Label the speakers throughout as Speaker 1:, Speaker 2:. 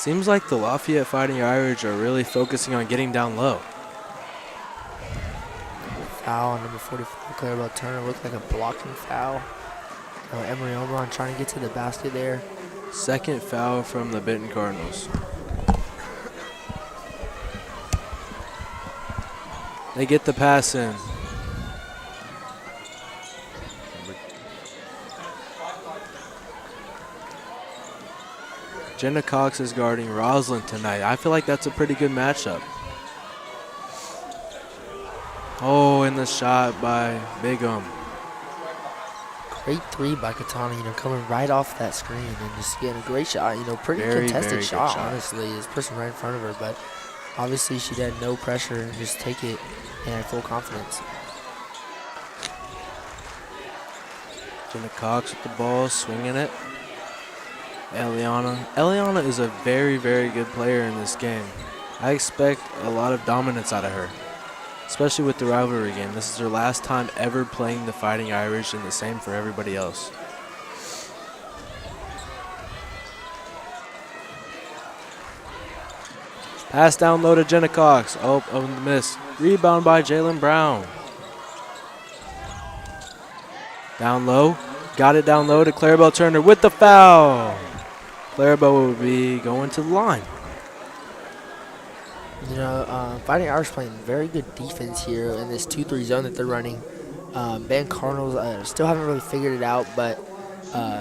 Speaker 1: Seems like the Lafayette Fighting Irish are really focusing on getting down low.
Speaker 2: Foul on number 44, Clarabelle Turner. Looked like a blocking foul. Emery Oberon trying to get to the basket there.
Speaker 1: Second foul from the Benton Cardinals. They get the pass in. Jenna Cox is guarding Roslyn tonight. I feel like that's a pretty good matchup. Oh, and the shot by Bigum.
Speaker 2: Great three by Katana, coming right off that screen and just getting a great shot. Pretty
Speaker 1: Very,
Speaker 2: contested
Speaker 1: very
Speaker 2: shot,
Speaker 1: good shot.
Speaker 2: honestly. This person right in front of her, but obviously she had no pressure and just take it and had full confidence.
Speaker 1: Jenna Cox with the ball, swinging it. Eliana is a very, very good player in this game. I expect a lot of dominance out of her, especially with the rivalry game. This is her last time ever playing the Fighting Irish, and the same for everybody else. Pass down low to Jenna Cox. Oh, the miss. Rebound by Jalen Brown. Down low. Got it down low to Clarabelle Turner with the foul. Clarabelle will be going to the line.
Speaker 2: Fighting Irish playing very good defense here in this 2-3 zone that they're running. Benton Cardinals still haven't really figured it out, but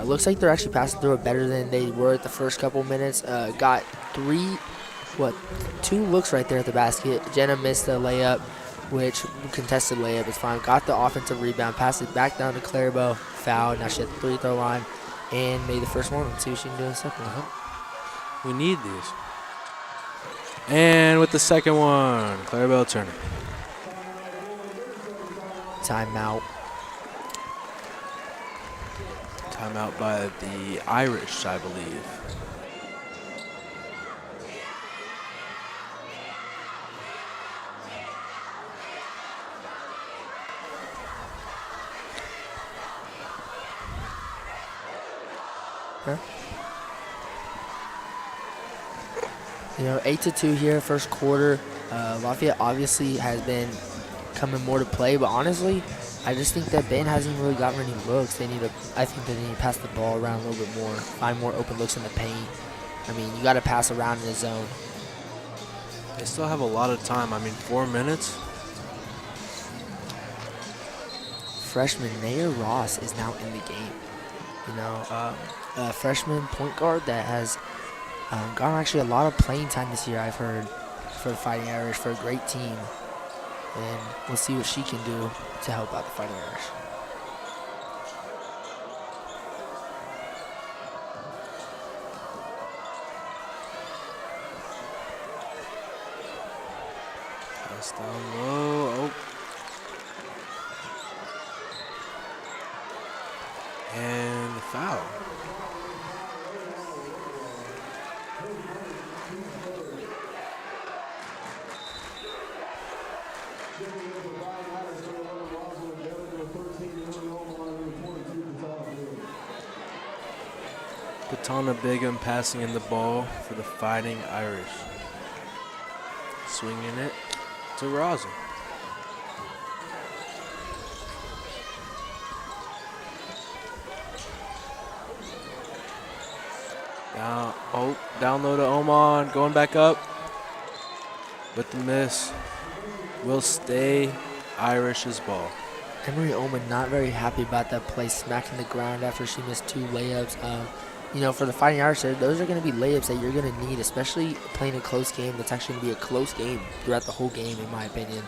Speaker 2: looks like they're actually passing through it better than they were at the first couple minutes. Got two looks right there at the basket. Jenna missed the layup, which contested layup is fine. Got the offensive rebound, passed it back down to Clarabelle. Foul. Now she at the free throw line and made the first one. Let's see what she can do in the second one.
Speaker 1: We need these. And with the second one, Clarabelle Turner.
Speaker 2: Timeout.
Speaker 1: Timeout by the Irish, I believe.
Speaker 2: Huh? 8-2 here, first quarter. Lafayette obviously has been coming more to play, but honestly, I just think that Ben hasn't really gotten any looks. I think they need to pass the ball around a little bit more, find more open looks in the paint. You got to pass around in the zone.
Speaker 1: They still have a lot of time. 4 minutes.
Speaker 2: Freshman Naya Ross is now in the game. A freshman point guard that has gotten actually a lot of playing time this year, I've heard, for the Fighting Irish, for a great team. And we'll see what she can do to help out the Fighting Irish.
Speaker 1: Pass down low. Oh. And the foul. Katana Bigum passing in the ball for the Fighting Irish. Swinging it to Rosin. Down low to Oman, going back up with the miss. Will stay Irish's ball.
Speaker 2: Emery Oman not very happy about that play, smacking the ground after she missed 2 layups. For the Fighting Irish, those are going to be layups that you're going to need, especially playing a close game. That's actually going to be a close game throughout the whole game, in my opinion.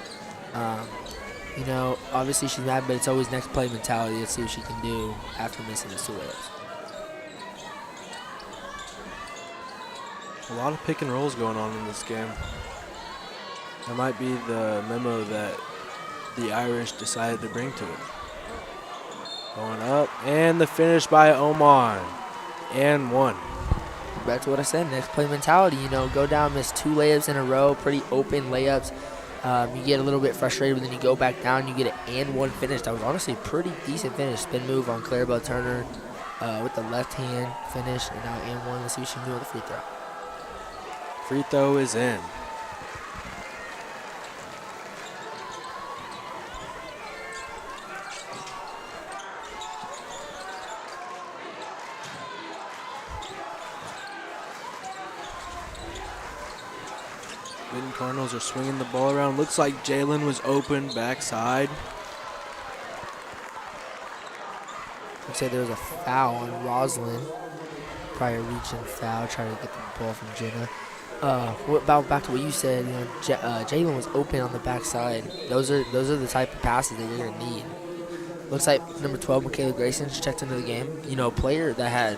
Speaker 2: Obviously she's mad, but it's always next play mentality. Let's see what she can do after missing those 2 layups.
Speaker 1: A lot of pick and rolls going on in this game. That might be the memo that the Irish decided to bring to it. Going up, and the finish by Oman. And 1.
Speaker 2: Back to what I said, next play mentality. Go down, miss 2 layups in a row, pretty open layups. You get a little bit frustrated, but then you go back down, you get an and 1 finish. That was honestly a pretty decent finish. Spin move on Clarabelle Turner with the left hand finish, and now and 1. Let's see what she can do with the free throw.
Speaker 1: free throw is in. Benton Cardinals are swinging the ball around. Looks like Jalen was open backside.
Speaker 2: Looks like there was a foul on Roslyn. Prior reaching foul, trying to get the ball from Jenna. Back to what you said, you know, Jalen was open on the backside. Those are the type of passes that you're gonna need. Looks like number 12, Michaela Grayson's checked into the game. You know, a player that had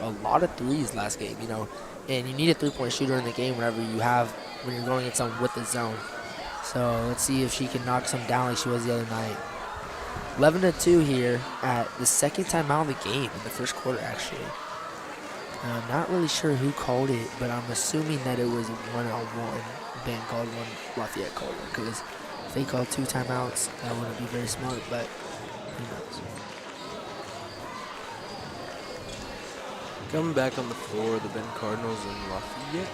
Speaker 2: a lot of threes last game. You know, and you need a three-point shooter in the game when you're going against someone with the zone. So let's see if she can knock some down like she was the other night. 11-2 here at the second timeout of the game in the first quarter, actually. I'm not really sure who called it, but I'm assuming that it was one-on-one. Ben called one, Lafayette called one, because if they called 2 timeouts, that wouldn't be very smart, but who knows.
Speaker 1: Coming back on the floor, the Benton Cardinals and Lafayette.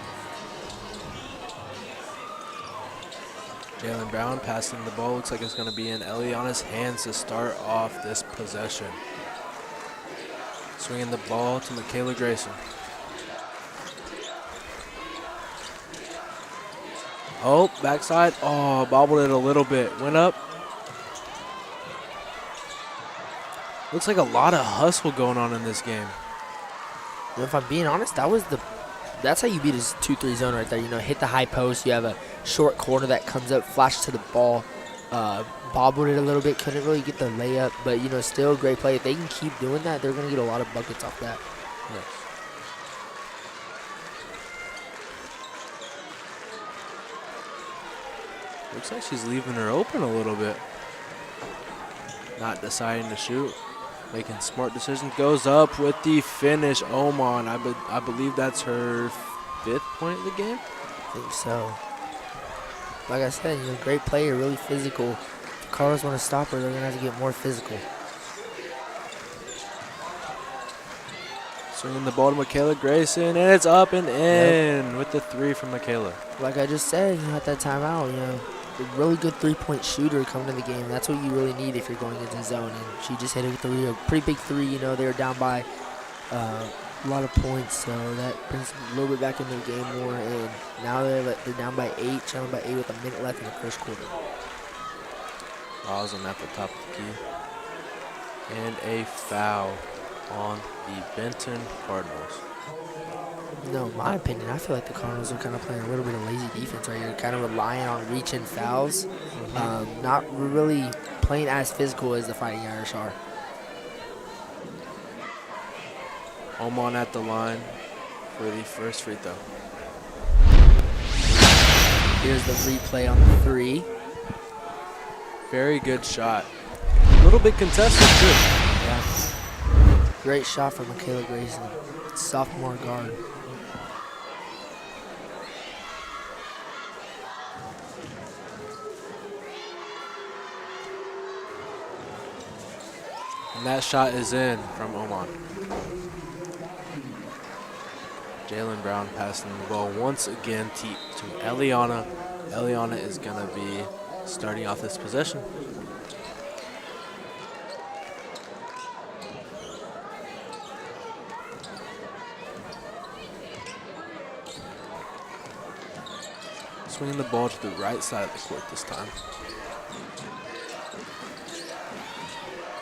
Speaker 1: Jalen Brown passing the ball. Looks like it's going to be in Eliana's hands to start off this possession. Swinging the ball to Michaela Grayson. Oh, backside. Oh, bobbled it a little bit. Went up. Looks like a lot of hustle going on in this game.
Speaker 2: Well, if I'm being honest, that's how you beat a 2-3 zone right there. You know, hit the high post. You have a short corner that comes up, flash to the ball. Bobbled it a little bit, couldn't really get the layup, but you know, still a great play. If they can keep doing that, they're going to get a lot of buckets off that.
Speaker 1: Yes. Looks like she's leaving her open a little bit. Not deciding to shoot. Making smart decisions. Goes up with the finish. Oman. I believe that's her 5th point of the game.
Speaker 2: I think so. Like I said, you know, great player, really physical. If the Cardinals want to stop her, they're going to have to get more physical.
Speaker 1: Swinging the ball to Michaela Grayson, and it's up and in with the 3 from Michaela.
Speaker 2: Like I just said, you know, at that timeout, you know, a really good three-point shooter coming to the game. That's what you really need if you're going into zone. And she just hit a pretty big 3. You know, they were down by a lot of points, so that brings them a little bit back into the game more. And now they're down by 8, trailing by 8 with a minute left in the first quarter.
Speaker 1: Roslyn at the top of the key. And a foul on the Benton Cardinals.
Speaker 2: No, in my opinion, I feel like the Cardinals are kind of playing a little bit of lazy defense right here, kind of relying on reach-in fouls, not really playing as physical as the Fighting Irish are.
Speaker 1: Oman at the line for the first free throw.
Speaker 2: Here's the replay on the 3.
Speaker 1: Very good shot. A little bit contested too.
Speaker 2: Yeah. Great shot from Michaela Grayson, sophomore guard.
Speaker 1: And that shot is in from Oman. Jalen Brown passing the ball once again to Eliana. Eliana is going to be starting off this possession. Swinging the ball to the right side of the court this time.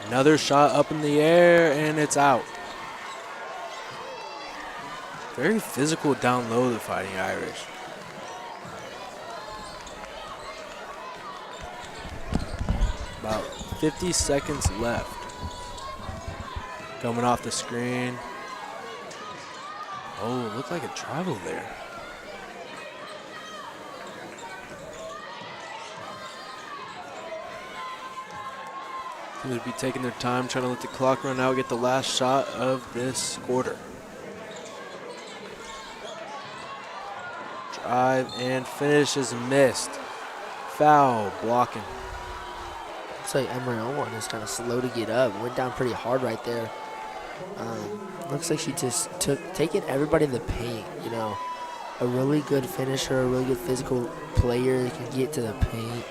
Speaker 1: Another shot up in the air, and it's out. Very physical down low, the Fighting Irish. About 50 seconds left. Coming off the screen. Oh, looked like a travel there. They would be taking their time, trying to let the clock run out, get the last shot of this quarter. Drive and finish is missed. Foul, blocking.
Speaker 2: Looks like Emery Oman is kind of slow to get up. Went down pretty hard right there. Looks like she just taking everybody in the paint, you know. a really good finisher, a really good physical player that can get to the paint.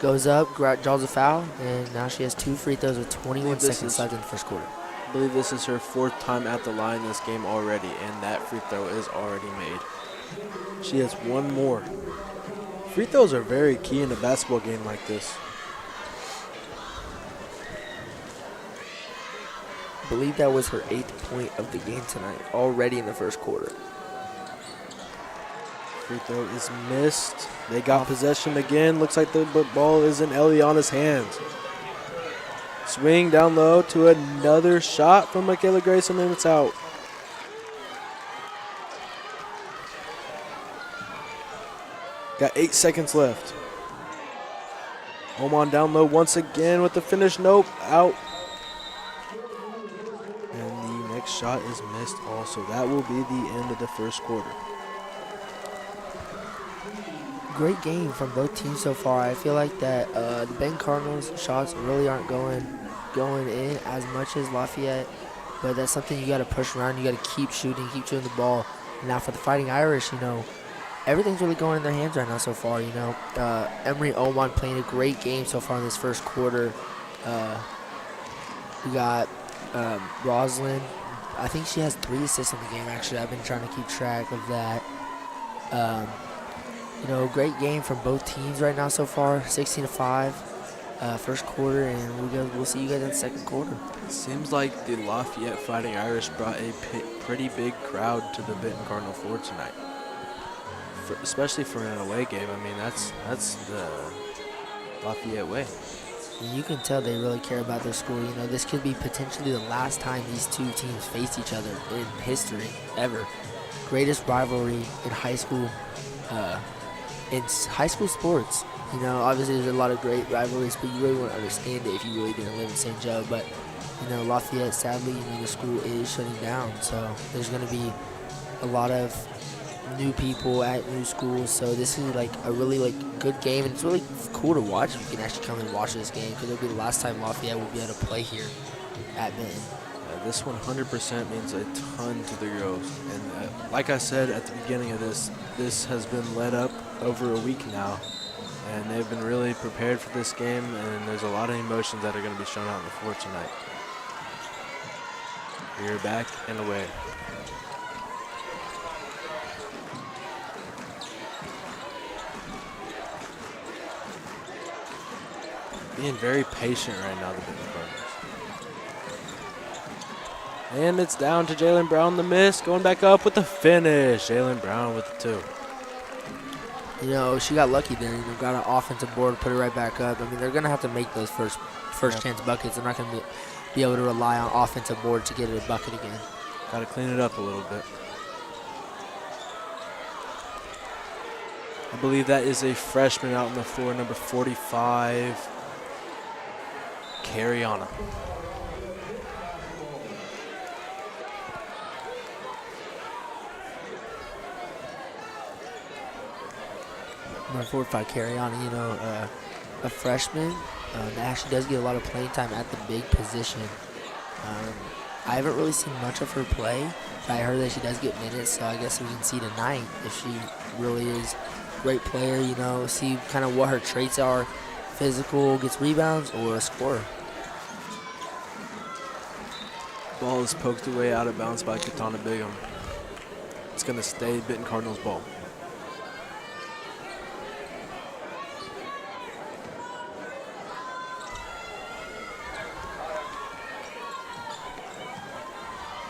Speaker 2: Goes up, draws a foul, and now she has 2 free throws with 21 seconds left in the first quarter.
Speaker 1: I believe this is her 4th time at the line this game already, and that free throw is already made. She has 1 more. Free throws are very key in a basketball game like this.
Speaker 2: I believe that was her 8th point of the game tonight, already in the first quarter.
Speaker 1: Free throw is missed. They got possession again. Looks like the ball is in Eliana's hands. Swing down low to another shot from Michaela Grayson, and it's out. Got 8 seconds left. Oman down low once again with the finish. Nope, out. And the next shot is missed also. That will be the end of the first quarter.
Speaker 2: Great game from both teams so far. I feel like that the Benton Cardinals shots really aren't going in as much as Lafayette, but that's something you got to push around. You got to keep shooting the ball. And now for the Fighting Irish, everything's really going in their hands right now so far. Emery Oman playing a great game so far in this first quarter. We got Roslyn. I think she has 3 assists in the game. Actually, I've been trying to keep track of that. Great game from both teams right now so far. 16-5, first quarter, and we'll see you guys in the second quarter.
Speaker 1: Seems like the Lafayette Fighting Irish brought a pretty big crowd to the Benton Cardinal floor tonight, especially for an away game. I mean, that's the Lafayette way.
Speaker 2: You can tell they really care about their school. This could be potentially the last time these two teams face each other in history ever. Greatest rivalry in high school. In high school sports, obviously there's a lot of great rivalries, but you really wouldn't understand it if you really didn't live in St. Joe. But Lafayette, sadly, the school is shutting down, so there's going to be a lot of new people at new schools. So this is a really good game, and it's really cool to watch. You can actually come and watch this game because it'll be the last time Lafayette will be able to play here at Benton.
Speaker 1: This 100% means a ton to the girls, and like I said at the beginning of this has been led up over a week now, and they've been really prepared for this game, and there's a lot of emotions that are going to be shown out on the floor tonight. We're back and away. Being very patient right now, the Benton Cardinals. And it's down to Jalen Brown, the miss, going back up with the finish. Jalen Brown with the 2.
Speaker 2: She got lucky there. Got an offensive board, put it right back up. I mean, they're going to have to make those first chance buckets. They're not going to be able to rely on offensive board to get it a bucket again.
Speaker 1: Got to clean it up a little bit. I believe that is a freshman out on the floor, number 45, Cariana.
Speaker 2: Number 45, Cariana, a freshman that actually does get a lot of playing time at the big position. I haven't really seen much of her play, but I heard that she does get minutes, so I guess we can see tonight if she really is a great player, see kind of what her traits are. Physical, gets rebounds, or a scorer.
Speaker 1: Ball is poked away out of bounds by Katana Bigham. It's going to stay Benton Cardinals ball.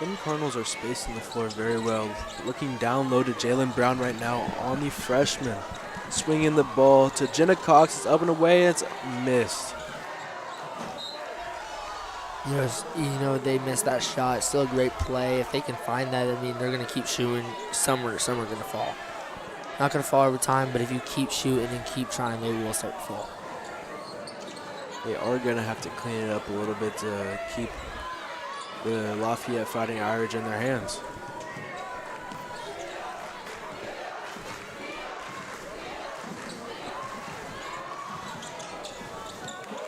Speaker 1: Benton Cardinals are spacing the floor very well. Looking down low to Jalen Brown right now on the freshman. Swinging the ball to Jenna Cox. It's up and away, and it's missed.
Speaker 2: They missed that shot. Still a great play. If they can find that, I mean, they're going to keep shooting. Some are going to fall. Not going to fall over time, but if you keep shooting and keep trying, they will start to fall.
Speaker 1: They are going to have to clean it up a little bit to keep the Lafayette Fighting Irish in their hands.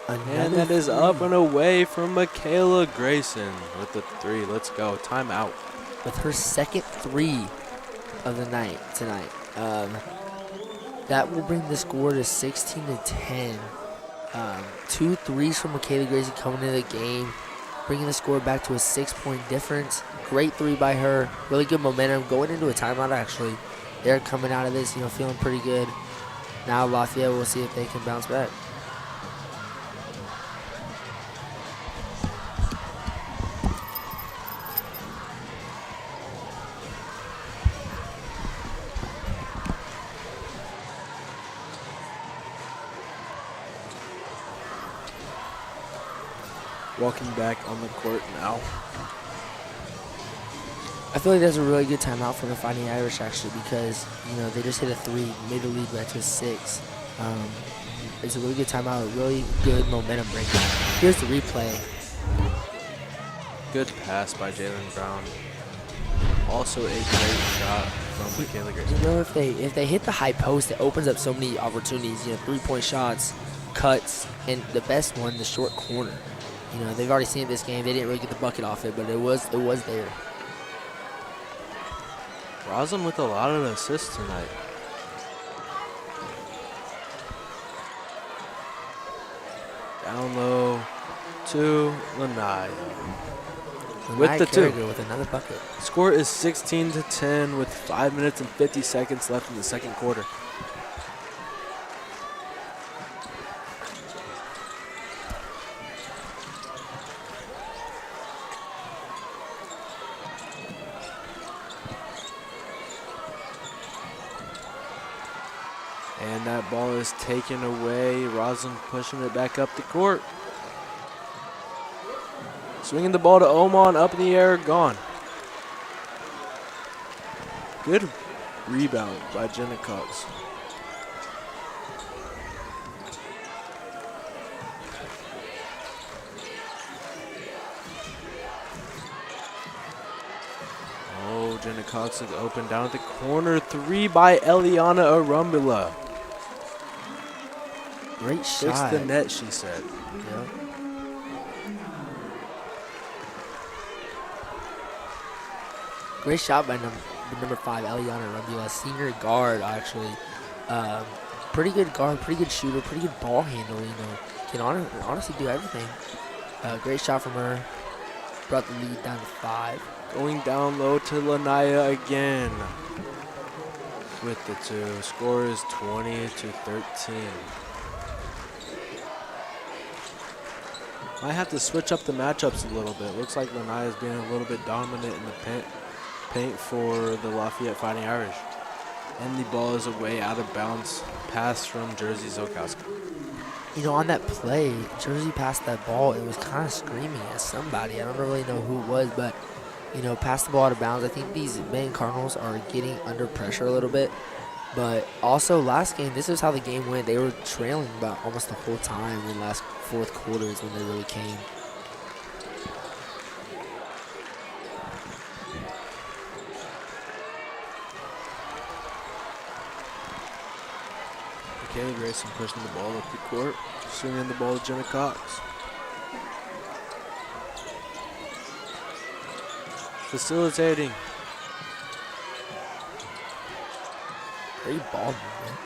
Speaker 1: And that is up and away from Michaela Grayson with the 3. Let's go. Timeout.
Speaker 2: With her second 3 of the night tonight. That will bring the score to 16-10. 2 threes from Michaela Grayson coming into the game, bringing the score back to a 6-point difference. Great 3 by her. Really good momentum going into a timeout, actually. They're coming out of this, feeling pretty good. Now Lafayette, we'll see if they can bounce back.
Speaker 1: Walking back on the court now.
Speaker 2: I feel like that's a really good timeout for the Fighting Irish, actually, because, they just hit a 3, made the lead back to a 6. It's a really good timeout, a really good momentum breaker. Here's the replay.
Speaker 1: Good pass by Jalen Brown. Also a great shot from Michaela Grayson.
Speaker 2: If they hit the high post, it opens up so many opportunities, 3-point shots, cuts, and the best one, the short corner. They've already seen it this game. They didn't really get the bucket off it, but it was there.
Speaker 1: Roslyn with a lot of assists tonight. Down low to Lanai. With the 2.
Speaker 2: With another bucket.
Speaker 1: Score is 16-10 with 5 minutes and 50 seconds left in the second quarter. And that ball is taken away. Roslyn pushing it back up the court. Swinging the ball to Oman, up in the air, gone. Good rebound by Jenna Cox. Oh, Jenna Cox is open down at the corner. 3 by Eliana Arumbula.
Speaker 2: Great shot.
Speaker 1: Fix the net, she said.
Speaker 2: Yep. Great shot by number 5, Eliana Rubula, senior guard, actually. Pretty good guard, pretty good shooter, pretty good ball handler, Can honestly do everything. Great shot from her. Brought the lead down to 5.
Speaker 1: Going down low to Lanaya again with the 2. Score is 20-13. Might have to switch up the matchups a little bit. Looks like Lanaya is being a little bit dominant in the paint for the Lafayette Fighting Irish. And the ball is away, out of bounds. Pass from Jersey Zokowski.
Speaker 2: On that play, Jersey passed that ball. It was kind of screaming at somebody. I don't really know who it was, but, passed the ball out of bounds. I think these Benton Cardinals are getting under pressure a little bit. But also, last game, this is how the game went. They were trailing about almost the whole time. In the last fourth quarter is when they really came.
Speaker 1: Michaela Grayson pushing the ball up the court, swinging the ball to Jenna Cox. Facilitating.
Speaker 2: Great ball movement.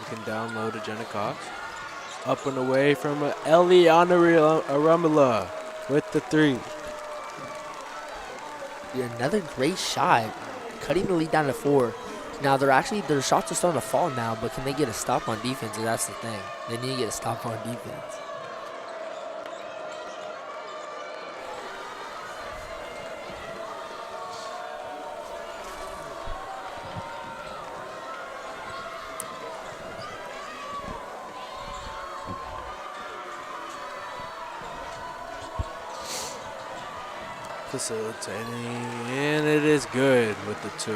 Speaker 1: Looking down low to Jenna Cox. Up and away from Eliana Aramula with the 3.
Speaker 2: Another great shot, cutting the lead down to 4. Now their shots are starting to fall now, but can they get a stop on defense? And that's the thing. They need to get a stop on defense.
Speaker 1: Facilitating, and it is good with the 2.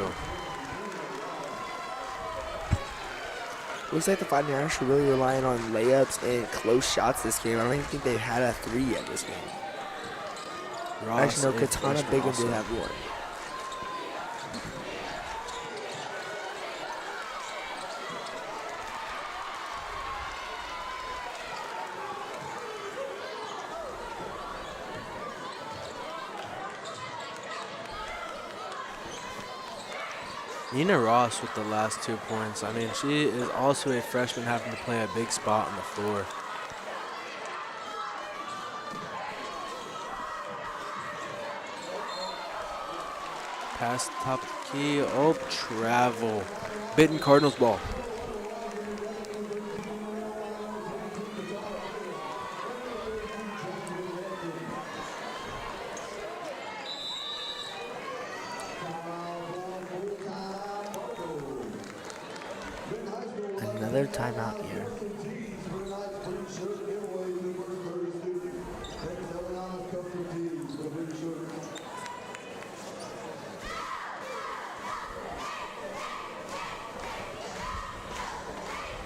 Speaker 2: Looks like the Fighting Irish are really relying on layups and close shots this game. I don't even think they've had a 3 yet this game. Actually, no, Katana Bigham did have one.
Speaker 1: Nina Ross with the last 2 points. I mean, she is also a freshman having to play a big spot on the floor. Pass top of the key. Oh, travel. Benton Cardinals ball.
Speaker 2: Another timeout here.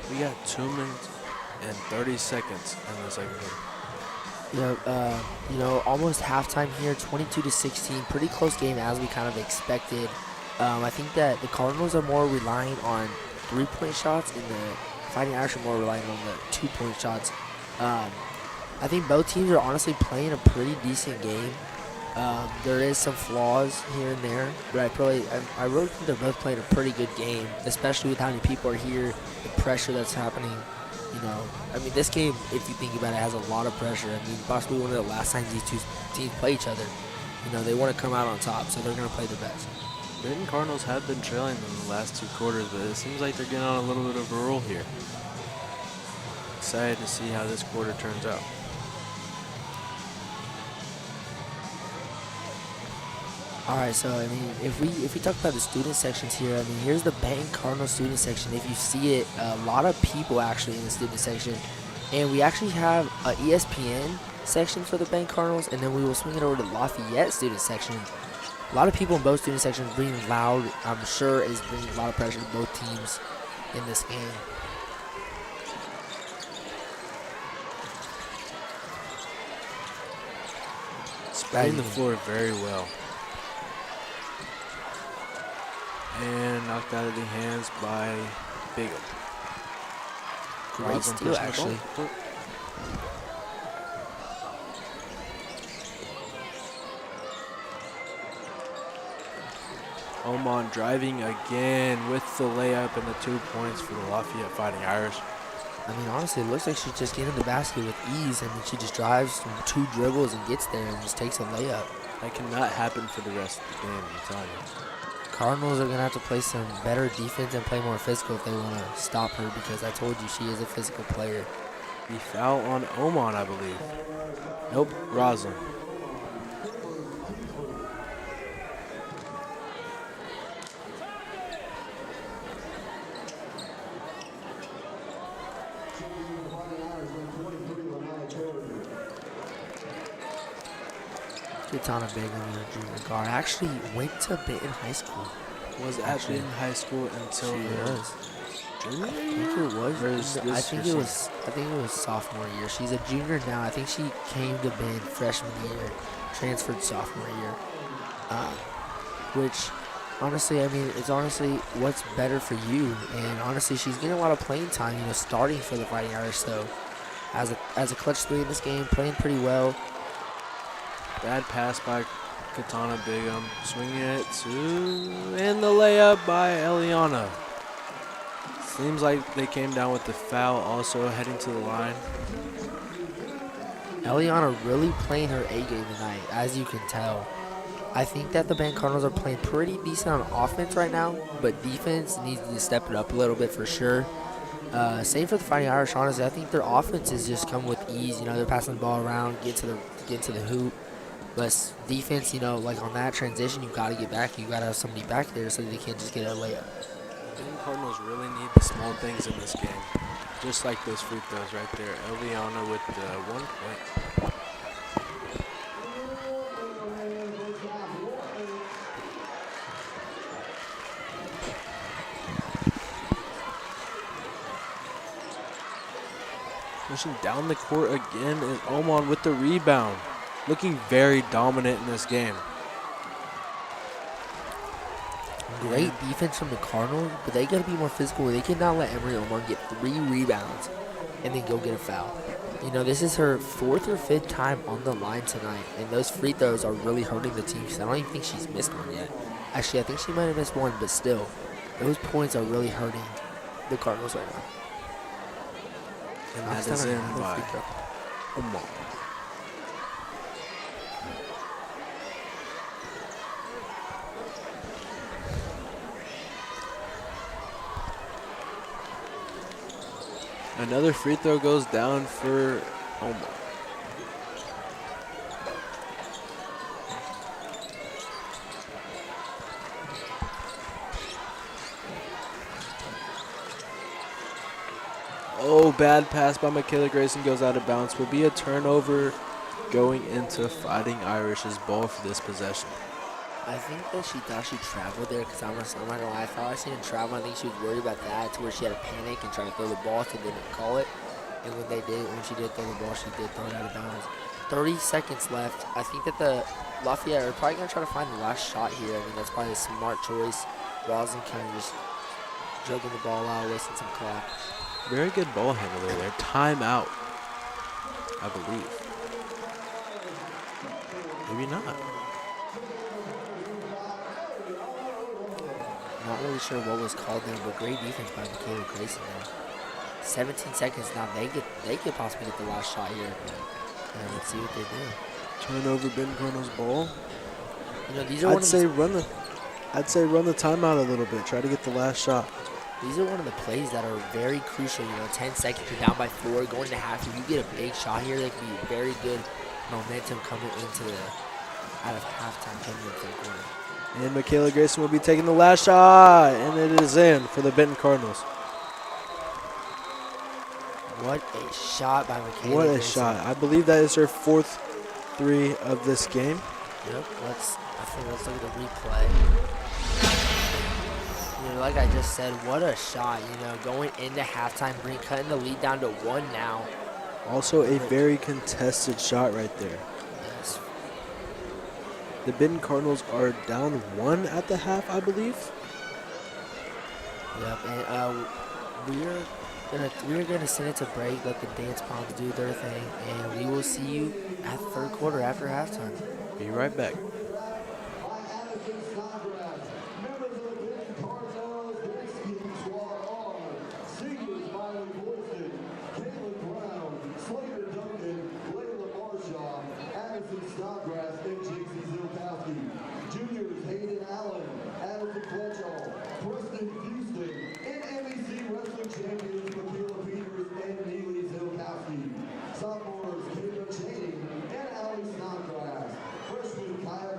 Speaker 1: We got 2 minutes and 30 seconds in the second quarter.
Speaker 2: Almost halftime here, 22-16. Pretty close game as we kind of expected. I think that the Cardinals are more reliant on 3-point shots, and the Fighting Irish are more reliant on the 2-point shots. I think both teams are honestly playing a pretty decent game. There is some flaws here and there, but I really think they're both playing a pretty good game, especially with how many people are here, the pressure that's happening. This game, if you think about it, has a lot of pressure. Possibly one of the last times these two teams play each other. They want to come out on top, so they're going to play their best.
Speaker 1: Benton Cardinals have been trailing in the last 2 quarters, but it seems like they're getting on a little bit of a roll here. Excited to see how this quarter turns out.
Speaker 2: All right, so if we talk about the student sections here, here's the Benton Cardinals student section. If you see it, a lot of people actually in the student section, and we actually have a ESPN section for the Benton Cardinals, and then we will swing it over to Lafayette student section. A lot of people in both student sections being loud, I'm sure, is bringing a lot of pressure to both teams in this game.
Speaker 1: Spreading the floor very well. And knocked out of the hands by Bigum.
Speaker 2: Great steal, actually.
Speaker 1: Oman driving again with the layup and the 2 points for the Lafayette Fighting Irish.
Speaker 2: Honestly, it looks like she's just getting the basket with ease, and then she just drives 2 dribbles and gets there and just takes a layup.
Speaker 1: That cannot happen for the rest of the game, I'm telling you.
Speaker 2: Cardinals are going to have to play some better defense and play more physical if they want to stop her, because I told you she is a physical player.
Speaker 1: The foul on Oman, I believe. Nope, Roslyn.
Speaker 2: Katana Begum, a junior guard, actually went to Benton High School.
Speaker 1: Was actually in high school until junior year?
Speaker 2: I think it was sophomore year. She's a junior now. I think she came to Benton freshman year, transferred sophomore year. Which, honestly, it's honestly what's better for you. And honestly, she's getting a lot of playing time, starting for the Fighting Irish. So, as a clutch 3 in this game, playing pretty well.
Speaker 1: Bad pass by Katana Bigum. Swinging it to... And the layup by Eliana. Seems like they came down with the foul also heading to the line.
Speaker 2: Eliana really playing her A game tonight, as you can tell. I think that the Benton Cardinals are playing pretty decent on offense right now, but defense needs to step it up a little bit for sure. Same for the Fighting Irish, honestly. I think their offense is just come with ease. They're passing the ball around, get to the hoop. But defense, like on that transition, you got to get back. You got to have somebody back there so that they can't just get a layup.
Speaker 1: The Cardinals really need the small things in this game. Just like those free throws right there. Eliana with the 1 point. Pushing down the court again, and Oman with the rebound. Looking very dominant in this game.
Speaker 2: Great defense from the Cardinals, but they got to be more physical. They cannot let Emery Omar get 3 rebounds and then go get a foul. This is her 4th or 5th time on the line tonight, and those free throws are really hurting the team because I don't even think she's missed one yet. Actually, I think she might have missed one, but still, Those points are really hurting the Cardinals right now.
Speaker 1: And
Speaker 2: Knocks
Speaker 1: that is
Speaker 2: down
Speaker 1: in
Speaker 2: another
Speaker 1: by
Speaker 2: free throw.
Speaker 1: Omar. Another free throw goes down for Omar. Oh, bad pass by Michaela Grayson goes out of bounds. Will be a turnover going into Fighting Irish's ball for this possession.
Speaker 2: I think that she thought she traveled there because I'm not gonna lie. I thought I seen her travel. I think she was worried about that to where she had to panic and try to throw the ball so they didn't call it. And when she did throw the ball, she did throw it out of bounds. 30 seconds left. I think that the Lafayette are probably gonna try to find the last shot here. I mean, that's probably a smart choice. Roslyn kind of just juggling the ball out, wasting some clock.
Speaker 1: Very good ball handler there. Timeout, I believe. Maybe not.
Speaker 2: Not really sure what was called there, but great defense by Michaela Grayson there. 17 seconds now. They could possibly get the last shot here. And let's see what they do.
Speaker 1: Turnover, Benton Cardinals ball.
Speaker 2: You know, these are
Speaker 1: I'd say run the timeout a little bit. Try to get the last shot.
Speaker 2: These are one of the plays that are very crucial. You know, 10 seconds, you're down by 4, going to half. If you get a big shot here, there can be very good momentum coming into out of halftime, coming into the quarter.
Speaker 1: And Michaela Grayson will be taking the last shot, and it is in for the Benton Cardinals.
Speaker 2: What a shot by Michaela
Speaker 1: What a
Speaker 2: Grayson.
Speaker 1: shot. I believe that is her 4th 3 of this game.
Speaker 2: Yep, let's look at the replay. You know, like I just said, what a shot, you know, going into halftime, cutting the lead down to 1 now.
Speaker 1: Also a very contested shot right there.
Speaker 2: Yes.
Speaker 1: The Benton Cardinals are down 1 at the half, I believe.
Speaker 2: Yep, and we're gonna send it to break, let the dance palms do their thing, and we will see you at the 3rd quarter after halftime.
Speaker 1: Be right back.
Speaker 3: Sophomores Kayla Chaney and Allie Snodgrass. Freshman Kaya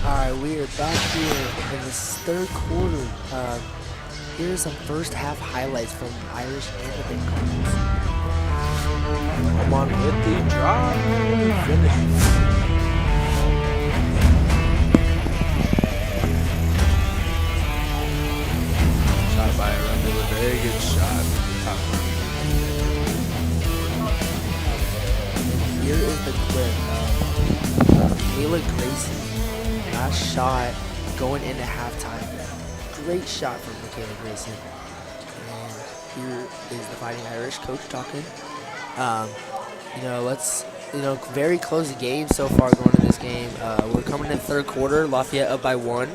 Speaker 2: Alright, we are back here in this third quarter. Here are some first half highlights from the Irish and the Benton Cardinals.
Speaker 1: Come on with the drive. Finish. Shot by Arundel, a very good shot. Top corner.
Speaker 2: And here is the clip of Kayla Grayson. Last shot going into halftime. Great shot from Kayla Grayson. And here is the Fighting Irish coach talking. Very close game so far going into this game. We're coming in the third quarter. Lafayette up by 1.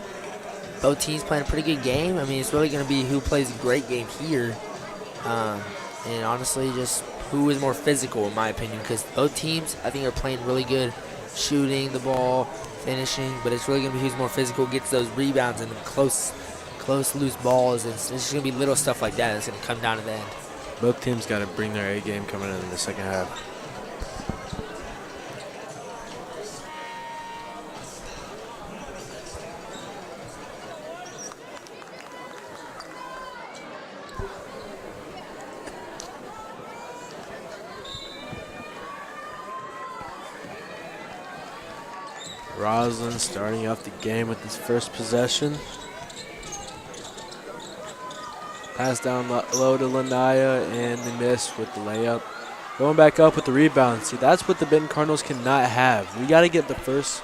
Speaker 2: Both teams playing a pretty good game. I mean, it's really going to be who plays a great game here. And honestly, just who is more physical, in my opinion, because both teams, I think, are playing really good, shooting the ball, finishing, but it's really going to be who's more physical, gets those rebounds and close loose balls. And it's just going to be little stuff like that that's going to come down to the end.
Speaker 1: Both teams got to bring their A game coming in the second half. Roslin starting off the game with his first possession. Pass down low to Lanaya, and they miss with the layup. Going back up with the rebound. See, that's what the Benton Cardinals cannot have. We got to get the first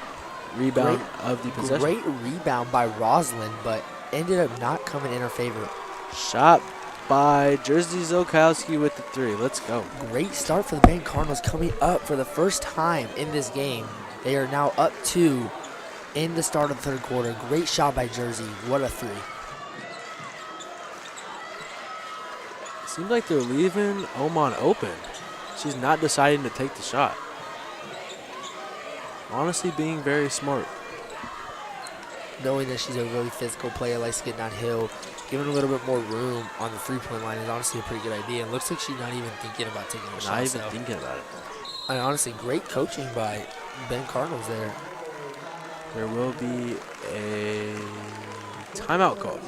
Speaker 1: rebound of the possession.
Speaker 2: Great rebound by Roslin, but ended up not coming in her favor.
Speaker 1: Shot by Jersey Zokowski with the 3. Let's go.
Speaker 2: Great start for the Benton Cardinals, coming up for the first time in this game. They are now up 2 in the start of the third quarter. Great shot by Jersey. What a 3.
Speaker 1: Seems like they're leaving Oman open. She's not deciding to take the shot. Honestly, being very smart.
Speaker 2: Knowing that she's a really physical player, likes to get downhill, giving a little bit more room on the three-point line is honestly a pretty good idea. It looks like she's not even thinking about taking a shot.
Speaker 1: Not even thinking about it.
Speaker 2: And honestly, great coaching by Benton Cardinals there.
Speaker 1: There will be a timeout call.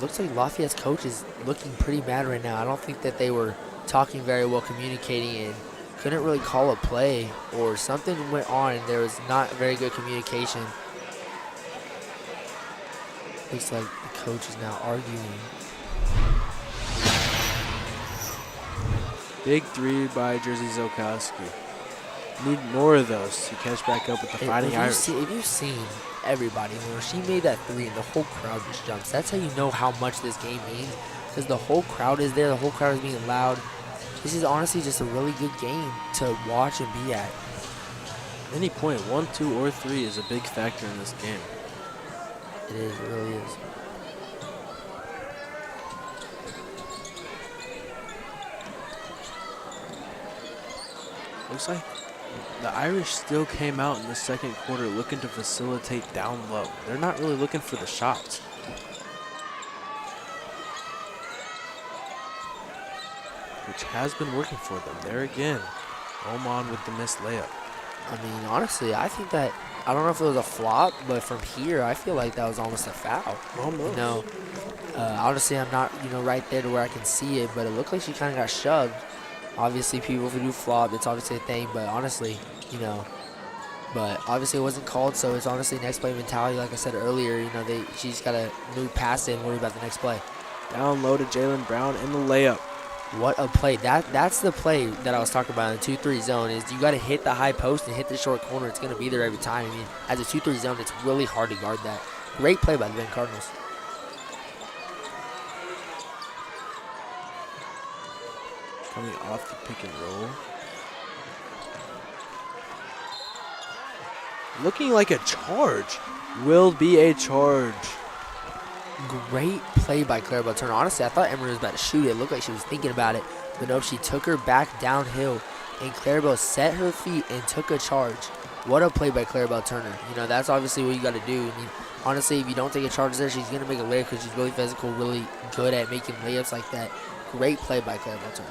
Speaker 2: Looks like Lafayette's coach is looking pretty mad right now. I don't think that they were talking very well, communicating, and couldn't really call a play, or something went on and there was not very good communication. Looks like the coach is now arguing.
Speaker 1: Big 3 by Jersey Zokowski. Need more of those to catch back up with the Fighting Irish.
Speaker 2: If you've seen everybody, when she made that 3 and the whole crowd just jumps, that's how you know how much this game means, because the whole crowd is there, the whole crowd is being loud. This is honestly just a really good game to watch and be at.
Speaker 1: Any point, 1, 2, or 3 is a big factor in this game.
Speaker 2: It is, it really is.
Speaker 1: Looks like the Irish still came out in the second quarter looking to facilitate down low. They're not really looking for the shots. Which has been working for them. There again, Oman with the missed layup.
Speaker 2: I mean, honestly, I think that, I don't know if it was a flop, but from here, I feel like that was almost a foul.
Speaker 1: Almost.
Speaker 2: You know, honestly, I'm not, right there to where I can see it, but it looked like she kind of got shoved. Obviously, people who do flop, it's obviously a thing, but honestly, but obviously it wasn't called, so it's honestly next play mentality. Like I said earlier, she's got to move past it and worry about the next play.
Speaker 1: Down low to Jalen Brown in the layup.
Speaker 2: What a play. That's the play that I was talking about in the 2-3 zone, is you got to hit the high post and hit the short corner. It's going to be there every time. I mean, as a 2-3 zone, it's really hard to guard that. Great play by the Benton Cardinals.
Speaker 1: Coming off the pick and roll. Looking like a charge. Will be a charge.
Speaker 2: Great play by Clarabelle Turner. Honestly, I thought Emery was about to shoot it. It looked like she was thinking about it. But no, she took her back downhill. And Clarabelle set her feet and took a charge. What a play by Clarabelle Turner. That's obviously what you got to do. I mean, honestly, if you don't take a charge there, she's going to make a layup because she's really physical, really good at making layups like that. Great play by Clarabelle Turner.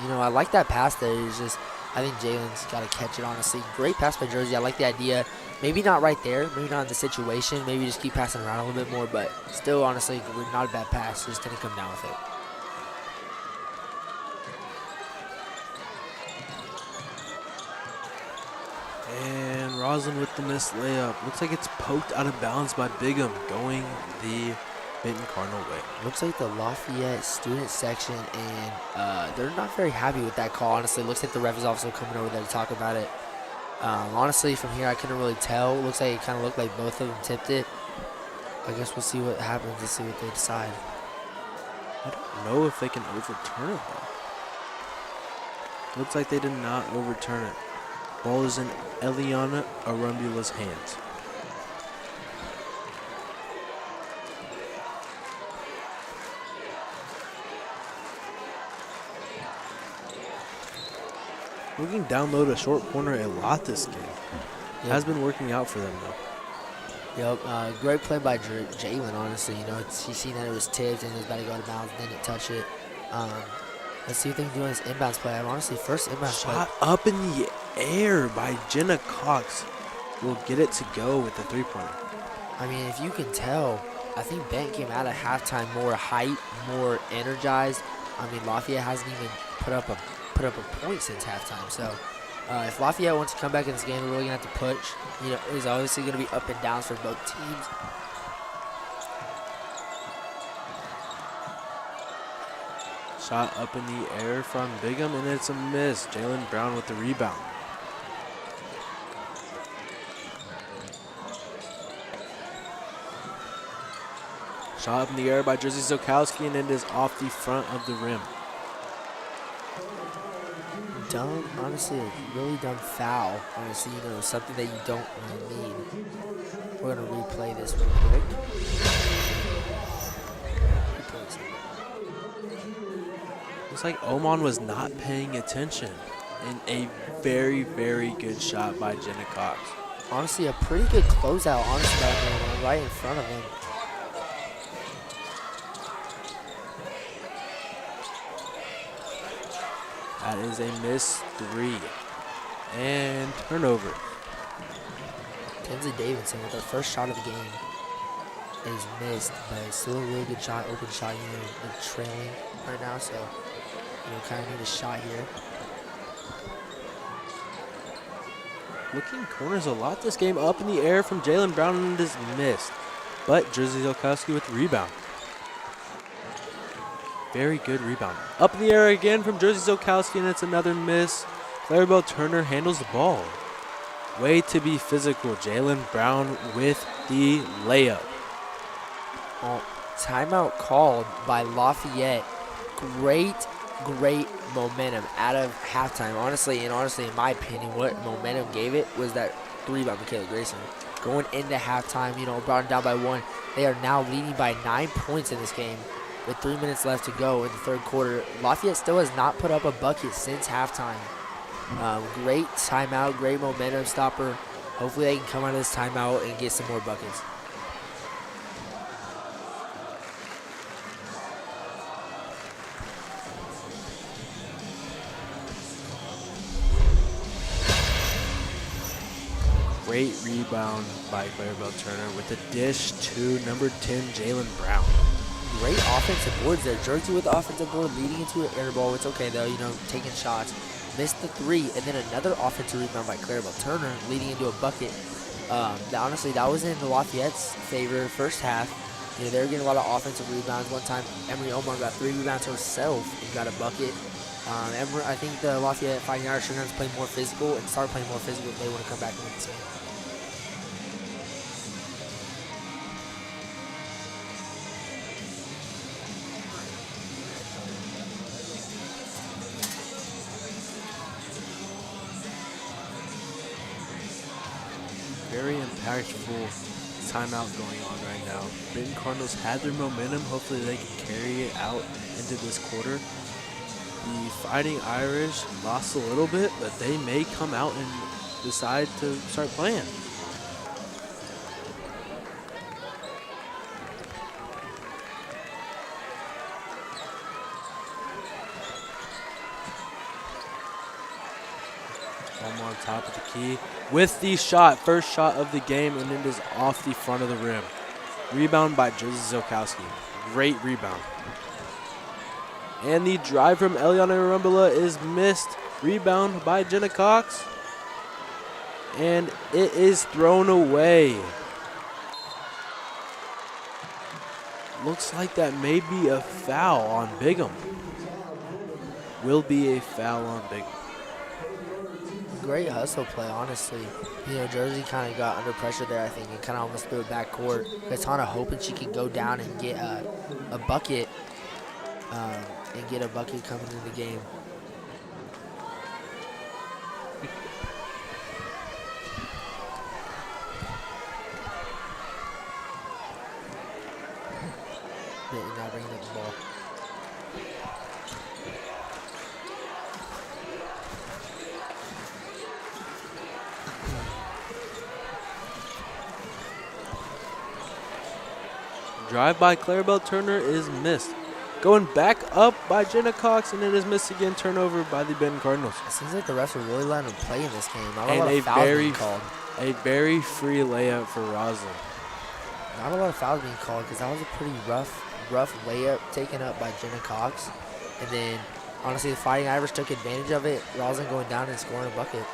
Speaker 2: You know, I like that pass there. It's just, I think Jalen's got to catch it, honestly. Great pass by Jersey. I like the idea. Maybe not right there. Maybe not in the situation. Maybe just keep passing around a little bit more. But still, honestly, not a bad pass. Just didn't come down with it.
Speaker 1: And Roslin with the missed layup. Looks like it's poked out of bounds by Bigham, going the Benton Cardinal way.
Speaker 2: Looks like the Lafayette student section, and they're not very happy with that call, honestly. Looks like the ref is also coming over there to talk about it. Honestly, from here, I couldn't really tell. Looks like it kind of looked like both of them tipped it. I guess we'll see what happens and see what they decide.
Speaker 1: I don't know if they can overturn it, though. Looks like they did not overturn it. Ball is in Eliana Arumbula's hands. Looking down low to short corner a lot this game.
Speaker 2: Yep.
Speaker 1: Has been working out for them, though.
Speaker 2: Yep, great play by Jalen, honestly. You know, he seen that it was tipped and it was about to go out of bounds, didn't touch it. Let's see what they can do on this inbounds play. Honestly, first inbounds play.
Speaker 1: Shot up in the air by Jenna Cox. Will get it to go with the three-pointer.
Speaker 2: I mean, if you can tell, I think Benton came out of halftime more hype, more energized. I mean, Lafayette hasn't even put up a point since halftime. So if Lafayette wants to come back in this game, we're really gonna have to push. You know, it's obviously gonna be up and downs for both teams.
Speaker 1: Shot up in the air from Bigham, and it's a miss. Jalen Brown with the rebound. Shot up in the air by Jersey Zokowski, and it is off the front of the rim.
Speaker 2: Dumb, honestly, a really dumb foul. Honestly, you know, something that you don't really need. We're gonna replay this real quick.
Speaker 1: Looks like Oman was not paying attention. And a very, very good shot by Jenna Cox.
Speaker 2: Honestly, a pretty good closeout, honestly, out there, right in front of him.
Speaker 1: That is a missed three. And turnover.
Speaker 2: Kenzie Davidson with her first shot of the game is missed, but it's still a really good shot, open shot. You know, they're trailing right now, so you know, kind of need a shot here.
Speaker 1: Looking corners a lot this game. Up in the air from Jalen Brown, and it is missed. But Jersey Zolkowski with the rebound. Very good rebound. Up in the air again from Jersey Zolkowski, and it's another miss. Clarabelle Turner handles the ball. Way to be physical. Jalen Brown with the layup.
Speaker 2: Timeout called by Lafayette. Great momentum out of halftime. Honestly, in my opinion, what momentum gave it was that three by Michaela Grayson. Going into halftime, you know, brought it down by one. They are now leading by 9 points in this game with 3 minutes left to go in the third quarter. Lafayette still has not put up a bucket since halftime. Great timeout, great momentum stopper. Hopefully they can come out of this timeout and get some more buckets.
Speaker 1: Great rebound by Clarabelle Turner with a dish to number 10, Jalen Brown.
Speaker 2: Great offensive boards there. Jersey with the offensive board leading into an air ball. It's okay though, you know, taking shots. Missed the three, and then another offensive rebound by Clarabelle Turner leading into a bucket. Honestly, that was in the Lafayette's favor first half. You know, they were getting a lot of offensive rebounds. One time, Emery Omar got 3 rebounds herself and got a bucket. I think the Lafayette Fighting Irish are going to play more physical and start playing more physical if they want to come back and win this game.
Speaker 1: Very impactful timeout going on right now. Benton Cardinals had their momentum. Hopefully they can carry it out into this quarter. The Fighting Irish lost a little bit, but they may come out and decide to start playing. Home on top of the key with the shot. First shot of the game, and it is off the front of the rim. Rebound by Jersey Zilkowski. Great rebound. And the drive from Eliana Arumbula is missed. Rebound by Jenna Cox. And it is thrown away. Looks like that may be a foul on Bigham. Will be a foul on Bigham.
Speaker 2: Great hustle play, honestly. You know, Jersey kind of got under pressure there, I think, and kind of almost threw it back court. Katana hoping she could go down and get a bucket, coming into the game. Not bringing up the ball.
Speaker 1: Drive by Clarabelle Turner is missed. Going back up by Jenna Cox, and it is missed again. Turnover by the Benton Cardinals.
Speaker 2: It seems like the refs are really letting them play in this game. Not a
Speaker 1: And
Speaker 2: lot of fouls being called.
Speaker 1: a very free layup for Roslyn.
Speaker 2: Not a lot of fouls being called because that was a pretty rough layup taken up by Jenna Cox. And then, honestly, the Fighting Irish took advantage of it. Roslyn going down and scoring a bucket.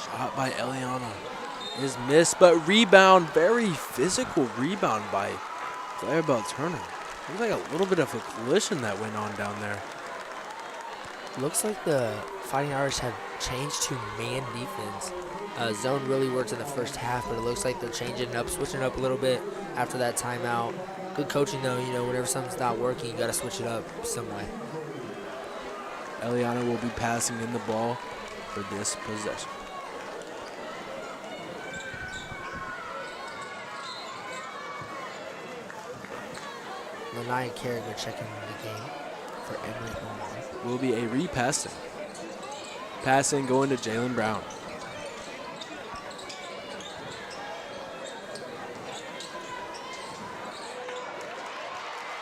Speaker 1: Shot by Eliana is missed, but rebound, very physical rebound by Clarabelle Turner. Looks like a little bit of a collision that went on down there.
Speaker 2: Looks like the Fighting Irish have changed to man defense. Zone really worked in the first half, but it looks like they're changing it up, switching it up a little bit after that timeout. Good coaching, though. You know, whenever something's not working, you got to switch it up some way.
Speaker 1: Eliana will be passing in the ball for this possession.
Speaker 2: Lanaya Carriger checking the game for Emily Omar.
Speaker 1: Will be a repassing. Passing going to Jalen Brown.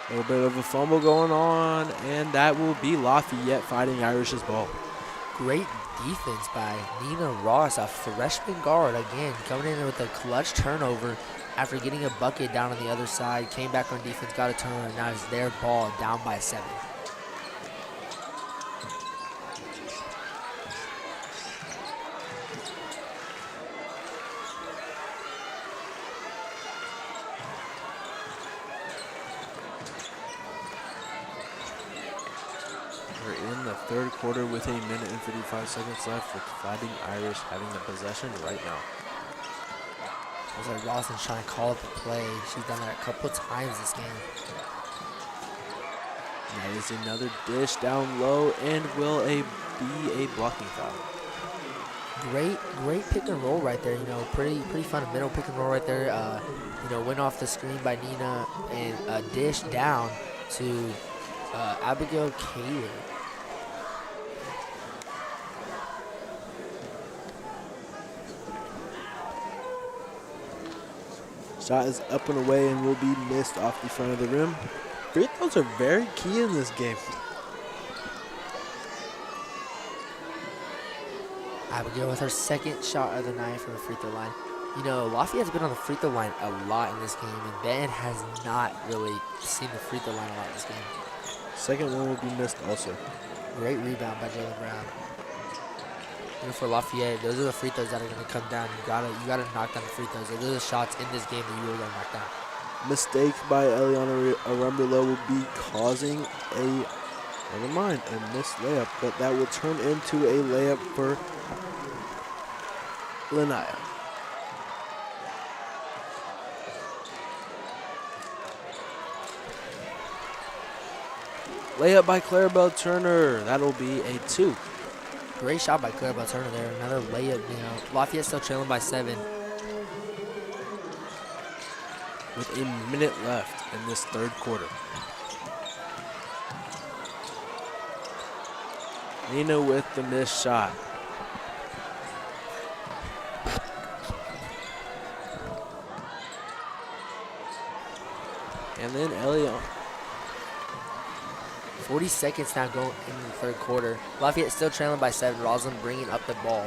Speaker 1: A little bit of a fumble going on, and that will be Lafayette Fighting Irish's ball.
Speaker 2: Great defense by Nina Ross, a freshman guard, again, coming in with a clutch turnover after getting a bucket down on the other side. Came back on defense, got a turnover, and now it's their ball down by 7.
Speaker 1: We're in the third quarter with 1 minute and 55 seconds left, with Fighting Irish having the possession right now.
Speaker 2: Looks like Roslyn's trying to call up a play. She's done that a couple times this game.
Speaker 1: That is another dish down low, and will be a blocking foul.
Speaker 2: Great pick and roll right there. You know, pretty fundamental pick and roll right there. You know, went off the screen by Nina and a dish down to Abigail Cater.
Speaker 1: Shot is up and away and will be missed off the front of the rim. Free throws are very key in this game.
Speaker 2: Abigail with her second shot of the night from the free throw line. You know, Lafayette's been on the free throw line a lot in this game, and Ben has not really seen the free throw line a lot in this game.
Speaker 1: Second one will be missed also.
Speaker 2: Great rebound by Jalen Brown. You know, for Lafayette, those are the free throws that are going to come down. You gotta knock down the free throws. Those are the shots in this game that you really got to knock down.
Speaker 1: Mistake by Eliana Arumbula will be causing a missed layup, but that will turn into a layup for Lanaya. Layup by Clarabelle Turner. That'll be a 2.
Speaker 2: Great shot by Clarabelle Turner there. Another layup, you know. Lafayette still trailing by 7.
Speaker 1: With 1 minute left in this third quarter. Nina with the missed shot. And then Eliana
Speaker 2: 40 seconds now going in the third quarter. Lafayette still trailing by 7. Roslyn bringing up the ball.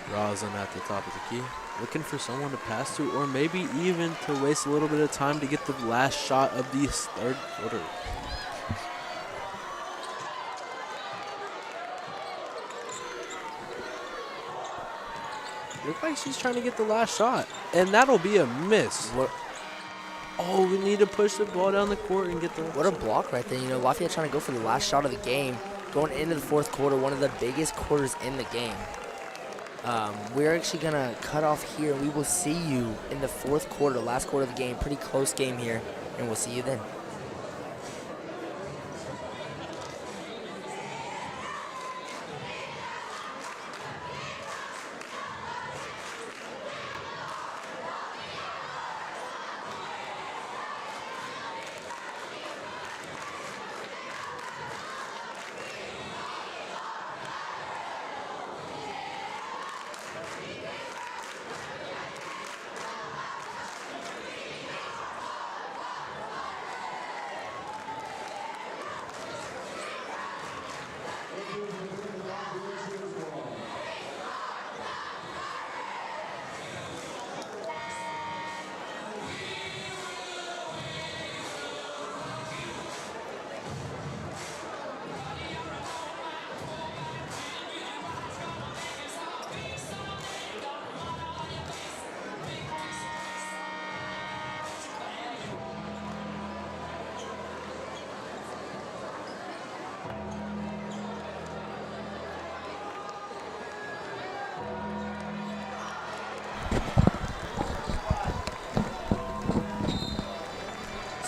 Speaker 1: Roslyn at the top of the key, looking for someone to pass to, or maybe even to waste a little bit of time to get the last shot of the third quarter. Looks like she's trying to get the last shot, and that'll be a miss.
Speaker 2: What?
Speaker 1: Oh, we need to push the ball down the court and get the.
Speaker 2: What a block right there. You know, Lafayette trying to go for the last shot of the game. Going into the fourth quarter, one of the biggest quarters in the game. We're actually going to cut off here. We will see you in the fourth quarter, last quarter of the game. Pretty close game here, and we'll see you then.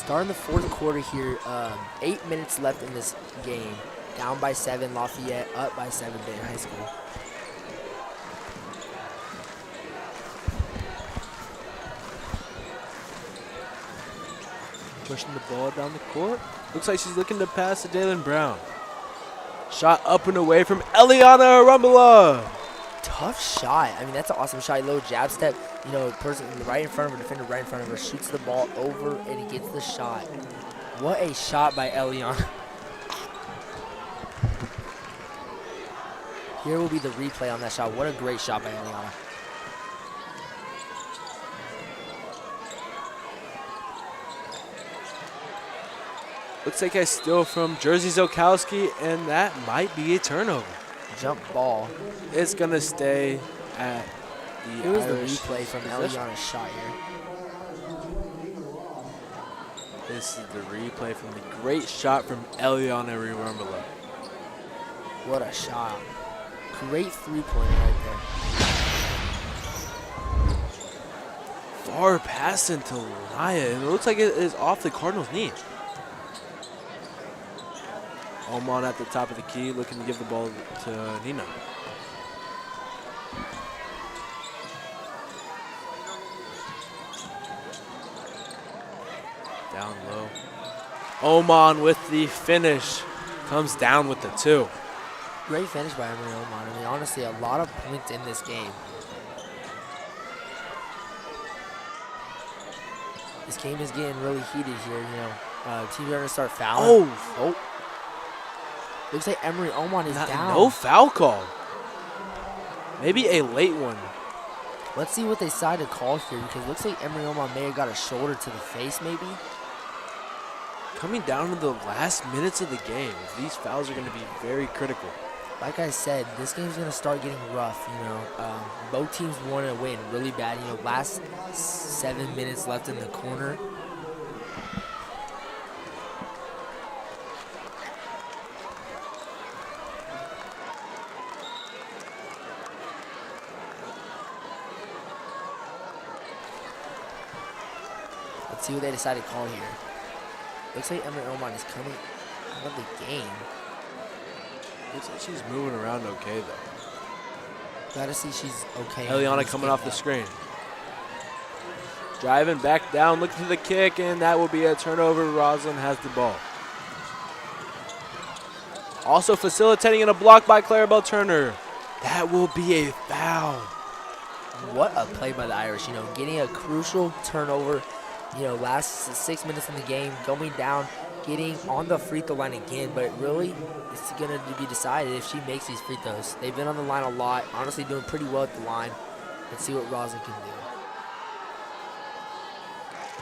Speaker 2: Starting the fourth quarter here, 8 minutes left in this game. Down by 7, Lafayette up by 7, Benton High School.
Speaker 1: Pushing the ball down the court. Looks like she's looking to pass to Dalen Brown. Shot up and away from Eliana Rumbala.
Speaker 2: Tough shot. I mean, that's an awesome shot. A little jab step. You know, person right in front of her, defender right in front of her, shoots the ball over and he gets the shot. What a shot by Eliana. Here will be the replay on that shot. What a great shot by Eliana.
Speaker 1: Looks like I steal from Jersey Zokowski, and that might be a turnover.
Speaker 2: Jump ball.
Speaker 1: It's going to stay at the
Speaker 2: Here was the
Speaker 1: Irish
Speaker 2: replay from
Speaker 1: possession.
Speaker 2: Eliana's shot here.
Speaker 1: This is the replay from the great shot from Eliana Rumbala.
Speaker 2: What a shot. Great three-pointer right there.
Speaker 1: Far pass into Naya, and it looks like it is off the Cardinals' knee. Oman at the top of the key, looking to give the ball to Nina. Down low. Oman with the finish. Comes down with the 2.
Speaker 2: Great finish by Emery Oman. I mean, honestly, a lot of points in this game. This game is getting really heated here, you know. Teams are going to start fouling. Oh. Looks like Emery Oman is down.
Speaker 1: No foul call. Maybe a late one.
Speaker 2: Let's see what they decide to call here, because it looks like Emery Oman may have got a shoulder to the face, maybe.
Speaker 1: Coming down to the last minutes of the game, these fouls are going to be very critical.
Speaker 2: Like I said, this game's going to start getting rough, you know. Both teams want to win really bad. You know, last 7 minutes left in the corner. Let's see what they decide to call here. Looks like Emery Oman is coming out of the game.
Speaker 1: Looks like she's moving around okay, though.
Speaker 2: Gotta see she's okay.
Speaker 1: Eliana coming off the screen. Driving back down, looking for the kick, and that will be a turnover. Roslyn has the ball. Also facilitating in a block by Clarabelle Turner. That will be a foul.
Speaker 2: What a play by the Irish, you know, getting a crucial turnover, you know, last 6 minutes in the game, going down, getting on the free throw line again, but really, it's going to be decided if she makes these free throws. They've been on the line a lot, honestly doing pretty well at the line. Let's see what Roslyn can do.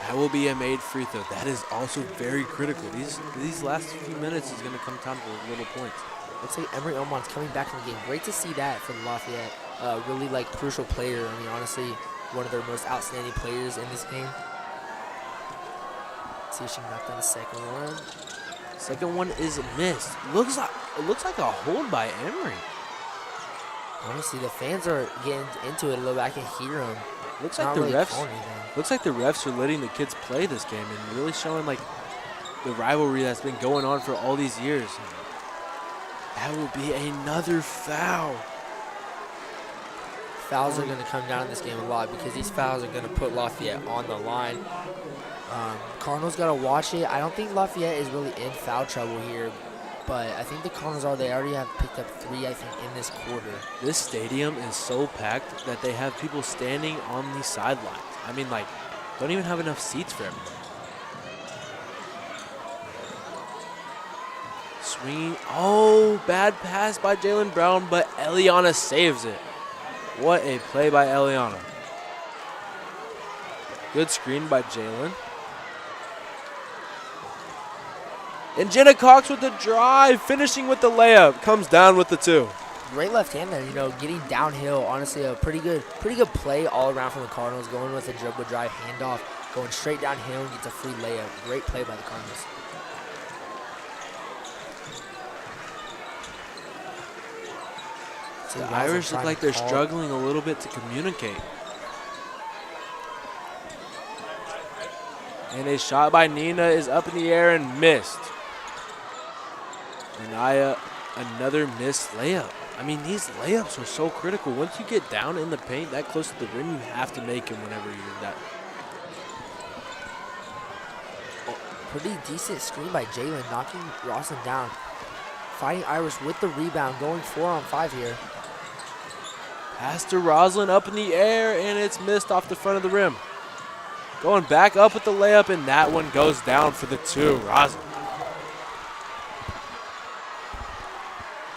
Speaker 1: That will be a made free throw. That is also very critical. These last few minutes is going to come down to little points.
Speaker 2: Looks like Emery Oman's coming back in the game. Great to see that for Lafayette. Really, like, crucial player. I mean, honestly, one of their most outstanding players in this game. Let's see if she can knock down the second one.
Speaker 1: Second one is missed. It looks like a hold by Emery.
Speaker 2: Honestly, the fans are getting into it a little bit. I can hear them.
Speaker 1: Looks like the refs are letting the kids play this game and really showing like the rivalry that's been going on for all these years. That will be another foul.
Speaker 2: Fouls are going to come down in this game a lot because these fouls are going to put Lafayette on the line. Cardinals got to watch it. I don't think Lafayette is really in foul trouble here, but I think the Cardinals are. They already have picked up 3, I think, in this quarter.
Speaker 1: This stadium is so packed that they have people standing on the sidelines. I mean, like, don't even have enough seats for everybody. Swing. Oh, bad pass by Jalen Brown, but Eliana saves it. What a play by Eliana. Good screen by Jalen. And Jenna Cox with the drive, finishing with the layup. Comes down with the 2.
Speaker 2: Great left hand there, you know, getting downhill. Honestly, a pretty good play all around from the Cardinals. Going with a dribble drive handoff, going straight downhill and gets a free layup. Great play by the Cardinals.
Speaker 1: The Irish look like they're struggling a little bit to communicate. And a shot by Nina is up in the air and missed. Anaya, another missed layup. I mean, these layups are so critical. Once you get down in the paint that close to the rim, you have to make them whenever you're that.
Speaker 2: Pretty decent screen by Jalen, knocking Roslyn down. Fighting Irish with the rebound, going 4-on-5 here.
Speaker 1: Pass to Roslyn up in the air, and it's missed off the front of the rim. Going back up with the layup, and that one goes down for the 2. Roslyn.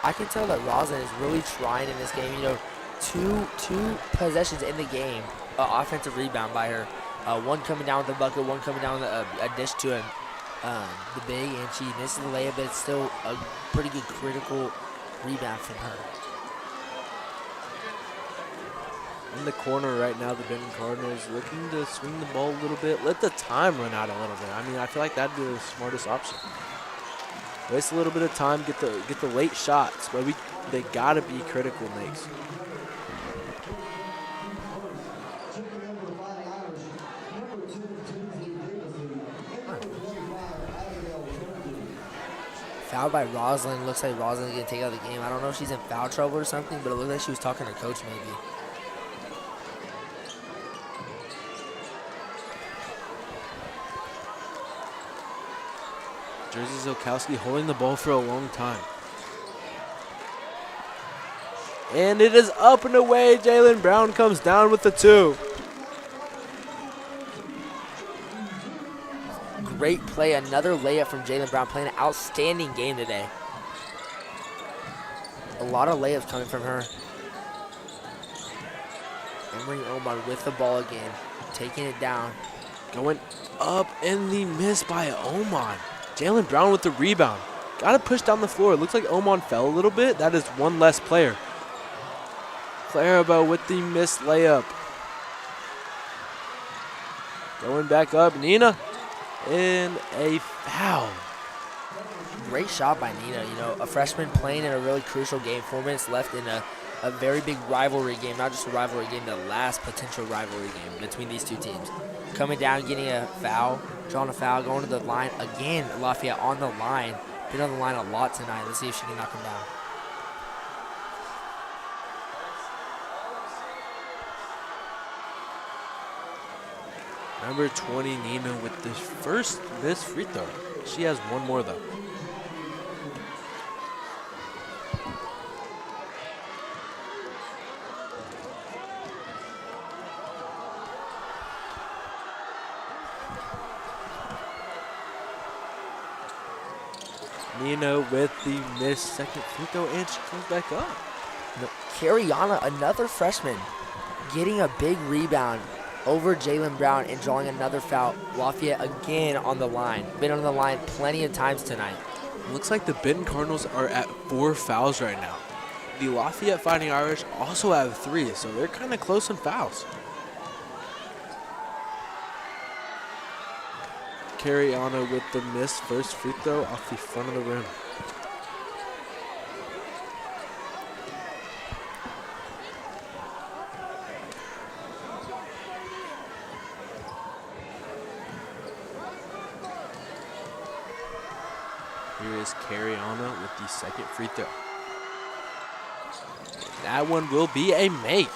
Speaker 2: I can tell that Roslyn is really trying in this game. You know, two possessions in the game, offensive rebound by her. One coming down with the bucket, one coming down with a dish to him. The big, and she misses the layup, but it's still a pretty good critical rebound from her.
Speaker 1: In the corner right now, the Benton Cardinals looking to swing the ball a little bit. Let the time run out a little bit. I mean, I feel like that'd be the smartest option. Waste a little bit of time, get the late shots, but they gotta be critical makes.
Speaker 2: Foul by Roslyn. Looks like Roslyn's going to take out the game. I don't know if she's in foul trouble or something, but it looks like she was talking to her coach maybe.
Speaker 1: Jersey Zilkowski holding the ball for a long time. And it is up and away. Jalen Brown comes down with the 2.
Speaker 2: Great play. Another layup from Jalen Brown, playing an outstanding game today. A lot of layups coming from her. Emery Omar with the ball again, taking it down.
Speaker 1: Going up in the miss by Oman. Jalen Brown with the rebound. Got to push down the floor. It looks like Oman fell a little bit. That is one less player. Clarabelle with the missed layup. Going back up, Nina. And a foul.
Speaker 2: Great shot by Nina. You know, a freshman playing in a really crucial game. 4 minutes left in a very big rivalry game. Not just a rivalry game, the last potential rivalry game between these two teams. Coming down, getting a foul, drawing a foul, going to the line again. Lafayette on the line. Been on the line a lot tonight. Let's see if she can knock him down.
Speaker 1: Number 20, Nina, with the first missed free throw. She has one more, though. Nina with the missed second free throw, and she comes back up.
Speaker 2: Cariana, another freshman, getting a big rebound over Jalen Brown and drawing another foul. Lafayette again on the line. Been on the line plenty of times tonight.
Speaker 1: Looks like the Benton Cardinals are at 4 fouls right now. The Lafayette Fighting Irish also have 3, so they're kind of close in fouls. Cariana with the missed first free throw off the front of the rim. Here is Cariana with the second free throw. That one will be a make.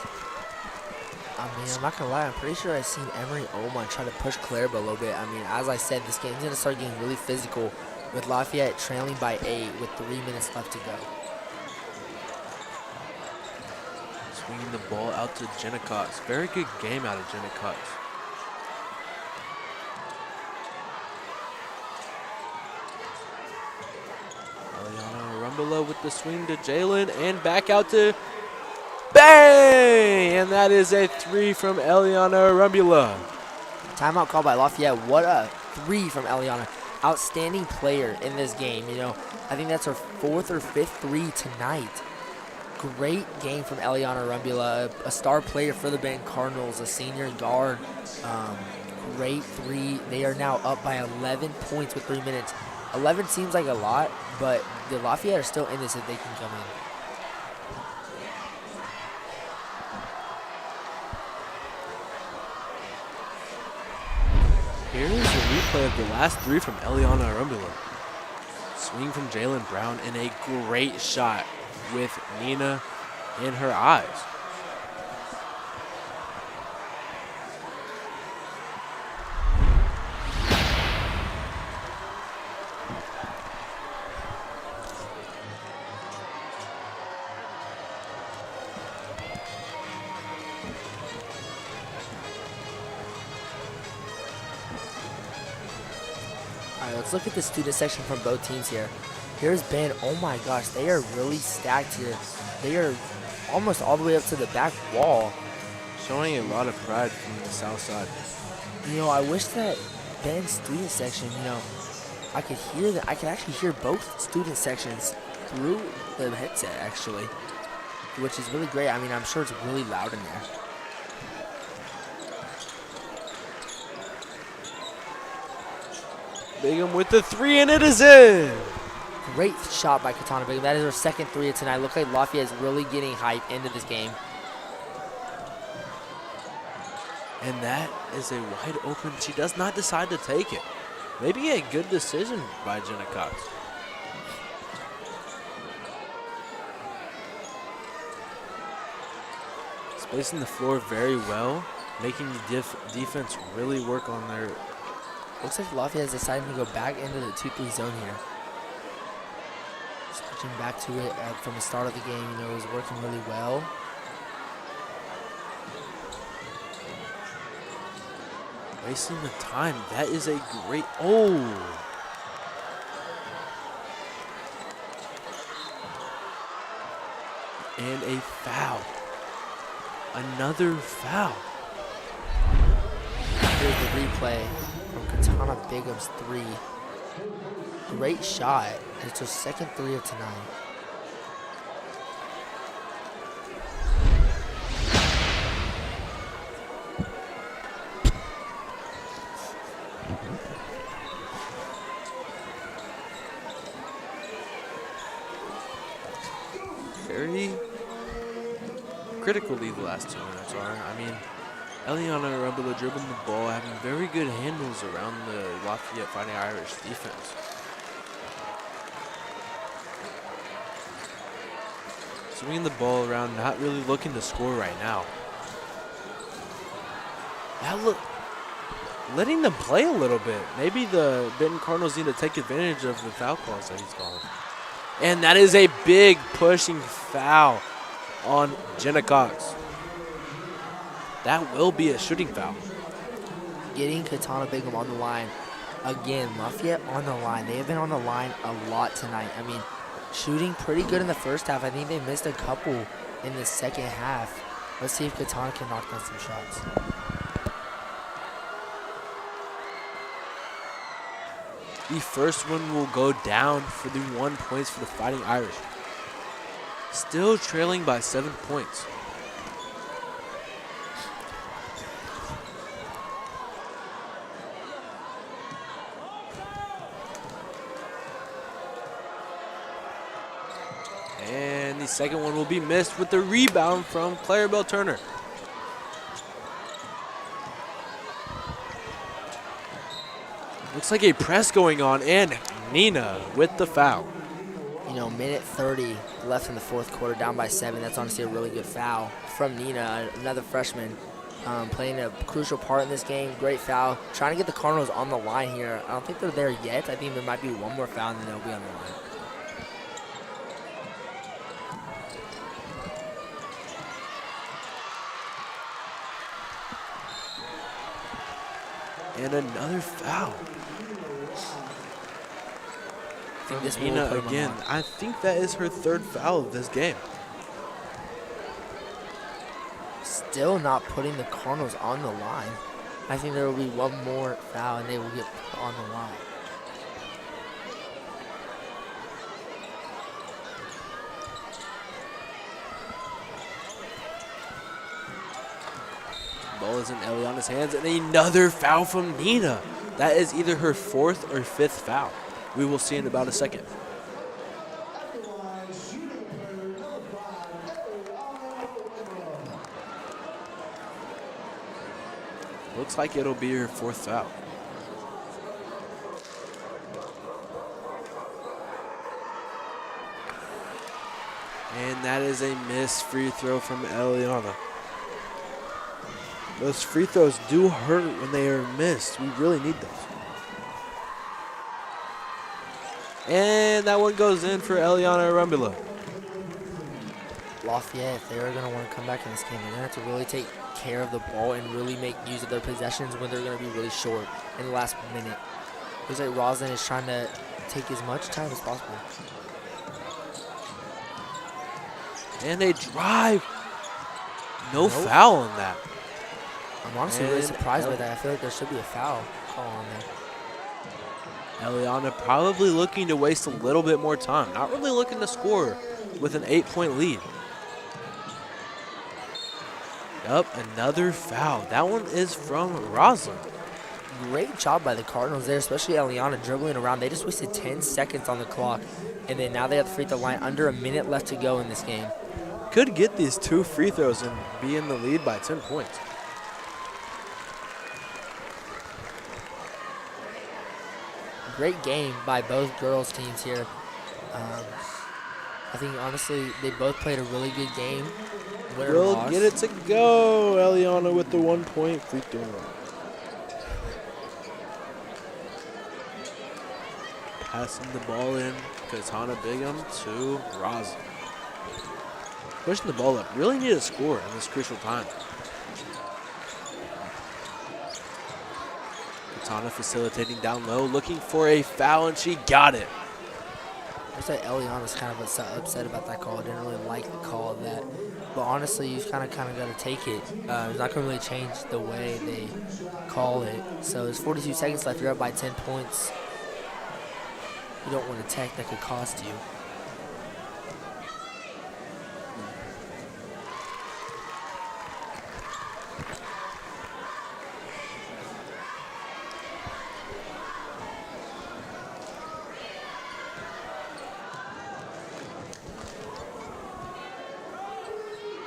Speaker 2: I mean, I'm not going to lie. I'm pretty sure I've seen Emery Oman try to push Clarabelle a little bit. I mean, as I said, this game's going to start getting really physical with Lafayette trailing by 8 with 3 minutes left to go.
Speaker 1: Swinging the ball out to Jenna Cox. Very good game out of Jenna Cox. With the swing to Jalen and back out to bang! And that is a 3 from Eliana Rumbula.
Speaker 2: Timeout called by Lafayette. What a 3 from Eliana. Outstanding player in this game. You know, I think that's her 4th or 5th 3 tonight. Great game from Eliana Rumbula, a star player for the Benton Cardinals, a senior guard. Great 3. They are now up by 11 points with 3 minutes. 11 seems like a lot, but the Lafayette are still in this if they can come
Speaker 1: in. Here is a replay of the last 3 from Eliana Rumbula. Swing from Jalen Brown and a great shot with Nina in her eyes.
Speaker 2: Let's look at the student section from both teams here. Here's Ben. Oh my gosh, they are really stacked here. They are almost all the way up to the back wall.
Speaker 1: Showing a lot of pride from the south side.
Speaker 2: You know, I wish that Ben's student section, you know, I could hear that. I could actually hear both student sections through the headset actually, which is really great. I mean, I'm sure it's really loud in there.
Speaker 1: Bigham with the 3, and it is in.
Speaker 2: Great shot by Katana Bigham. That is her second 3 of tonight. Looks like Lafayette is really getting hype into this game.
Speaker 1: And that is a wide open. She does not decide to take it. Maybe a good decision by Jenna Cox. Spacing the floor very well, making the defense really work on their.
Speaker 2: Looks like Lafayette is deciding to go back into the 2-3 zone here. Switching back to it from the start of the game, you know, it was working really well.
Speaker 1: Wasting the time. That is a great. Oh! And a foul. Another foul.
Speaker 2: Here's the replay from Katana Bigham's 3. Great shot. It's her second 3 of tonight.
Speaker 1: Very critically the last 2 minutes are. I mean, Eliana Rumbula dribbling the ball, having very good handles around the Lafayette Fighting Irish defense. Swinging the ball around, not really looking to score right now. Letting them play a little bit. Maybe the Benton Cardinals need to take advantage of the foul calls that he's calling. And that is a big pushing foul on Jenna Cox. That will be a shooting foul.
Speaker 2: Getting Katana Bigham on the line. Again, Lafayette on the line. They have been on the line a lot tonight. I mean, shooting pretty good in the first half. I think they missed a couple in the second half. Let's see if Katana can knock down some shots.
Speaker 1: The first one will go down for the 1 point for the Fighting Irish. Still trailing by 7 points. And the second one will be missed with the rebound from Clarabelle Turner. Looks like a press going on, and Nina with the foul.
Speaker 2: You know, minute 30 left in the fourth quarter, down by 7. That's honestly a really good foul from Nina, another freshman, playing a crucial part in this game. Great foul. Trying to get the Cardinals on the line here. I don't think they're there yet. I think there might be one more foul, and then they'll be on the line.
Speaker 1: And another foul.
Speaker 2: I think this
Speaker 1: Nina again. I think that is her third foul of this game.
Speaker 2: Still not putting the Cardinals on the line. I think there will be one more foul and they will get put on the line.
Speaker 1: Ball is in Eliana's hands, and another foul from Nina. That is either her fourth or fifth foul. We will see in about a second. Looks like it'll be her fourth foul. And that is a missed free throw from Eliana. Those free throws do hurt when they are missed. We really need those. And that one goes in for Eliana Arambula.
Speaker 2: Lafayette, if they're going to want to come back in this game, they're going to have to really take care of the ball and really make use of their possessions when they're going to be really short in the last minute. Looks like Roslyn is trying to take as much time as possible.
Speaker 1: And they drive. No foul on that.
Speaker 2: I'm honestly really surprised by that. I feel like there should be a foul call on there.
Speaker 1: Eliana probably looking to waste a little bit more time. Not really looking to score with an 8-point lead. Yup, another foul. That one is from Roslyn.
Speaker 2: Great job by the Cardinals there, especially Eliana dribbling around. They just wasted 10 seconds on the clock, and then now they have to free throw line. Under a minute left to go in this game.
Speaker 1: Could get these 2 free throws and be in the lead by 10 points.
Speaker 2: Great game by both girls teams here. I think, honestly, they both played a really good game.
Speaker 1: We'll get it to go. Eliana with the 1-point free throw. Passing the ball in. Katana Bigham to Roslyn. Pushing the ball up. Really need a score in this crucial time. Katana facilitating down low, looking for a foul, and she got it.
Speaker 2: Looks like Eliana's kind of upset about that call. Didn't really like the call of that. But honestly, you kind of got to take it. It's not going to really change the way they call it. So there's 42 seconds left. You're up by 10 points. You don't want a tech that could cost you.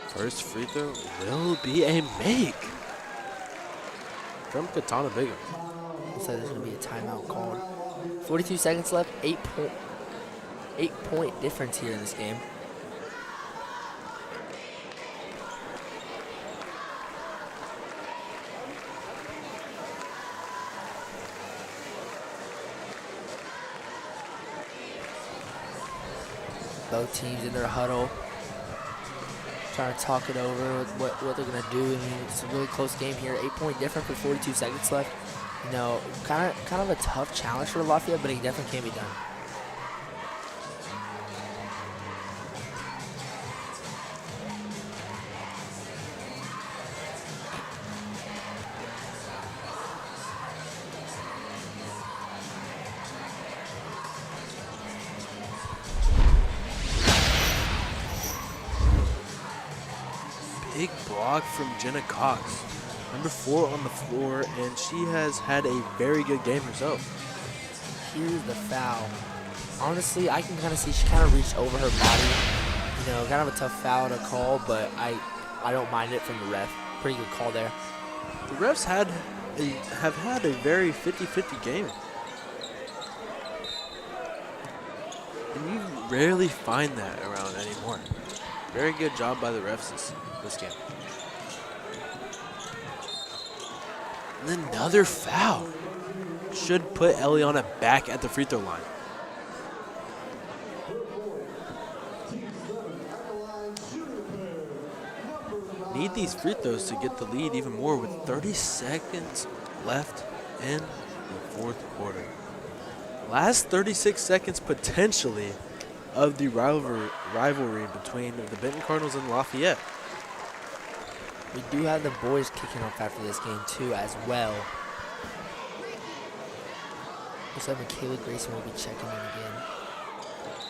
Speaker 1: First free throw will be a make from Katana Bigham.
Speaker 2: Looks like there's going to be a timeout called. 42 seconds left, 8-point difference here in this game. Both teams in their huddle, trying to talk it over, what they're going to do. I mean, it's a really close game here. 8-point difference with 42 seconds left. You know, kind of a tough challenge for Lafayette, but it definitely can be done.
Speaker 1: Big block from Jenna Cox. Number 4 on the floor, and she has had a very good game herself.
Speaker 2: Here's the foul. Honestly, I can kind of see she kind of reached over her body. You know, kind of a tough foul to call, but I don't mind it from the ref. Pretty good call there.
Speaker 1: The refs have had a very 50-50 game. And you rarely find that around anymore. Very good job by the refs this game. And another foul. Should put Eliana back at the free throw line. Need these free throws to get the lead even more with 30 seconds left in the fourth quarter. Last 36 seconds potentially of the rivalry between the Benton Cardinals and Lafayette.
Speaker 2: We do have the boys kicking off after this game too as well. Looks like Michaela Grayson will be checking in again.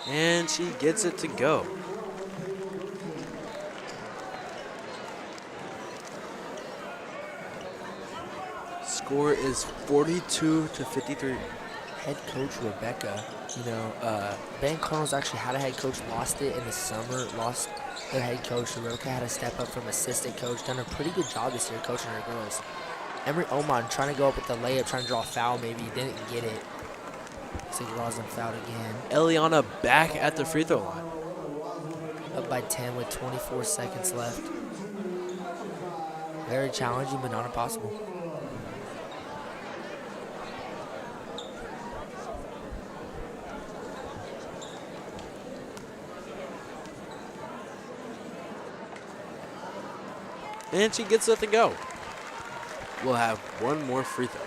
Speaker 1: And she gets it to go. Score is 42-53.
Speaker 2: Head coach Rebecca, you know, Benton Cardinals actually had a head coach, lost it in the summer, lost their head coach. Rebecca had to step up from assistant coach, done a pretty good job this year coaching her girls. Emery Oman trying to go up with the layup, trying to draw a foul maybe, didn't get it. Looks like Roslyn fouled again.
Speaker 1: Eliana back at the free throw line.
Speaker 2: Up by 10 with 24 seconds left. Very challenging, but not impossible.
Speaker 1: And she gets it to go. We'll have one more free throw.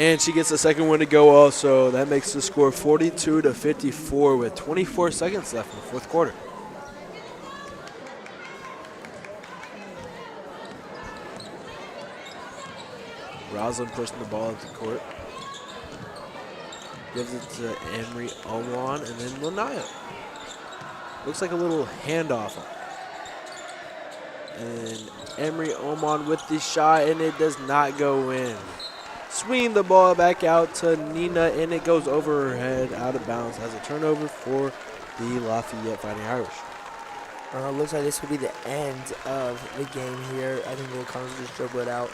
Speaker 1: And she gets the second one to go also. That makes the score 42-54 with 24 seconds left in the fourth quarter. Rosalind pushing the ball up the court. Gives it to Emery Oman and then Lanaya. Looks like a little handoff. And Emery Oman with the shot, and it does not go in. Swinging the ball back out to Nina, and it goes over her head, out of bounds. Has a turnover for the Lafayette Fighting Irish.
Speaker 2: Looks like this will be the end of the game here. I think the Cardinals just dribble it out.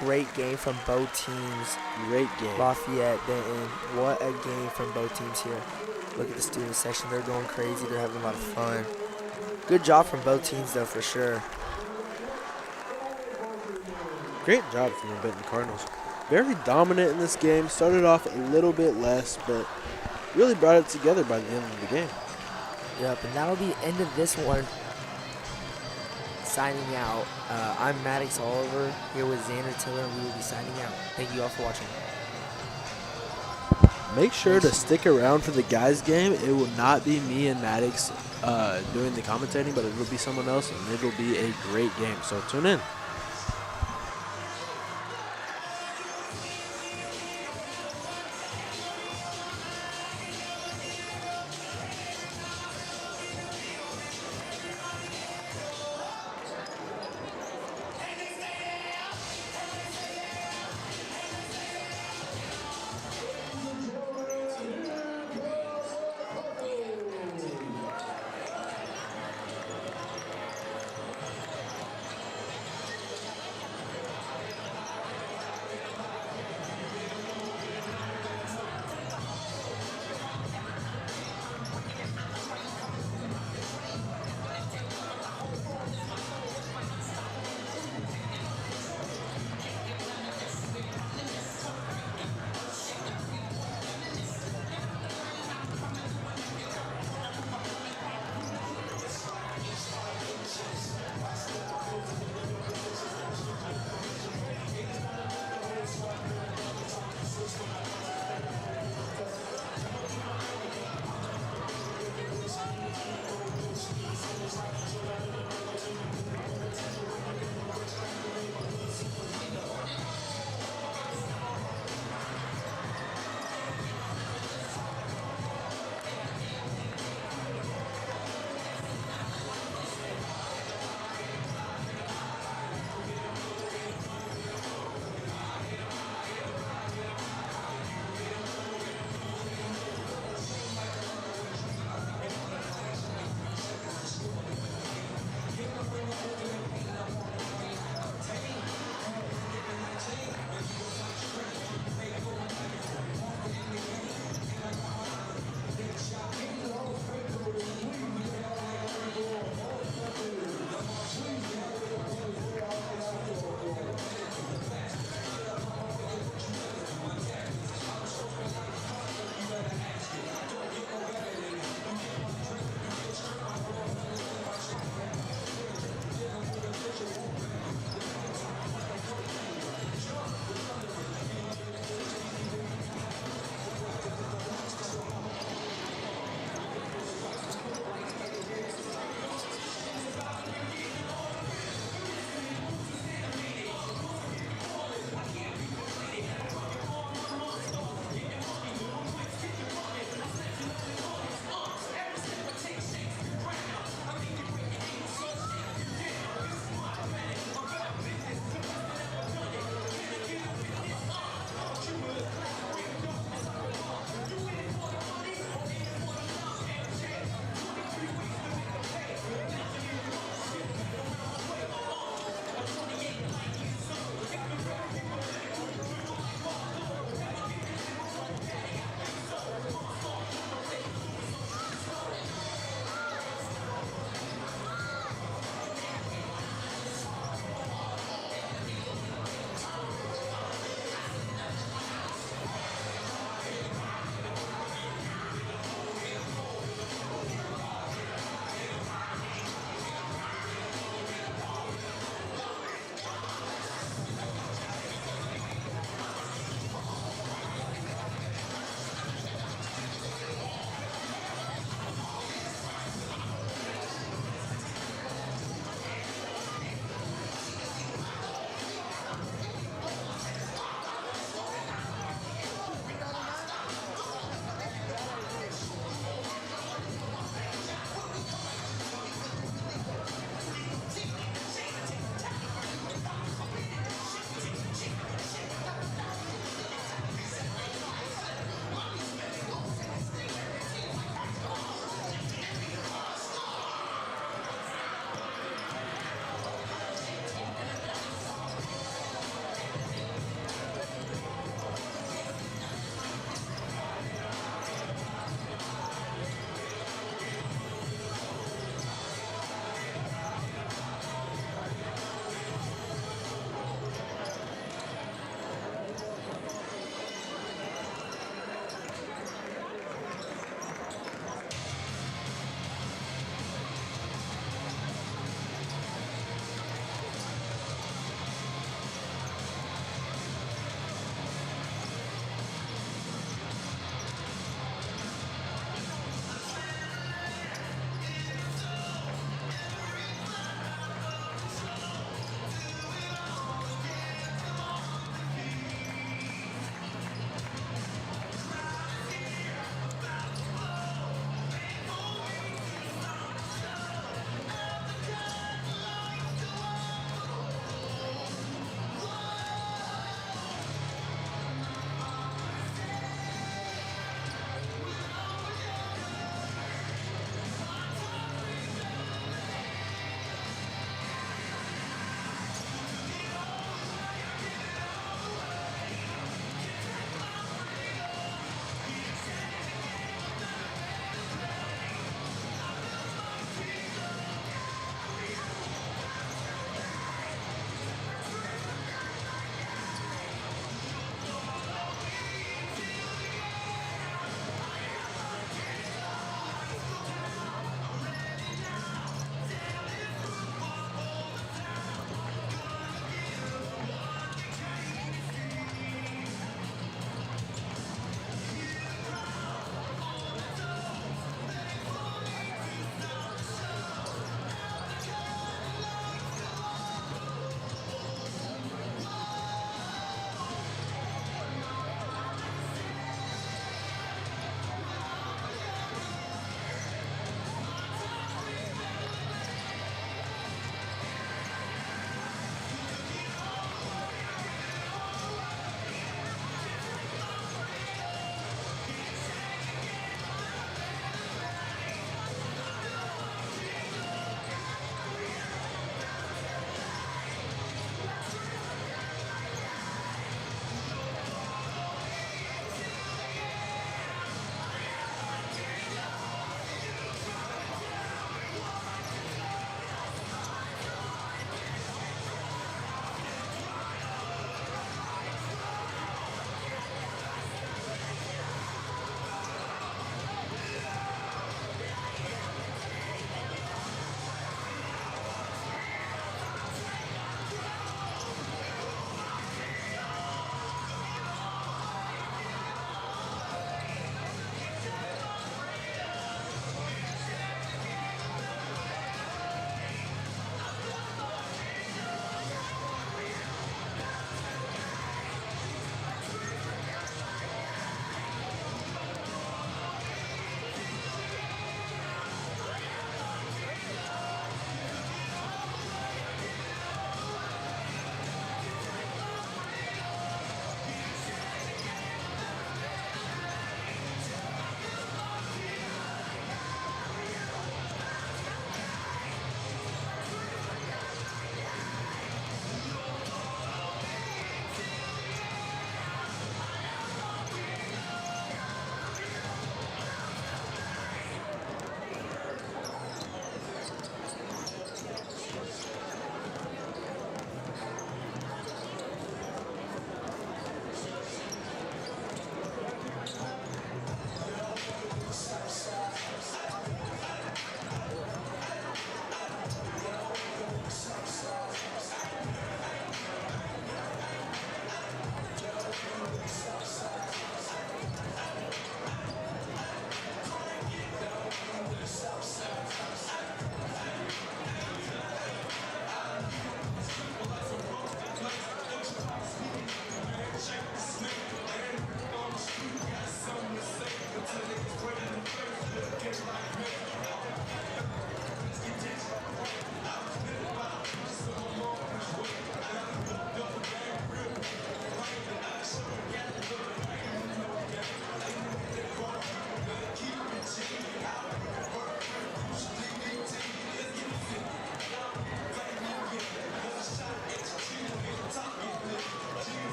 Speaker 2: Great game from both teams.
Speaker 1: Great game.
Speaker 2: Lafayette, Benton. What a game from both teams here. Look at the student section. They're going crazy. They're having a lot of fun. Good job from both teams, though, for sure.
Speaker 1: Great job from the Benton Cardinals. Very dominant in this game. Started off a little bit less, but really brought it together by the end of the game.
Speaker 2: Yep, and that'll be the end of this one. Signing out. I'm Maddox Oliver here with Xander Tiller, and we will be signing out. Thank you all for watching.
Speaker 1: Make sure to stick around for the guys' game. It will not be me and Maddox doing the commentating, but it will be someone else, and it will be a great game. So tune in.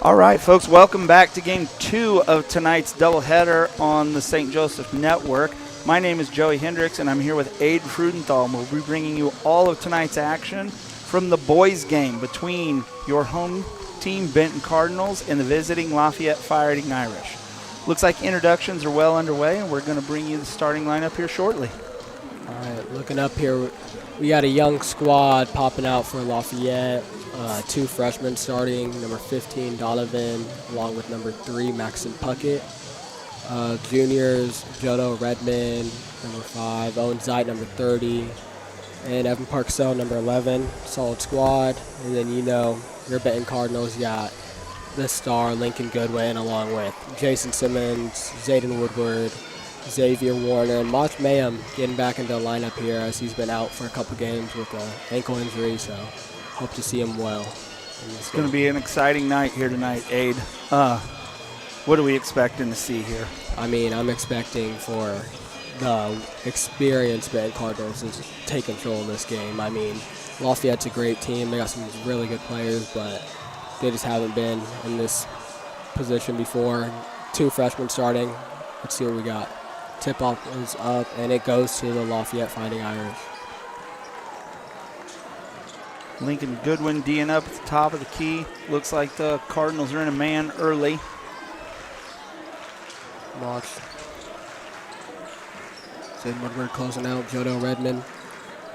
Speaker 3: All right, folks, welcome back to Game 2 of tonight's doubleheader on the St. Joseph Network. My name is Joey Hendricks, and I'm here with Aid Frudenthal, and we'll be bringing you all of tonight's action from the boys' game between your home team, Benton Cardinals, and the visiting Lafayette Fighting Irish. Looks like introductions are well underway, and we're going to bring you the starting lineup here shortly.
Speaker 4: All right, looking up here, we got a young squad popping out for Lafayette. 2 freshmen starting, number 15, Donovan, along with number 3, Maxon Puckett. Juniors, Jodo Redmond, number 5, Owen Zeit, number 30, and Evan Parksell, number 11. Solid squad. And then, your Benton Cardinals, you got the star, Lincoln Goodwin, along with Jason Simmons, Zayden Woodward, Xavier Warner, and Mach Mayhem getting back into the lineup here as he's been out for a couple games with an ankle injury, so hope to see him well.
Speaker 3: It's going to be an exciting night here tonight, Aid. What are we expecting to see here?
Speaker 4: I mean, I'm expecting for the experienced Benton Cardinals to take control of this game. I mean, Lafayette's a great team. They got some really good players, but they just haven't been in this position before. 2 freshmen starting. Let's see what we got. Tip-off is up, and it goes to the Lafayette Fighting Irish.
Speaker 3: Lincoln Goodwin D'ing up at the top of the key. Looks like the Cardinals are in a man early.
Speaker 4: Watch. Zayden Woodward closing out. Jodo Redmond.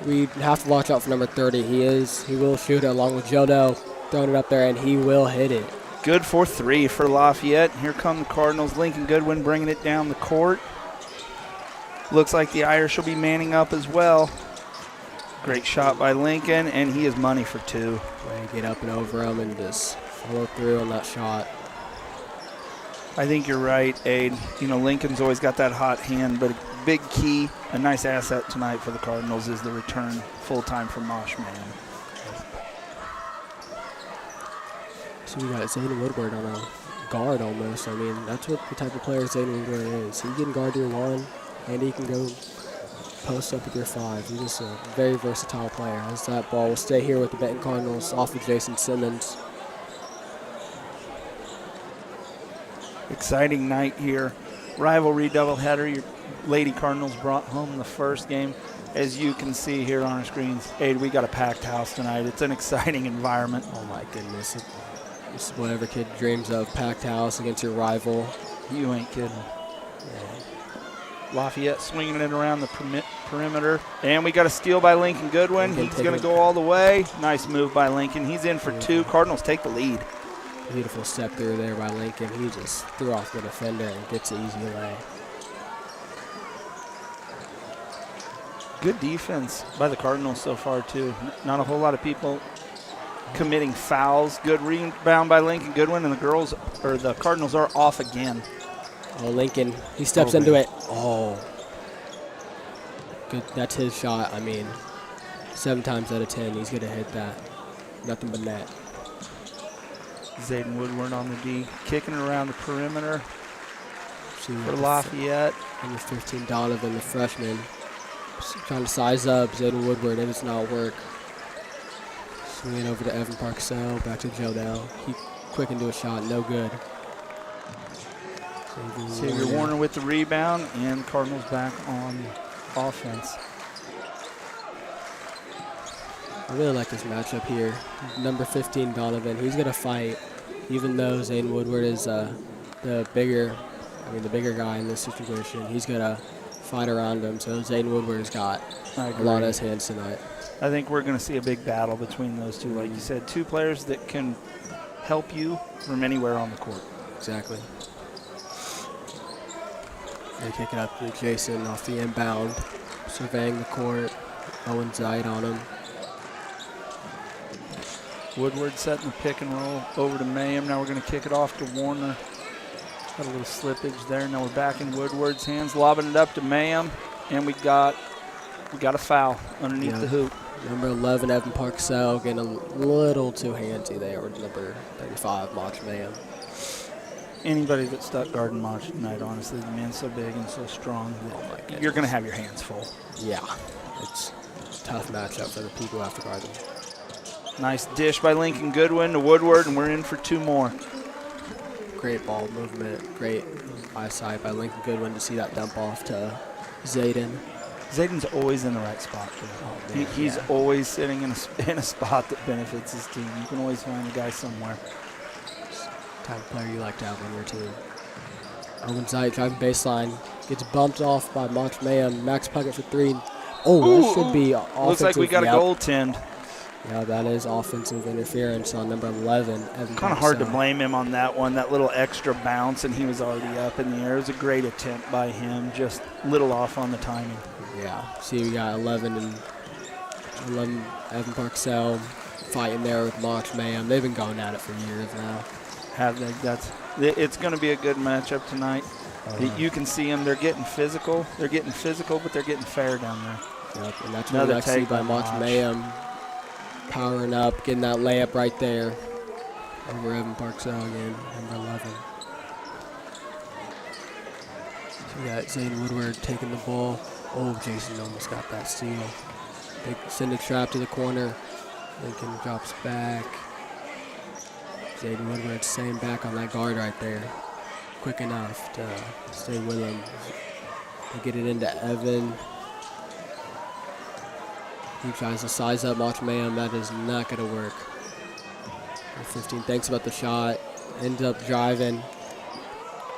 Speaker 4: We have to watch out for number 30. He will shoot it along with Jodo. Throwing it up there, and he will hit it.
Speaker 3: Good for 3 for Lafayette. Here come the Cardinals. Lincoln Goodwin bringing it down the court. Looks like the Irish will be manning up as well. Great shot by Lincoln, and he is money for 2.
Speaker 4: Way to get up and over him and just follow through on that shot.
Speaker 3: I think you're right, Aid. Lincoln's always got that hot hand, but a big key, a nice asset tonight for the Cardinals is the return full-time from Mosh Man.
Speaker 4: So we got Zayden Woodward on a guard almost. I mean, that's what the type of player Zayden Woodward is. He can guard your 1, and he can go post up with your 5. He's just a very versatile player. As that ball will stay here with the Benton Cardinals off of Jason Simmons.
Speaker 3: Exciting night here. Rivalry doubleheader. Your Lady Cardinals brought home the first game. As you can see here on our screens, Aid, we got a packed house tonight. It's an exciting environment.
Speaker 4: Oh my goodness. It's what every kid dreams of. Packed house against your rival.
Speaker 3: You ain't kidding. Lafayette swinging it around the perimeter. And we got a steal by Lincoln Goodwin. He's going to go all the way. Nice move by Lincoln. He's in for 2. Cardinals take the lead.
Speaker 4: Beautiful step through there by Lincoln. He just threw off the defender and gets an easy lay.
Speaker 3: Good defense by the Cardinals so far, too. Not a whole lot of people committing fouls. Good rebound by Lincoln Goodwin, and the Cardinals are off again.
Speaker 4: Oh, Lincoln, he steps into it. Oh, good. That's his shot. I mean, 7 times out of 10, he's going to hit that. Nothing but net.
Speaker 3: Zayden Woodward on the D, kicking it around the perimeter for Lafayette.
Speaker 4: Number 15, Donovan, the freshman. Trying to size up Zayden Woodward. It does not work. Swinging over to Evan Parksell, back to Joe Dell. He quick into a shot, no good.
Speaker 3: Xavier Warner with the rebound, and Cardinals back on offense.
Speaker 4: I really like this matchup here. Number 15, Donovan, he's going to fight, even though Zayden Woodward is the bigger guy in this situation. He's going to fight around him, so Zayden Woodward has got a lot on his hands tonight.
Speaker 3: I think we're going to see a big battle between those two. Like you said, 2 players that can help you from anywhere on the court.
Speaker 4: Exactly. They kick it up to Jason off the inbound, surveying the court. Owen Zeit on him.
Speaker 3: Woodward setting the pick and roll over to Mayhem. Now we're going to kick it off to Warner. Got a little slippage there. Now we're back in Woodward's hands, lobbing it up to Mayhem, and we got a foul underneath the hoop.
Speaker 4: Number 11, Evan Parksell, getting a little too handsy there with number 35, Mach Mayhem.
Speaker 3: Anybody that stuck guarding Mach tonight, honestly, the man's so big and so strong that you're going to have your hands full.
Speaker 4: Yeah, it's a tough matchup for the people who have to guard them.
Speaker 3: Nice dish by Lincoln Goodwin to Woodward, and we're in for 2 more.
Speaker 4: great ball movement, great eyesight by Lincoln Goodwin to see that dump off to Zayden.
Speaker 3: Zayden's always in the right spot.
Speaker 4: Oh, man,
Speaker 3: He's
Speaker 4: yeah.
Speaker 3: always sitting in a spot that benefits his team. You can always find the guy somewhere.
Speaker 4: Type of player you like to have on your team. Owen Zeit driving baseline, gets bumped off by Mach Mayhem. Max Puckett for 3. Oh, that should be offensive.
Speaker 3: Looks like we got a goaltend.
Speaker 4: Yeah, that is offensive interference on number 11.
Speaker 3: Kind of hard to blame him on that one, that little extra bounce, and he was already up in the air. It was a great attempt by him, just a little off on the timing.
Speaker 4: Yeah, see, we got 11 Evan Parksell fighting there with Mach Mayhem. They've been going at it for years now.
Speaker 3: Have they? It's going to be a good matchup tonight. You can see them. They're getting physical. But they're getting fair down there.
Speaker 4: Yep, and that's what we like to see by Mach Mayhem. Powering up, getting that layup right there over Evan Parksell again, number 11. So we got Zayden Woodward taking the ball. Oh, Jason almost got that steal. They send a trap to the corner. Lincoln drops back. Zayden Woodward staying back on that guard right there. Quick enough to stay with him. They get it into Evan. He tries to size up Mach Mayhem. That is not going to work. 15 thinks about the shot. Ends up driving.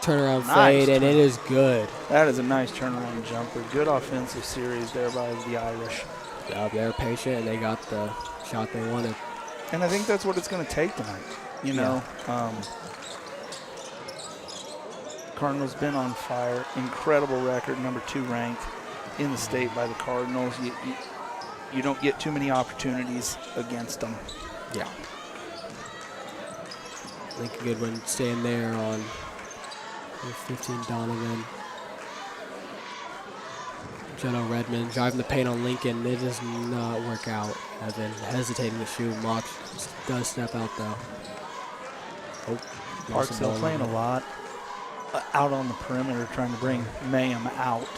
Speaker 4: Turnaround fade, and it is good.
Speaker 3: That is a nice turnaround jumper. Good offensive series there by the Irish.
Speaker 4: Yeah, they're patient, and they got the shot they wanted.
Speaker 3: And I think that's what it's going to take tonight. You know, Cardinals been on fire. Incredible record, number 2 ranked in the state by the Cardinals. You don't get too many opportunities against them.
Speaker 4: Yeah. Lincoln Goodwin staying there on 15 Donovan. Jello Redmond driving the paint on Lincoln. It does not work out. Evan hesitating to shoot. Mach does step out though. Oh,
Speaker 3: Parksville playing a lot out on the perimeter, trying to bring Mayhem out.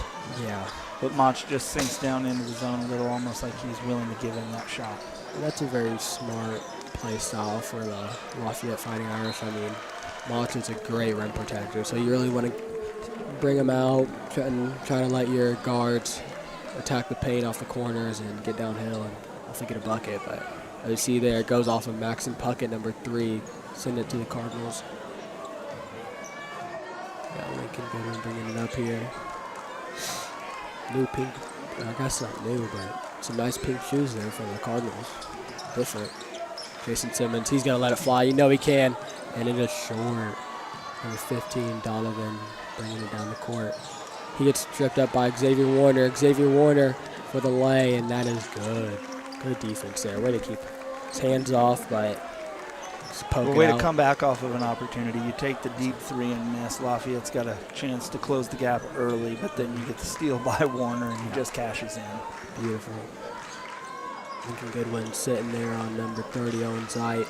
Speaker 4: Yeah.
Speaker 3: But Mach just sinks down into the zone a little, almost like he's willing to give him that shot.
Speaker 4: That's a very smart play style for the Lafayette Fighting Irish. I mean, Mach is a great rim protector, so you really want to bring him out, try to let your guards attack the paint off the corners and get downhill and hopefully get a bucket. But as you see there, it goes off of Maxon Puckett, number 3, send it to the Cardinals. Got Lincoln Goodwin bringing it up here. New pink, I guess not new, but some nice pink shoes there for the Cardinals. Different. Jason Simmons, he's going to let it fly. You know he can. And it is short. Number 15, Donovan, bringing it down the court. He gets tripped up by Xavier Warner. Xavier Warner for the lay, and that is good. Good defense there. Way to keep his hands off, but just poke it
Speaker 3: Way
Speaker 4: out.
Speaker 3: to come back off of an opportunity. You take the deep 3 and miss. Lafayette's got a chance to close the gap early, but then you get the steal by Warner, and he just cashes in.
Speaker 4: Beautiful. Lincoln Goodwin sitting there on number 30, Owen Zeit.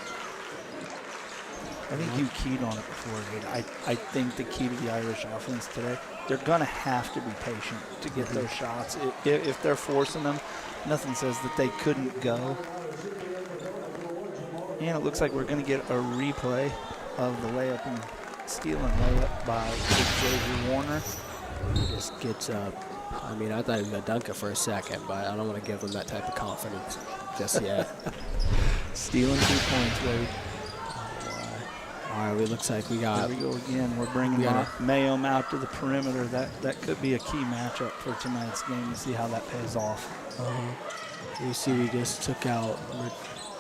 Speaker 3: I think you keyed on it before, Aid. I think the key to the Irish offense today, they're going to have to be patient to get those shots. If they're forcing them, nothing says that they couldn't go. And it looks like we're going to get a replay of the layup and steal and layup by Xavier Warner.
Speaker 4: He just gets up. I mean, I thought he was going to dunk it for a second, but I don't want to give him that type of confidence just yet.
Speaker 3: Stealing 2 points, Wade.
Speaker 4: All right, it looks like we got.
Speaker 3: There we go again. We're bringing Mayhem out to the perimeter. That could be a key matchup for tonight's game to see how that pays off.
Speaker 4: You see, we just took out number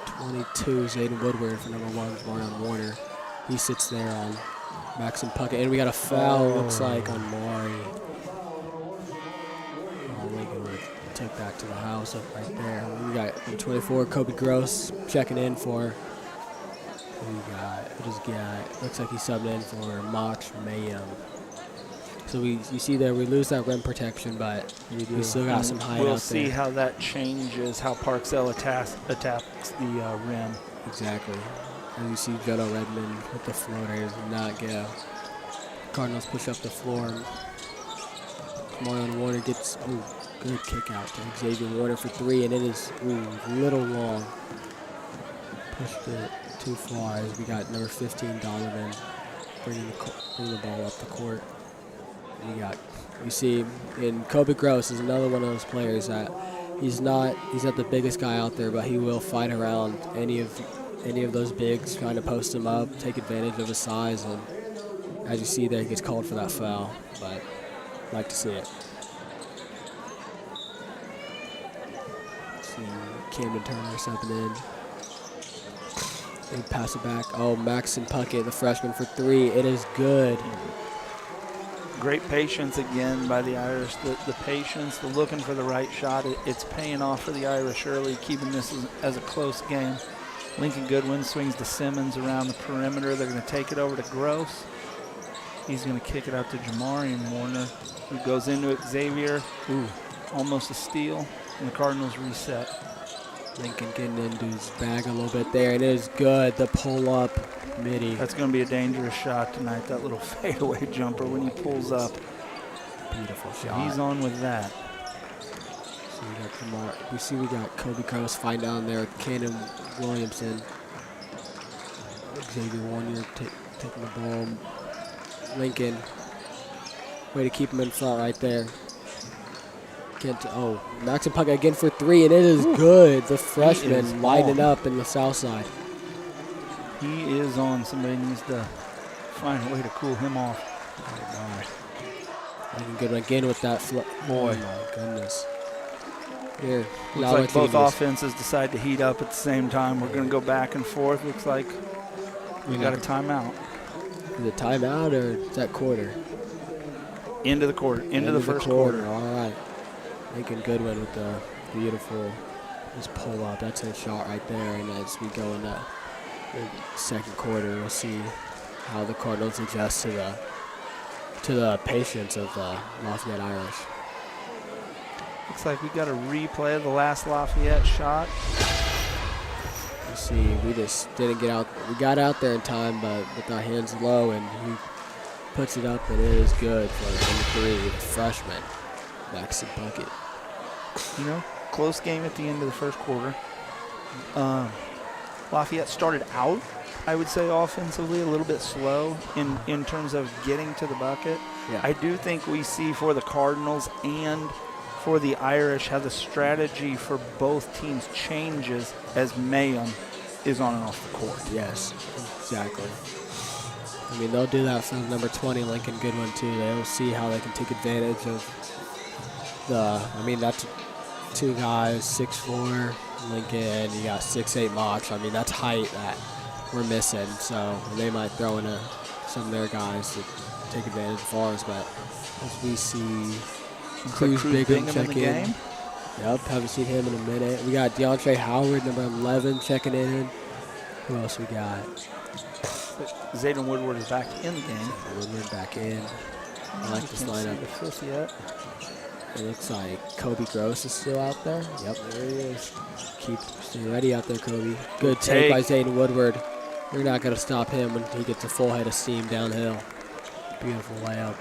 Speaker 4: 22, Zayden Woodward, for number 1, Marion Warner. He sits there on Maxon Puckett, and we got a foul. Looks like on Maury. Lincoln would take that to the house up right there. We got 24, Kobe Gross checking in for. Looks like he's subbed in for Mach Mayhem. So you see there, we lose that rim protection, but we still got some height out there.
Speaker 3: We'll see how that changes, how Parksell attacks the rim.
Speaker 4: Exactly. And you see Jello Redmond with the floater does not go. Cardinals push up the floor. Marion Warner gets, good kick out to Xavier Warner for 3, and it is a little long. Pushed it too far as we got number 15, Donovan. bringing the ball up the court. You see, and Kobe Gross is another one of those players that he's not the biggest guy out there, but he will fight around any of those bigs trying to post him up, take advantage of his size, and as you see there, he gets called for that foul, but I'd like to see it. See Camden Turner stepping in. They pass it back. Oh, Maxon Puckett, the freshman, for three. It is good.
Speaker 3: Great patience again by the Irish. The patience, the looking for the right shot, it's paying off for the Irish early, keeping this as a close game. Lincoln Goodwin swings to Simmons around the perimeter. They're going to take it over to Gross. He's going to kick it out to Jamarian Warner, who goes into it. Xavier, almost a steal, and the Cardinals reset.
Speaker 4: Lincoln getting into his bag a little bit there, and it is good. The pull-up midi.
Speaker 3: That's going to be a dangerous shot tonight, that little fadeaway jumper when he pulls up.
Speaker 4: Beautiful
Speaker 3: So
Speaker 4: shot.
Speaker 3: he's on with that.
Speaker 4: So we got Kobe Gross fighting down there with Cannon Williamson. Xavier Warner taking the ball. Lincoln, way to keep him in front right there. Maxon Puckett again for three, and it is good. The freshman lighting up in the south side.
Speaker 3: He is on. Somebody needs to find a way to cool him off.
Speaker 4: Looking good again with that boy. Oh my goodness. Here,
Speaker 3: looks like both offenses decide to heat up at the same time. We're going to go back and forth. Looks like we got a timeout.
Speaker 4: Is it timeout or is that quarter?
Speaker 3: Into the quarter. Into the first quarter.
Speaker 4: All right. Lincoln Goodwin with the beautiful just pull up. That's a shot right there. And as we go into the second quarter, we'll see how the Cardinals adjust to the patience of the Lafayette Irish.
Speaker 3: Looks like we got a replay of the last Lafayette shot.
Speaker 4: You see, we just didn't get out. We got out there in time, but with our hands low, and he puts it up, and it is good for number 3, the freshman, Maxon Puckett.
Speaker 3: You know, close game at the end of the first quarter. Lafayette started out, I would say, offensively a little bit slow in terms of getting to the bucket.
Speaker 4: Yeah.
Speaker 3: I do think we see for the Cardinals and for the Irish how the strategy for both teams changes as Mayhem is on and off the court.
Speaker 4: Yes, exactly. I mean, they'll do that for number 20, Lincoln Goodwin, too. They'll see how they can take advantage of that's 2 guys, 6'4", Lincoln, you got 6'8" Mox. I mean, that's height that we're missing. So they might throw in some of their guys to take advantage of ours. But as we see Cruz Bingham check in.
Speaker 3: Game.
Speaker 4: Yep, haven't seen him in a minute. We got DeAndre Howard, number 11, checking in. Who else we got?
Speaker 3: Zayden Woodward is back in the game.
Speaker 4: Woodward back in. I like this lineup.
Speaker 3: The fifth yet.
Speaker 4: It looks like Kobe Gross is still out there. Yep, there he is. Stay ready out there, Kobe. Good take by Zayden Woodward. You're not going to stop him when he gets a full head of steam downhill. Beautiful layup.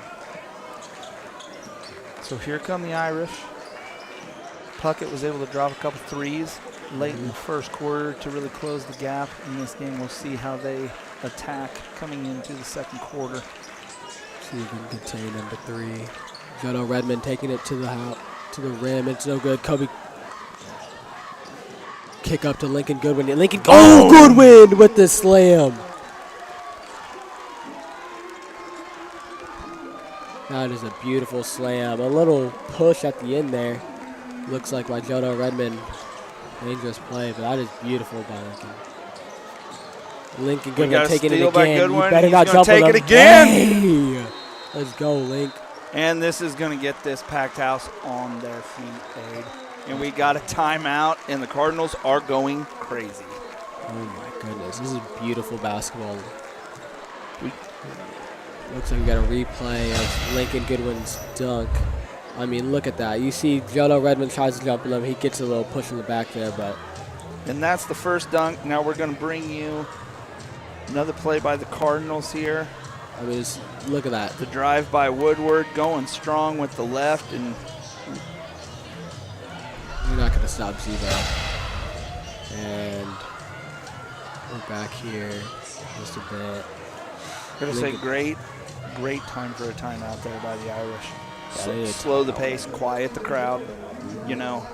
Speaker 3: So here come the Irish. Puckett was able to drop a couple threes late in the first quarter to really close the gap in this game. We'll see how they attack coming into the second quarter.
Speaker 4: See if we can contain number 3. Jono Redmond taking it to the rim. It's no good. Kobe kick up to Lincoln Goodwin. Goodwin with the slam. That is a beautiful slam. A little push at the end there. Looks like by Jono Redmond. Dangerous play, but that is beautiful by Lincoln. Lincoln Goodwin taking it again. You better not jump
Speaker 3: take it again.
Speaker 4: Hey. Let's go, Link.
Speaker 3: And this is going to get this packed house on their feet, Aid. And we got a timeout, and the Cardinals are going crazy.
Speaker 4: Oh, my goodness. This is beautiful basketball. Looks like we got a replay of Lincoln Goodwin's dunk. I mean, look at that. You see Jono Redmond tries to jump on him. He gets a little push in the back there, but.
Speaker 3: And that's the first dunk. Now we're going to bring you another play by the Cardinals here.
Speaker 4: I mean, look at that.
Speaker 3: The drive by Woodward going strong with the left, and
Speaker 4: you're not going to stop Zivo. And we're back here just a bit.
Speaker 3: Gonna say
Speaker 4: Lincoln.
Speaker 3: great time for a timeout there by the Irish.
Speaker 4: Yeah, they did.
Speaker 3: Slow the pace, quiet the crowd, you know.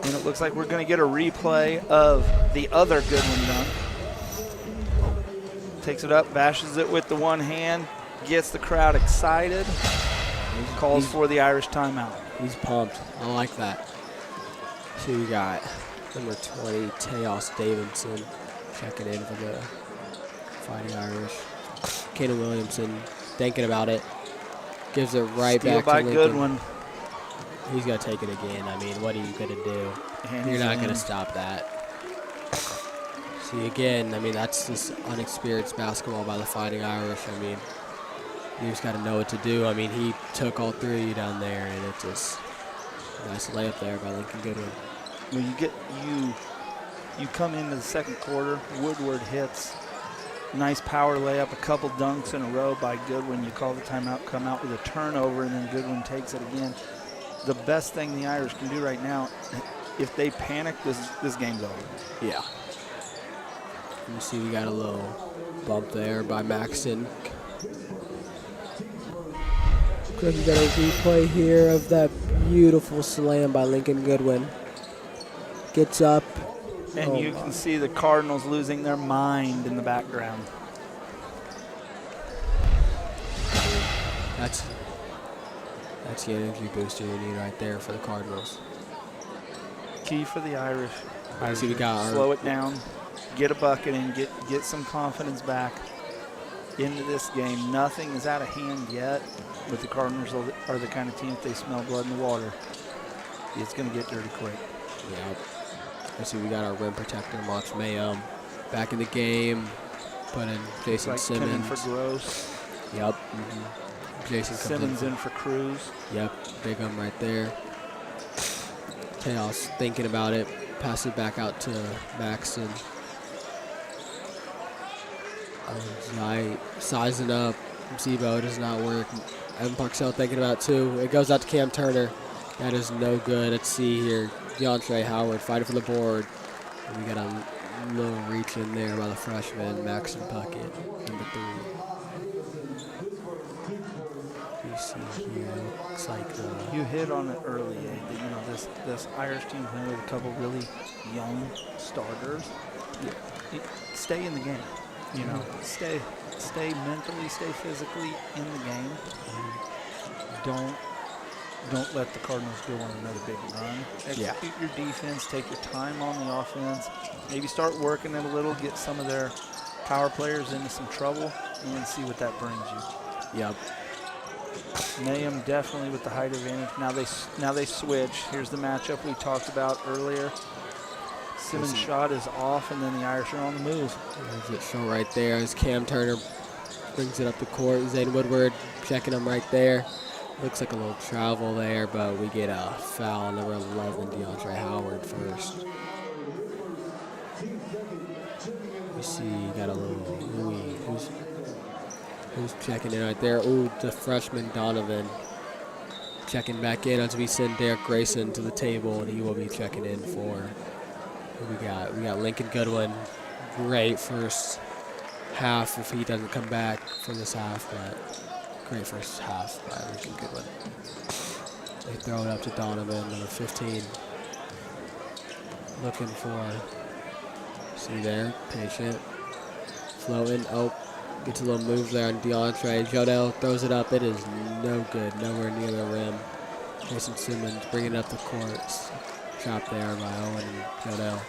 Speaker 3: And it looks like we're going to get a replay of the other Goodwin dunk. Takes it up, bashes it with the one hand, gets the crowd excited, calls for the Irish timeout.
Speaker 4: He's pumped. I like that. So we got number 20, Teos Davidson, checking in for the Fighting Irish. Kaden Williamson thinking about it. Gives it right
Speaker 3: Steal
Speaker 4: back
Speaker 3: by
Speaker 4: to Lincoln.
Speaker 3: Goodwin.
Speaker 4: He's going to take it again. I mean, what are you going to do?
Speaker 3: And
Speaker 4: You're
Speaker 3: he's
Speaker 4: not
Speaker 3: in.
Speaker 4: going to stop that. See, again, I mean, that's just unexperienced basketball by the Fighting Irish. I mean, you just got to know what to do. I mean, he took all three of you down there, and it just nice layup there by Lincoln Goodwin.
Speaker 3: When you come into the second quarter, Woodward hits. Nice power layup, a couple dunks in a row by Goodwin. You call the timeout, come out with a turnover, and then Goodwin takes it again. The best thing the Irish can do right now, if they panic, this game's over.
Speaker 4: Yeah. You see we got a little bump there by Maxton. Quick, we got a replay here of that beautiful slam by Lincoln Goodwin. Gets up.
Speaker 3: And you can see the Cardinals losing their mind in the background.
Speaker 4: That's the energy booster you need right there for the Cardinals.
Speaker 3: Key for the Irish.
Speaker 4: I see we got our
Speaker 3: Slow it down, get a bucket in, get some confidence back into this game. Nothing is out of hand yet, but the Cardinals are the kind of team, if they smell blood in the water, it's going to get dirty quick.
Speaker 4: Yeah. I see we got our rim protector, Mox Mayhem, back in the game. Put in Jason
Speaker 3: Like Kim in
Speaker 4: Simmons.
Speaker 3: for Gross.
Speaker 4: Yep. Jason comes
Speaker 3: Simmons
Speaker 4: in.
Speaker 3: in for Cruz.
Speaker 4: Yep. Big one right there. Chaos thinking about it. Pass it back out to Maxton. Knight sizing up. Zebo does not work. Evan Parksell thinking about it too. It goes out to Cam Turner. That is no good. Let's see here. DeAndre Howard fighting for the board. And we got a little reach in there by the freshman, Maxton Puckett, number 3. You see here, looks like
Speaker 3: You hit on it early, that, you know, this Irish team playing with a couple really young starters. Stay in the game. You know, stay mentally, stay physically in the game. Don't let the Cardinals go on another big run. Execute your defense, take your time on the offense, maybe start working it a little, get some of their power players into some trouble, and see what that brings you.
Speaker 4: Yep.
Speaker 3: Mayhem definitely with the height advantage. Now they switch. Here's the matchup we talked about earlier. Simmons' shot is off, and then the Irish are on the move.
Speaker 4: There's it show right there as Cam Turner brings it up the court. Zane Woodward checking him right there. Looks like a little travel there, but we get a foul on number 11, DeAndre Howard first. We see got a little Louis. Who's checking in right there? Ooh, the freshman Donovan checking back in as we send Derek Grayson to the table, and he will be checking in for who we got. We got Lincoln Goodwin. Great first half if he doesn't come back from this half, but great first half by Lincoln Goodwin. They throw it up to Donovan, number 15. Looking for, see there, patient. Floating, gets a little move there on DeAndre. Jodell throws it up, it is no good, nowhere near the rim. Jason Simmons bringing it up the court. Shot there by Owen and Jodell.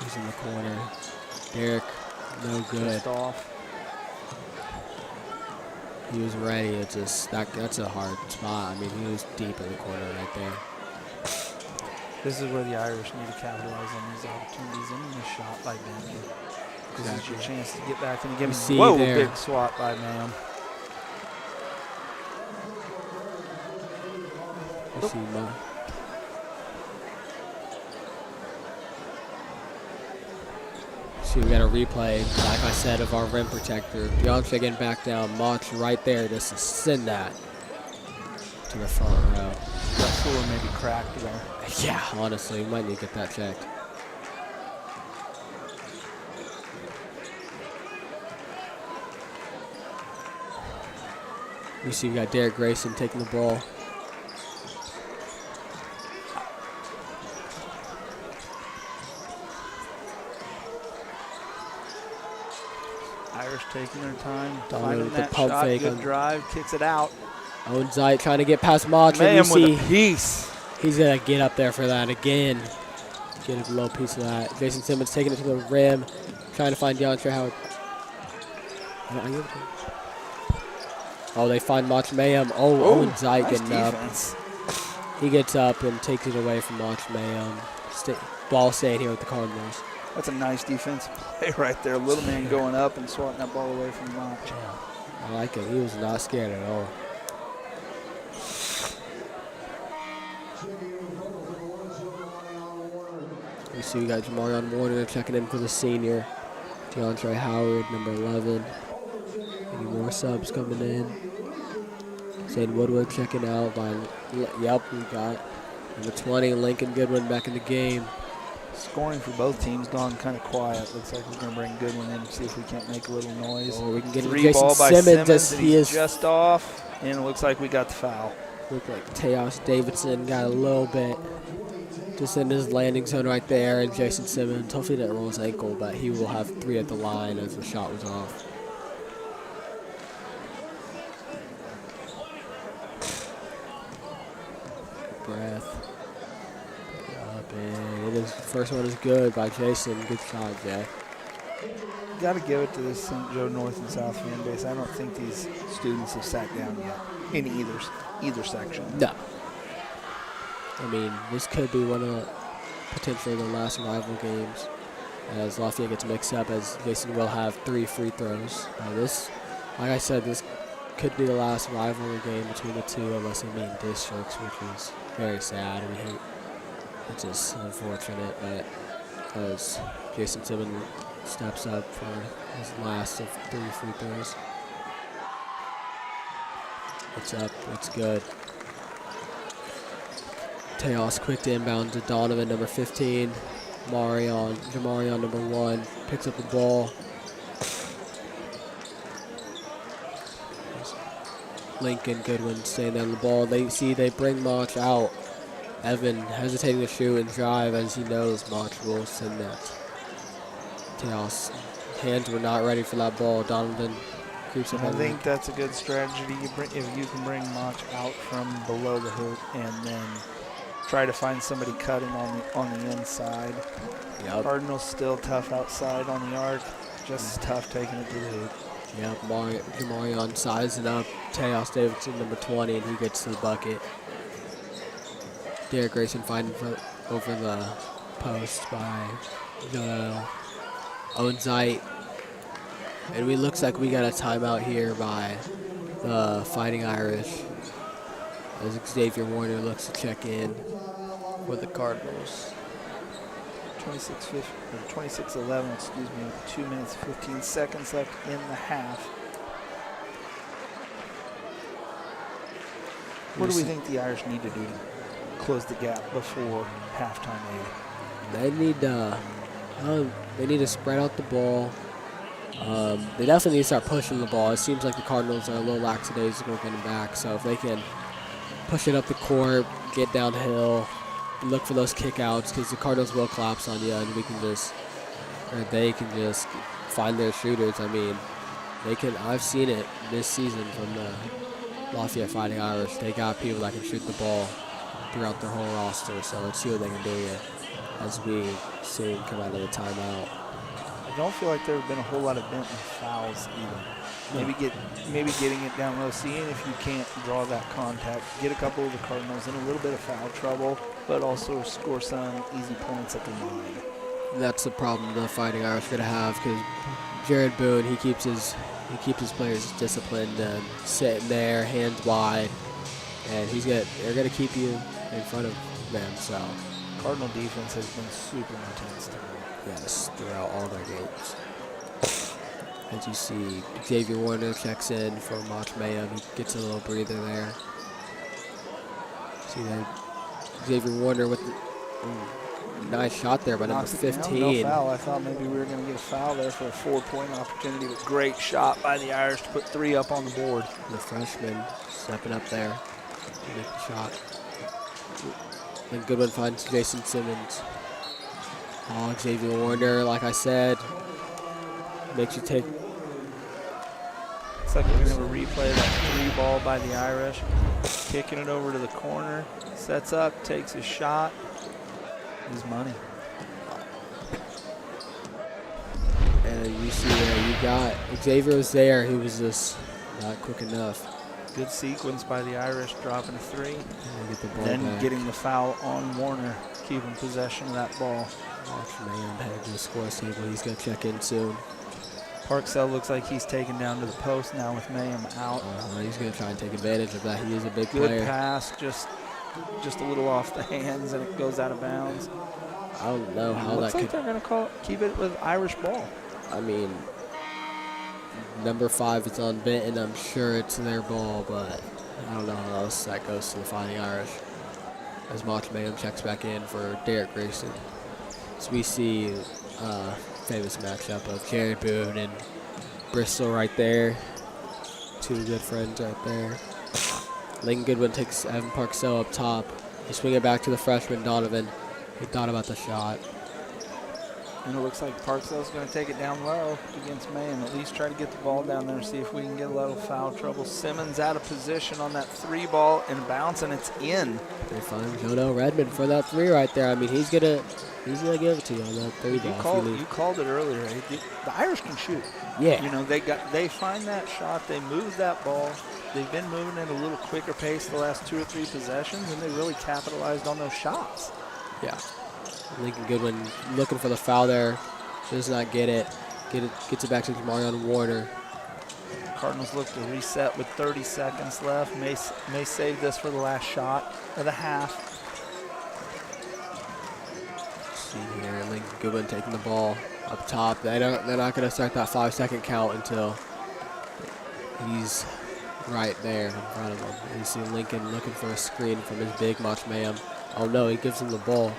Speaker 4: He's in the corner. Derek, no good.
Speaker 3: Just off.
Speaker 4: He was ready. It's just that's a hard spot. I mean, he was deep in the corner right there.
Speaker 3: This is where the Irish need to capitalize on these opportunities. And a shot by Benton. This is your chance to get back in the game.
Speaker 4: You see
Speaker 3: Whoa,
Speaker 4: there.
Speaker 3: big swat by Mayhem.
Speaker 4: You see See, we got a replay, like I said, of our rim protector. DeAndre getting back down. March right there just to send that to the front row.
Speaker 3: That floor may be cracked there.
Speaker 4: Yeah, honestly, we might need to get that checked. You see we got Derek Grayson taking the ball.
Speaker 3: Irish taking their time,
Speaker 4: Donovan
Speaker 3: finding
Speaker 4: with the
Speaker 3: that
Speaker 4: pump
Speaker 3: shot,
Speaker 4: fake
Speaker 3: good
Speaker 4: on-
Speaker 3: drive, kicks it out.
Speaker 4: Owen Zeit trying to get past Mach. And
Speaker 3: Mayhem
Speaker 4: you
Speaker 3: with
Speaker 4: see
Speaker 3: a piece.
Speaker 4: he's going to get up there for that again. Get a low piece of that. Jason Simmons taking it to the rim, trying to find DeAndre Howard. Oh, they find Mach Mayhem. Oh, Owen Zeit
Speaker 3: nice
Speaker 4: getting up.
Speaker 3: defense.
Speaker 4: He gets up and takes it away from Mach Mayhem. Ball staying here with the Cardinals.
Speaker 3: That's a nice defensive play right there. Little man going up and swatting that ball away from Mach.
Speaker 4: I like it. He was not scared at all. You see we got Jamarion Warner checking in for the senior. DeAndre Howard, number 11. Any more subs coming in? Zane Woodward checking out. Yep, we got number 20, Lincoln Goodwin back in the game.
Speaker 3: Scoring for both teams gone kind of quiet. Looks like we're going to bring Goodwin in and see if we can't make a little noise.
Speaker 4: Or we can get
Speaker 3: Three
Speaker 4: Jason
Speaker 3: ball by
Speaker 4: Simmons as
Speaker 3: and
Speaker 4: he
Speaker 3: he's
Speaker 4: is.
Speaker 3: just off, and it looks like we got the foul.
Speaker 4: Looked like Teos Davidson got a little bit just in his landing zone right there, and Jason Simmons, hopefully didn't roll his ankle, but he will have 3 at the line as the shot was off. Good breath. Up, and it is, first one is good by Jason. Good shot, Jay.
Speaker 3: Got to give it to this St. Joe North and South fan base. I don't think these students have sat down yet in either section.
Speaker 4: No. I mean, this could be one of the, potentially the last rival games as Lafayette gets mixed up, as Jason will have 3 free throws. This, like I said, this could be the last rivalry game between the two unless they meet in districts, which is very sad. We hate, it's just unfortunate, but as Jason Simmons steps up for his last of 3 free throws. It's up, it's good. Teos quick to inbound to Donovan, number 15. Jamarion, number 1, picks up the ball. Lincoln Goodwin staying down the ball. They bring Mach out. Evan hesitating to shoot and drive as he knows Mach will send that. Teos, hands were not ready for that ball. Donovan creeps up.
Speaker 3: I think that's a good strategy. If you can bring Mach out from below the hoop and then try to find somebody cutting on the inside.
Speaker 4: Yep.
Speaker 3: Cardinals still tough outside on the arc. Just as tough taking it to the hoop.
Speaker 2: Yep, Jamarion sizing up Teos Davidson, number 20, and he gets to the bucket. Derek Grayson finding over the post by Owen Zeit. And it looks like we got a timeout here by the Fighting Irish as Xavier Warner looks to check in for the Cardinals.
Speaker 3: 26-11, excuse me, 2 minutes, 15 seconds left in the half. What do we think the Irish need to do to close the gap before halftime
Speaker 2: They need to spread out the ball. They definitely need to start pushing the ball. It seems like the Cardinals are a little lackadaisical getting back, so if they can push it up the court, get downhill, look for those kickouts, because the Cardinals will collapse on you, and they can just find their shooters. I mean, I've seen it this season from the Lafayette Fighting Irish. They got people that can shoot the ball throughout their whole roster, so let's see what they can do here as we soon come out of the timeout.
Speaker 3: I don't feel like there have been a whole lot of Benton fouls either. Maybe getting it down low, seeing if you can't draw that contact, get a couple of the Cardinals in a little bit of foul trouble, but also score some easy points at the line.
Speaker 2: That's the problem the Fighting Irish are going to have, because Jared Boone, he keeps his players disciplined and sitting there, hands wide, and they're going to keep you in front of them. So
Speaker 3: Cardinal defense has been super intense tonight.
Speaker 2: Yes, throughout all their games. As you see, Xavier Warner checks in for Mach Mayhem. He gets a little breather there. See that Xavier Warner with
Speaker 4: Nice shot there by number
Speaker 3: Knocks it down.
Speaker 4: 15.
Speaker 3: No foul. I thought maybe we were going to get a foul there for a 4-point opportunity, but great shot by the Irish to put 3 up on the board.
Speaker 4: The freshman stepping up there. Make the shot. Then Goodwin finds Jason Simmons. Oh, Xavier Warner, like I said, makes you take.
Speaker 3: Looks like we're going to have a replay of that 3 ball by the Irish. Kicking it over to the corner. Sets up, takes his shot. His money.
Speaker 4: And you see there, you got Xavier was there. He was just not quick enough.
Speaker 3: Good sequence by the Irish, dropping a 3.
Speaker 4: And get the ball
Speaker 3: Then
Speaker 4: back.
Speaker 3: getting the foul on Warner, keeping possession of that ball.
Speaker 4: Man headed to the score table. He's going to check in soon.
Speaker 3: Parksell looks like he's taken down to the post now with Mayhem out.
Speaker 4: He's going to try and take advantage of that. He is a big
Speaker 3: Good
Speaker 4: player.
Speaker 3: pass, just a little off the hands, and it goes out of bounds.
Speaker 4: I don't know how
Speaker 3: Looks
Speaker 4: that
Speaker 3: like
Speaker 4: could.
Speaker 3: they're going to keep it with Irish ball.
Speaker 4: I mean, number 5 is on Benton. I'm sure it's their ball, but I don't know how else that goes to the Fighting Irish. As Mach Mayhem checks back in for Derek Grayson. So we see famous matchup of Jerry Boone and Bristol right there. 2 good friends right there. Lincoln Goodwin takes Evan Parksell up top. They swing it back to the freshman, Donovan. He thought about the shot.
Speaker 3: And it looks like Parksell's going to take it down low against Mayhem. At least try to get the ball down there and see if we can get a little foul trouble. Simmons out of position on that 3 ball and bounce, and it's in.
Speaker 4: They find Jono Redmond for that 3 right there. I mean, he's gonna give it to you on that 3 ball.
Speaker 3: You called it earlier. The Irish can shoot.
Speaker 4: Yeah.
Speaker 3: You know, they find that shot, they move that ball. They've been moving at a little quicker pace the last 2 or 3 possessions, and they really capitalized on those shots.
Speaker 4: Yeah. Lincoln Goodwin looking for the foul there. Does not get it. Gets it back to Marion Warner.
Speaker 3: Cardinals look to reset with 30 seconds left. May save this for the last shot of the half.
Speaker 4: See here, Lincoln Goodwin taking the ball up top. They're not going to start that 5-second count until he's right there in front of him. And you see Lincoln looking for a screen from his big Mach Mayhem. Oh no, he gives him the ball.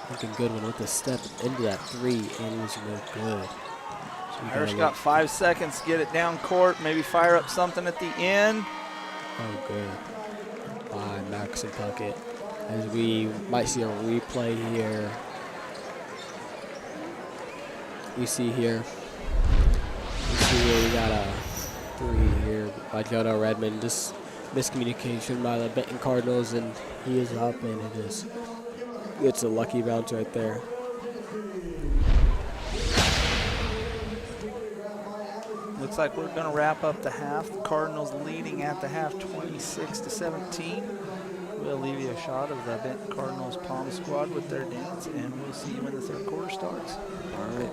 Speaker 4: Lincoln Goodwin with the step into that 3, and he was no good. So
Speaker 3: Irish got 5 seconds to get it down court, maybe fire up something at the end.
Speaker 4: Oh, good. By Max and Puckett. As we might see a replay here. We see here we got a 3 here by Jono Redmond. Just miscommunication by the Benton Cardinals, and he is up, and it's a lucky bounce right there.
Speaker 3: Looks like we're going to wrap up the half. The Cardinals leading at the half 26-17. We'll leave you a shot of the Benton Cardinals Palm Squad with their dance, and we'll see you when the 3rd quarter starts.
Speaker 4: All right.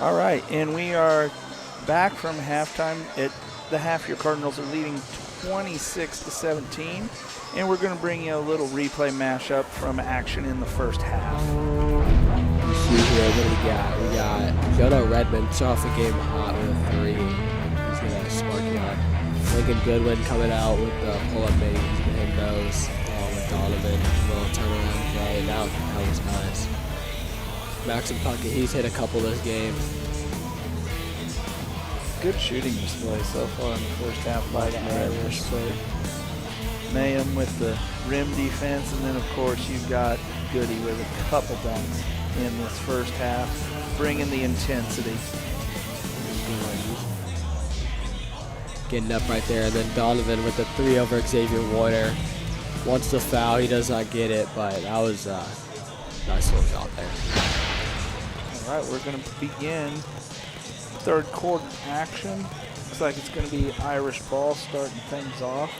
Speaker 3: All right, and we are back from halftime. At the half, your Cardinals are leading 26-17, and we're going to bring you a little replay mashup from action in the first half.
Speaker 4: See here, what do we got? We got Jono Redmond start off the game hot with a 3. He's going to spark you up. Lincoln Goodwin coming out with the pull-up bait and nose along with Donovan. A little turnaround play, and that was nice. Maxim Puckett, he's hit a couple this game.
Speaker 3: Good shooting display so far in the first half by the Irish. Mayhem with the rim defense, and then of course you've got Goody with a couple dunks in this first half, bringing the intensity.
Speaker 4: Getting up right there, and then Donovan with the 3 over Xavier Warner. Wants the foul, he does not get it, but that was a nice little shot there.
Speaker 3: All right, we're going to begin third quarter action. Looks like it's going to be Irish ball starting things off.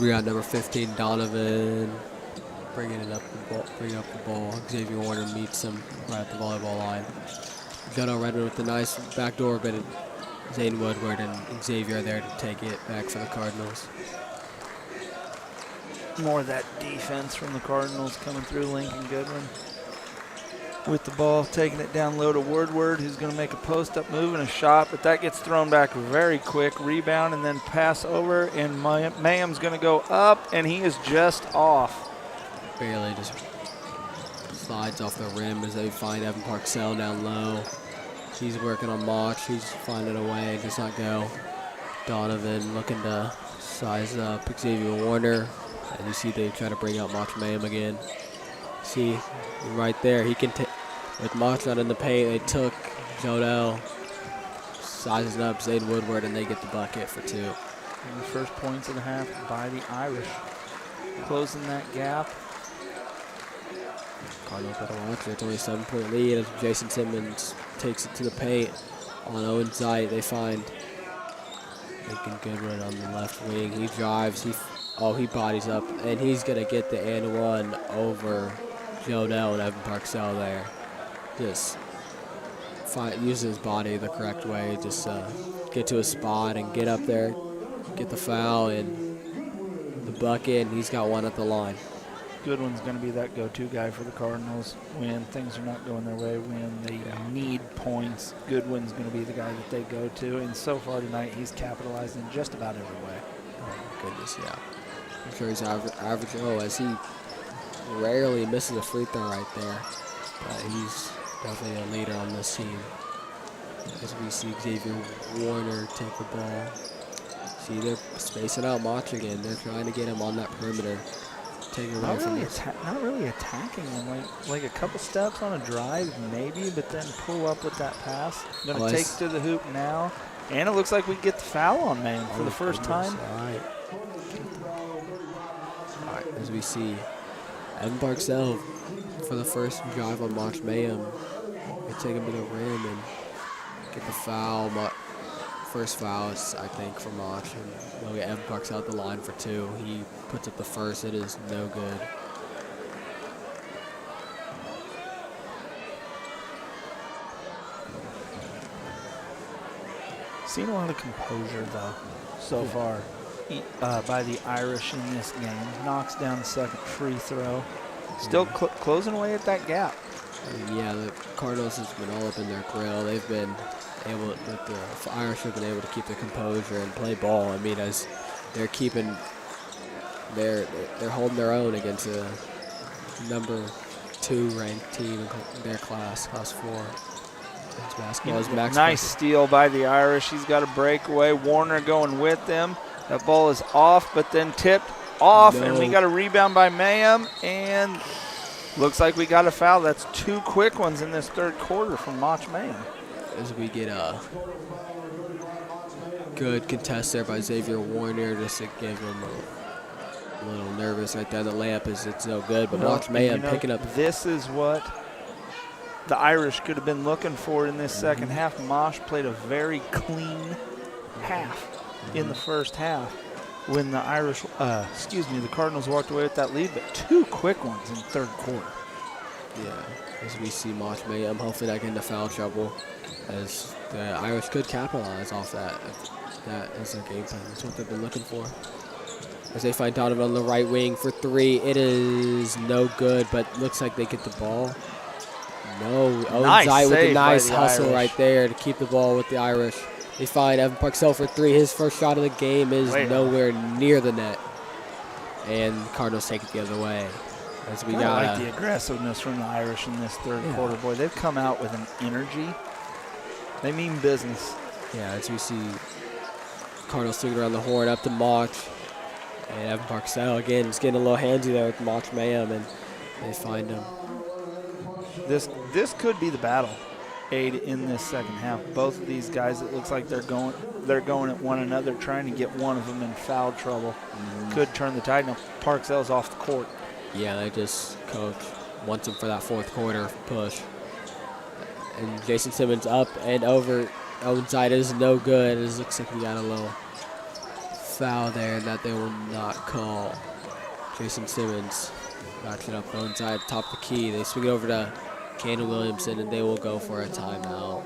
Speaker 4: We got number 15, Donovan, bringing up the ball. Xavier Warner meets him right at the volleyball line. Jono Redmond with the nice backdoor, but Zane Woodward and Xavier there to take it back for the Cardinals.
Speaker 3: More of that defense from the Cardinals coming through. Lincoln Goodwin with the ball, taking it down low to Woodward, who's going to make a post-up move and a shot, but that gets thrown back very quick. Rebound and then pass over, and Mayhem's going to go up, and he is just off.
Speaker 4: Barely just slides off the rim as they find Evan Parksell down low. He's working on Mach. He's finding a way, does not go. Donovan looking to size up Xavier Warner. And you see they try to bring out Mach Mayhem again. See, right there, he can take, with Mach not in the paint, they took Jodell, sizes up Zane Woodward, and they get the bucket for 2.
Speaker 3: And the first points of the half by the Irish. Closing that gap.
Speaker 4: Cardinals better watch it. It's only a 7-point lead as Jason Simmons takes it to the paint. On Owen Zeit, they find Lincoln Goodwin on the left wing. He drives, he bodies up, and he's going to get the and one over Jodell and Evan Parksell there. Just use his body the correct way. Just get to a spot and get up there, get the foul and the bucket, and he's got one at the line.
Speaker 3: Goodwin's going to be that go-to guy for the Cardinals when things are not going their way, when they need points. Goodwin's going to be the guy that they go to, and so far tonight he's capitalized in just about every way.
Speaker 4: Oh, my goodness, yeah. I'm sure he's average, as he rarely misses a free throw right there. But he's definitely a leader on this team. As we see Xavier Warner take the ball. See, they're spacing out Mach again. They're trying to get him on that perimeter. Take it away from
Speaker 3: not really attacking him. Like a couple steps on a drive, maybe, but then pull up with that pass. Going to take to the hoop now. And it looks like we get the foul on Mayhem for the first time.
Speaker 4: All right, as we see Evan Parksell for the first drive on Mach Mayhem. They take him to the rim and get the foul. First foul is, I think, for Mach. And they'll get Evan Parksell at the line for 2. He puts up the first. It is no good.
Speaker 3: Seen a lot of composure, though, so far by the Irish in this game. Knocks down the second free throw. Still closing away at that gap.
Speaker 4: Yeah, the Cardinals has been all up in their grill. They've been able, the Irish have been able to keep their composure and play ball. I mean, as they're they're holding their own against a number 2 ranked team in their class 4.
Speaker 3: Nice steal by the Irish. He's got a breakaway. Warner going with them. That ball is off, but then tipped off, and we got a rebound by Mayhem, and looks like we got a foul. That's 2 quick ones in this third quarter from Mach Mayhem.
Speaker 4: As we get a good contest there by Xavier Warner, just to give him a little nervous right there. The layup it's no good, but Mach Mayhem picking up.
Speaker 3: This is what the Irish could have been looking for in this second half. Mach played a very clean half in the first half. when the the Cardinals walked away with that lead, but 2 quick ones in third quarter.
Speaker 4: Yeah, as we see March Mayhem hopefully not get into foul trouble, as the Irish could capitalize off that. That is their game plan. That's what they've been looking for. As they find Donovan on the right wing for 3. It is no good, but looks like they get the ball. No.
Speaker 3: Nice
Speaker 4: Zai with a
Speaker 3: save by
Speaker 4: nice
Speaker 3: the
Speaker 4: hustle
Speaker 3: Irish.
Speaker 4: right there to keep the ball with the Irish. They find Evan Parksell for 3. His first shot of the game is nowhere near the net. And the Cardinals take it the other way. As we got
Speaker 3: like the aggressiveness from the Irish in this third quarter. Boy, they've come out with an energy. They mean business.
Speaker 4: Yeah, as we see Cardinals swinging around the horn up to March. And Evan Parksell, again, is getting a little handsy there with March Mayhem, and they find him.
Speaker 3: This could be the battle, Aid, in this second half. Both of these guys, it looks like they're going at one another, trying to get one of them in foul trouble. Could turn the tide. Now, Parksell's off the court.
Speaker 4: Yeah, they just coach wants him for that fourth quarter push. And Jason Simmons up and over. Owen side is no good. It looks like we got a little foul there that they will not call. Jason Simmons backs it up Owen side, top of the key. They swing it over to Kendall Williamson, and they will go for a timeout.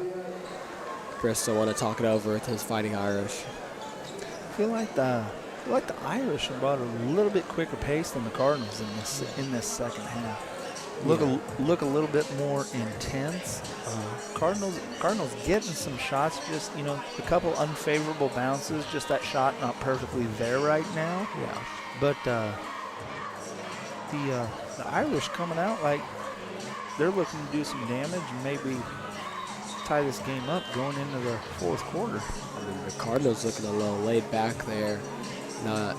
Speaker 4: Bristol want to talk it over with his Fighting Irish.
Speaker 3: I feel like the Irish are about a little bit quicker pace than the Cardinals in this second half. Look a little bit more intense. Cardinals getting some shots, just a couple unfavorable bounces, just that shot not perfectly there right now.
Speaker 4: Yeah.
Speaker 3: But the Irish coming out like they're looking to do some damage and maybe tie this game up going into the fourth quarter.
Speaker 4: I mean, the Cardinals looking a little laid back there, not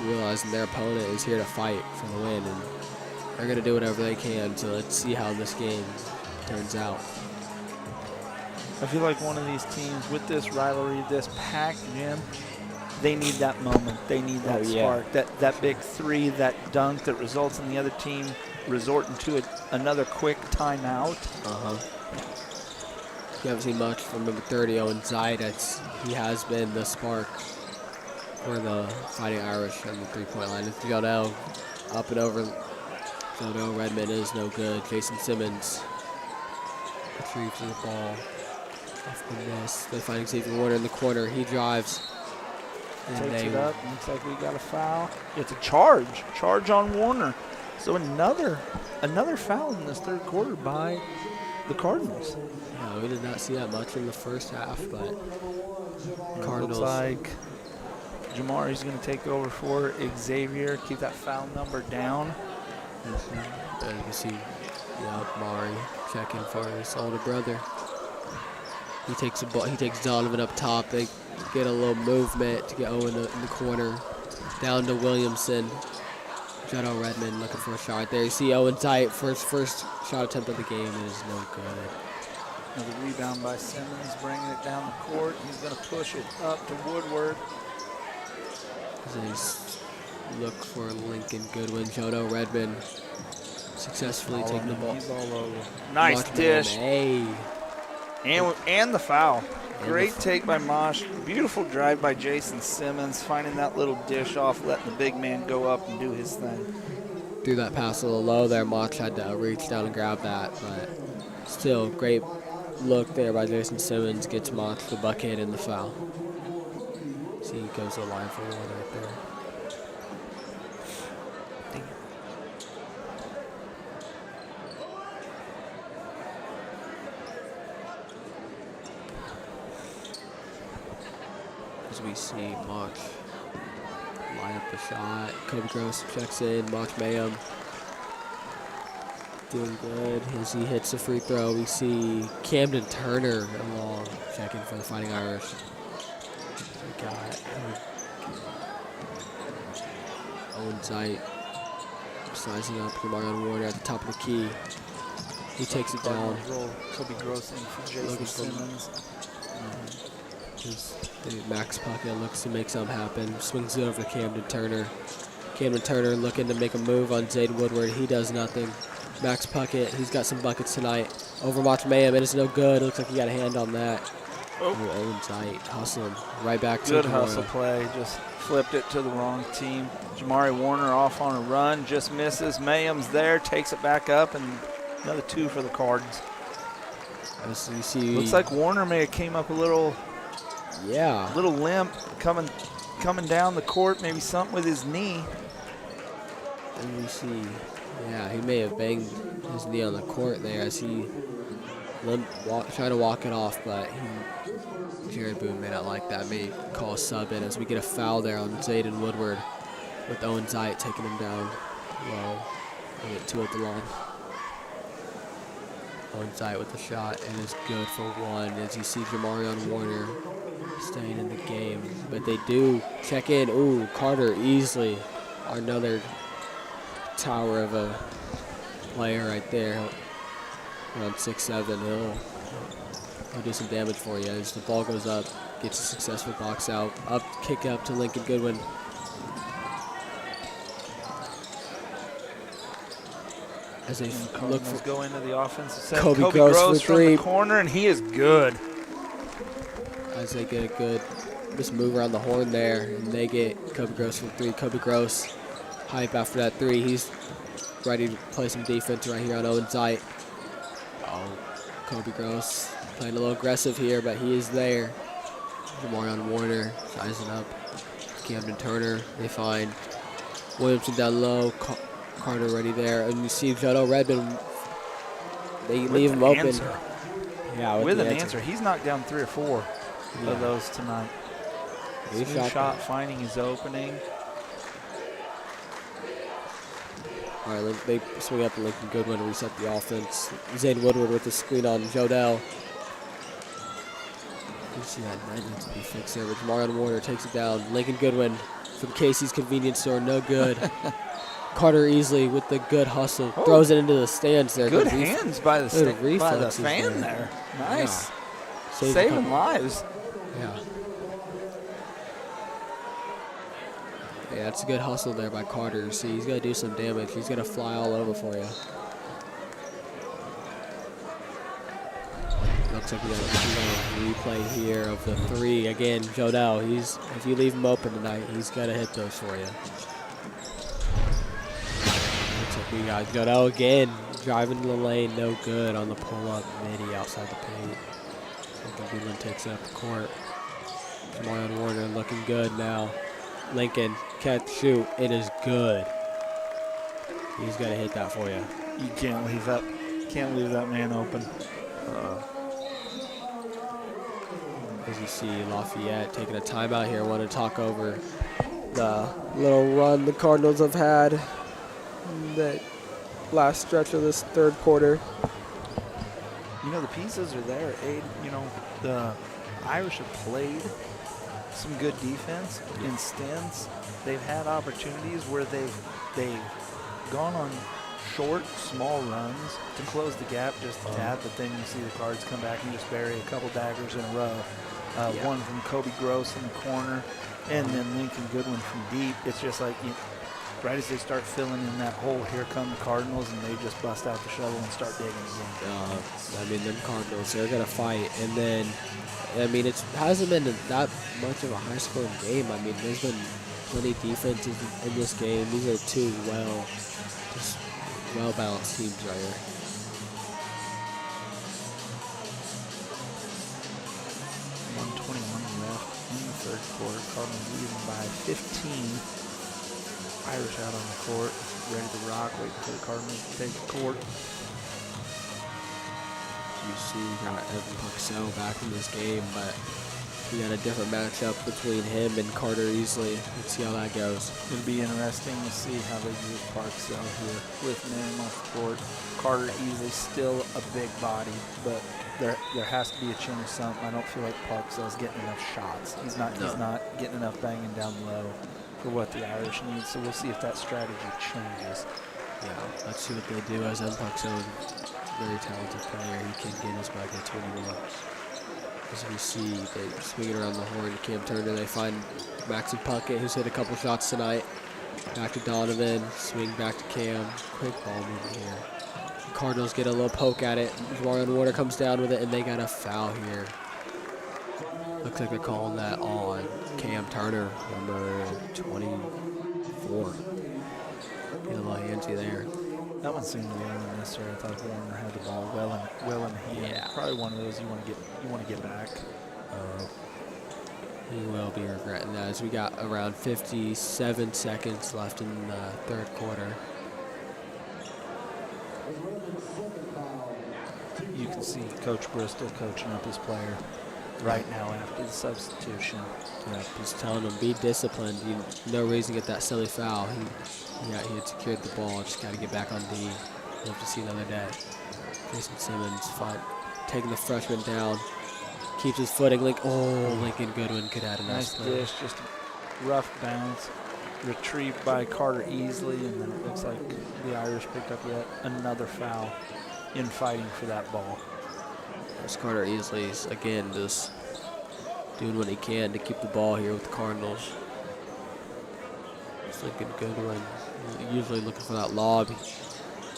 Speaker 4: realizing their opponent is here to fight for the win, and they're going to do whatever they can. So let's see how this game turns out.
Speaker 3: I feel like one of these teams with this rivalry, this packed gym, they need that moment. They need that spark, that big 3, that dunk that results in the other team resorting to another quick timeout.
Speaker 4: You haven't seen much from number 30, Owen Zide. He has been the spark for the Fighting Irish on the three-point line. It's Jodell up and over. Jodell Redmond is no good. Jason Simmons retrieves the ball off the miss. They find Xavier Warner in the corner. He drives. And
Speaker 3: Takes it up. Looks like we got a foul. It's a charge on Warner. So another foul in this third quarter by the Cardinals.
Speaker 4: Yeah, we did not see that much in the first half, but Cardinals.
Speaker 3: Looks like Jamari's going to take over for Xavier, keep that foul number down.
Speaker 4: And you can see, Mari checking for his older brother. He takes the ball. He takes Donovan up top. They get a little movement to get Owen in the corner. Down to Williamson. Jodell Redmond looking for a shot right there. You see Owen tight. First shot attempt of the game is no good.
Speaker 3: Another rebound by Simmons, bringing it down the court. He's going to push it up to Woodward.
Speaker 4: They look for Lincoln Goodwin. Jodell Redmond successfully taking the ball.
Speaker 3: He's all over. Nice dish.
Speaker 4: Hey.
Speaker 3: And the foul. Great take by Mosh. Beautiful drive by Jason Simmons, finding that little dish off, letting the big man go up and do his thing.
Speaker 4: Threw that pass a little low there. Mosh had to reach down and grab that, but still great look there by Jason Simmons. Gets Mosh the bucket and the foul. See, he goes to the line for one right there. As we see Moch line up the shot. Kobe Gross checks in. Moch Mayhem doing good as he hits the free throw. We see Camden Turner along checking for the Fighting Irish. We got Owen Zite sizing up Marion Warner at the top of the key. He takes it down.
Speaker 3: Kobe Gross in for Jason Simmons.
Speaker 4: Max Puckett looks to make something happen. Swings it over to Camden Turner. Camden Turner looking to make a move on Zayden Woodward. He does nothing. Max Puckett, he's got some buckets tonight. Over Moch Mayhem, it is no good. It looks like he got a hand on that. Owen Zite hustling right back to
Speaker 3: good hustle play. Just flipped it to the wrong team. Jamari Warner off on a run, just misses. Mayhem's there, takes it back up, and another 2 for the Cards.
Speaker 4: As you see,
Speaker 3: Looks like Warner may have came up a little limp coming down the court, maybe something with his knee.
Speaker 4: And we see, he may have banged his knee on the court there as he tried to walk it off, but Jared Boone may not like that. May call a sub in as we get a foul there on Zayden Woodward with Owen Zite taking him down low. We get 2 at the line. Owen Zite with the shot and is good for 1 as you see Jamarion Warner staying in the game. But they do check in. Ooh, Carter Easley, another tower of a player right there. Around 6'7", he'll do some damage for you as the ball goes up, gets a successful box out, kick up to Lincoln Goodwin. As they look for
Speaker 3: go into the offensive set.
Speaker 4: Kobe Gross for 3
Speaker 3: from the corner, and he is good.
Speaker 4: As they get a good just move around the horn there, and they get Kobe Gross for 3. Kobe Gross hype after that 3. He's ready to play some defense right here on Owen Zite. Kobe Gross playing a little aggressive here, but he is there. Jamarion Warner sizing up. Camden Turner, they find Williamson down low. Carter ready there. And you see Jodo Redmond, they leave him open. Yeah,
Speaker 3: with an answer. He's knocked down 3 or 4 of those tonight. Smooth shot finding his opening.
Speaker 4: All right, they swing up and Lincoln Goodwin to reset the offense. Zane Woodward with the screen on Jodell. You see that net needs to be fixed there, but Jamarion Warner takes it down. Lincoln Goodwin from Casey's Convenience Store, no good. Carter Easley with the good hustle, throws it into the stands there.
Speaker 3: Good hands by the fan
Speaker 4: there.
Speaker 3: Nice.
Speaker 4: Yeah.
Speaker 3: Saving lives.
Speaker 4: Yeah. Yeah, that's a good hustle there by Carter. See, he's going to do some damage. He's going to fly all over for you. Looks like we got a replay here of the 3. Again, Jodell, if you leave him open tonight, he's got to hit those for you. Looks like we got Jodell again, driving to the lane, no good on the pull-up midi outside the paint. Goodwin takes it up the court. Jamarion Warner looking good now. Lincoln, catch, shoot. It is good. He's got to hit that for you.
Speaker 3: You can't leave that man open.
Speaker 4: As you see Lafayette taking a timeout here. I want to talk over the little run the Cardinals have had in that last stretch of this 3rd quarter.
Speaker 3: You know, the pieces are there, Aid. You know, the Irish have played some good defense in stints. They've had opportunities where they've gone on short, small runs to close the gap just a tad, but then you see the Cards come back and just bury a couple daggers in a row. One from Kobe Gross in the corner, and then Lincoln Goodwin from deep. It's just like, right as they start filling in that hole, here come the Cardinals, and they just bust out the shovel and start digging again.
Speaker 4: I mean, them Cardinals, they're going to fight. And then, I mean, it hasn't been that much of a high-scoring game. I mean, there's been plenty of defenses in this game. These are 2 well-balanced teams right here.
Speaker 3: Third quarter, Cardinals leading by 15. Irish out on the court, ready to rock, waiting for the Cardinals to take the court.
Speaker 4: You see, we got Evan Puxell back in this game, but we got a different matchup between him and Carter Easley. Let's see how that goes.
Speaker 3: It'll be interesting to see how they use Parksell here with Nam off the court. Carter Easley still a big body, but there has to be a change of something. I don't feel like Parksell's getting enough shots. He's not getting enough banging down low for what the Irish need. So we'll see if that strategy changes.
Speaker 4: Yeah, let's see what they do as M. Puxell is a very talented player. He can get his buckets when he wants. As we see, they swing it around the horn to Cam Turner. They find Maxon Puckett, who's hit a couple shots tonight. Back to Donovan, swing back to Cam. Quick ball movement here. Cardinals get a little poke at it. Jamarion Warner comes down with it, and they got a foul here. Looks like they're calling that on Cam Turner, number 24. Get a little handsy there.
Speaker 3: That one seemed a little unnecessary. I thought Warner had the ball well in hand.
Speaker 4: Yeah.
Speaker 3: Probably one of those you want to get back.
Speaker 4: He will be regretting that, as we got around 57 seconds left in the third quarter.
Speaker 3: You can see Coach Bristol coaching up his player right now after the substitution.
Speaker 4: Yeah, he's telling him, be disciplined. No reason to get that silly foul. He had secured the ball. Just got to get back on D. We'll have to see another day. Jason Simmons taking the freshman down. Keeps his footing. Lincoln Goodwin could add a nice play.
Speaker 3: Dish, just a rough bounce. Retrieved by Carter easily, and then it looks like the Irish picked up yet another foul in fighting for that ball.
Speaker 4: There's Carter Easley's, again, just doing what he can to keep the ball here with the Cardinals. It's Lincoln Goodwin, usually looking for that lob.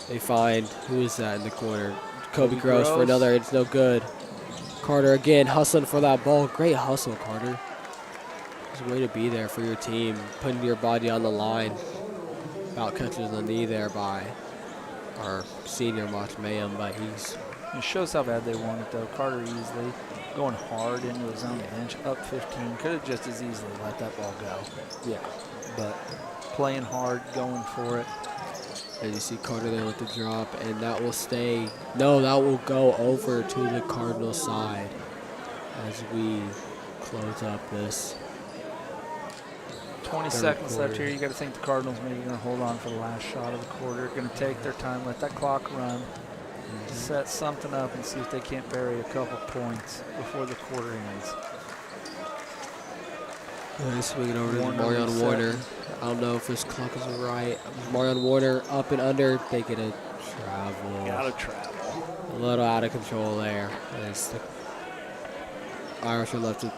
Speaker 4: They find, who is that in the corner? Kobe Gross for another, it's no good. Carter again hustling for that ball. Great hustle, Carter. It's a way to be there for your team, putting your body on the line. About catches the knee there by our senior March Mayhem, but
Speaker 3: it shows how bad they want it, though. Carter easily going hard into his own bench, up 15. Could have just as easily let that ball go.
Speaker 4: Yeah.
Speaker 3: But playing hard, going for it.
Speaker 4: As you see Carter there with the drop, and that will stay. No, that will go over to the Cardinals side as we close up this
Speaker 3: 20 seconds left here. You got to think the Cardinals maybe going to hold on for the last shot of the quarter. Going to take their time, let that clock run, set something up, and see if they can't bury a couple points before the quarter ends.
Speaker 4: Swing it over to Marion Warner. I don't know if this clock is right. Marion Warner up and under. They get a travel.
Speaker 3: Got to travel.
Speaker 4: A little out of control there. As the Irish are left with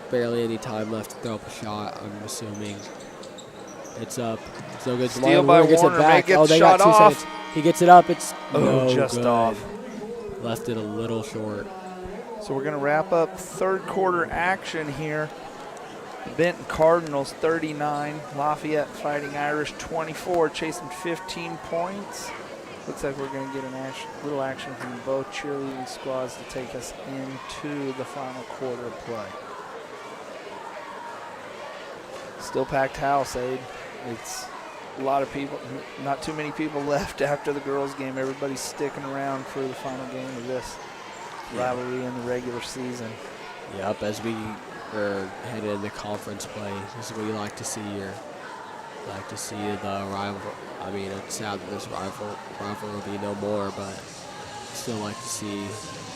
Speaker 4: barely any time left to throw up a shot, I'm assuming. It's up. So good.
Speaker 3: Steal by
Speaker 4: Warner gets
Speaker 3: Warner.
Speaker 4: it back.
Speaker 3: They get
Speaker 4: they
Speaker 3: shot
Speaker 4: got 2
Speaker 3: off.
Speaker 4: seconds. He gets it up. It's no
Speaker 3: just
Speaker 4: good.
Speaker 3: off.
Speaker 4: Left it a little short.
Speaker 3: So we're going to wrap up third quarter action here. Benton Cardinals 39, Lafayette Fighting Irish 24, chasing 15 points. Looks like we're going to get a little action from both cheerleading squads to take us into the final quarter of play. Still packed house, Aid. It's a lot of people, not too many people left after the girls' game. Everybody's sticking around for the final game of this rivalry in the regular season.
Speaker 4: Yep, as we are headed into conference play, this is what you like to see here. Like to see the rival. I mean, it's sad that this rival will be no more, but still like to see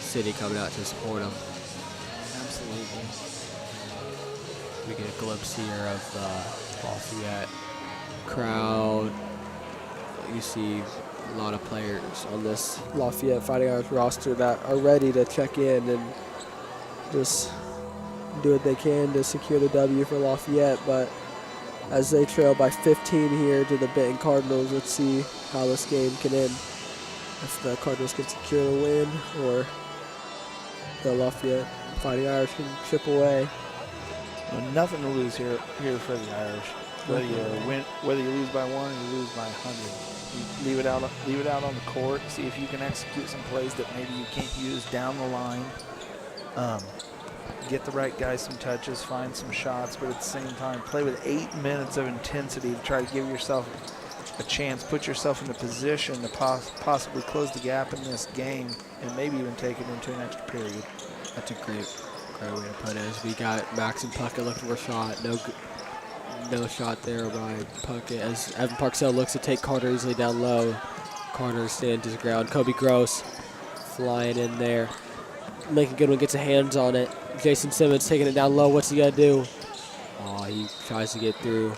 Speaker 4: City coming out to support them.
Speaker 3: Absolutely.
Speaker 4: We get a glimpse here of the Lafayette crowd. You see a lot of players on this Lafayette Fighting Irish roster that are ready to check in and just do what they can to secure the W for Lafayette, but as they trail by 15 here to the Benton Cardinals, let's see how this game can end. If the Cardinals can secure the win, or the Lafayette Fighting Irish can chip away.
Speaker 3: Well, nothing to lose here for the Irish. Whether you lose by 1 or you lose by 100, you leave it out on the court. See if you can execute some plays that maybe you can't use down the line. Get the right guys some touches, find some shots, but at the same time, play with 8 minutes of intensity to try to give yourself a chance, put yourself in a position to possibly close the gap in this game, and maybe even take it into an extra period.
Speaker 4: That's a great way to put it. As we got Max and Puckett looking for a shot. No shot there by Puckett. As Evan Parksell looks to take Carter easily down low. Carter stands his ground. Kobe Gross flying in there. Lincoln Goodwin gets a hands on it. Jason Simmons taking it down low. What's he got to do? Oh, he tries to get through.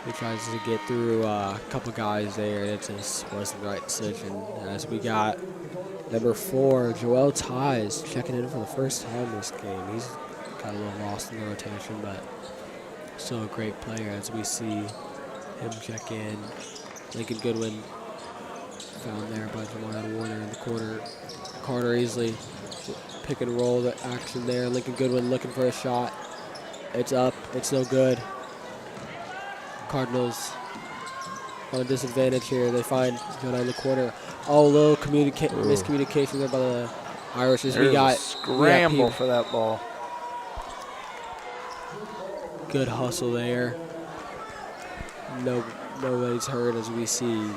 Speaker 4: He tries to get through a couple guys there, and it just wasn't the right decision. As we got number 4, Joel Ties, checking in for the first time this game. He's got a little lost in the rotation, but still a great player as we see him check in. Lincoln Goodwin found there by Jamar Warner in the quarter. Carter easily pick and roll action there. Lincoln Goodwin looking for a shot. It's up. It's no good. Cardinals on a disadvantage here. They find Jonah in the corner. Oh, a little miscommunication there by the Irish. As we got
Speaker 3: scramble for that ball.
Speaker 4: Good hustle there. Nobody's hurt as we see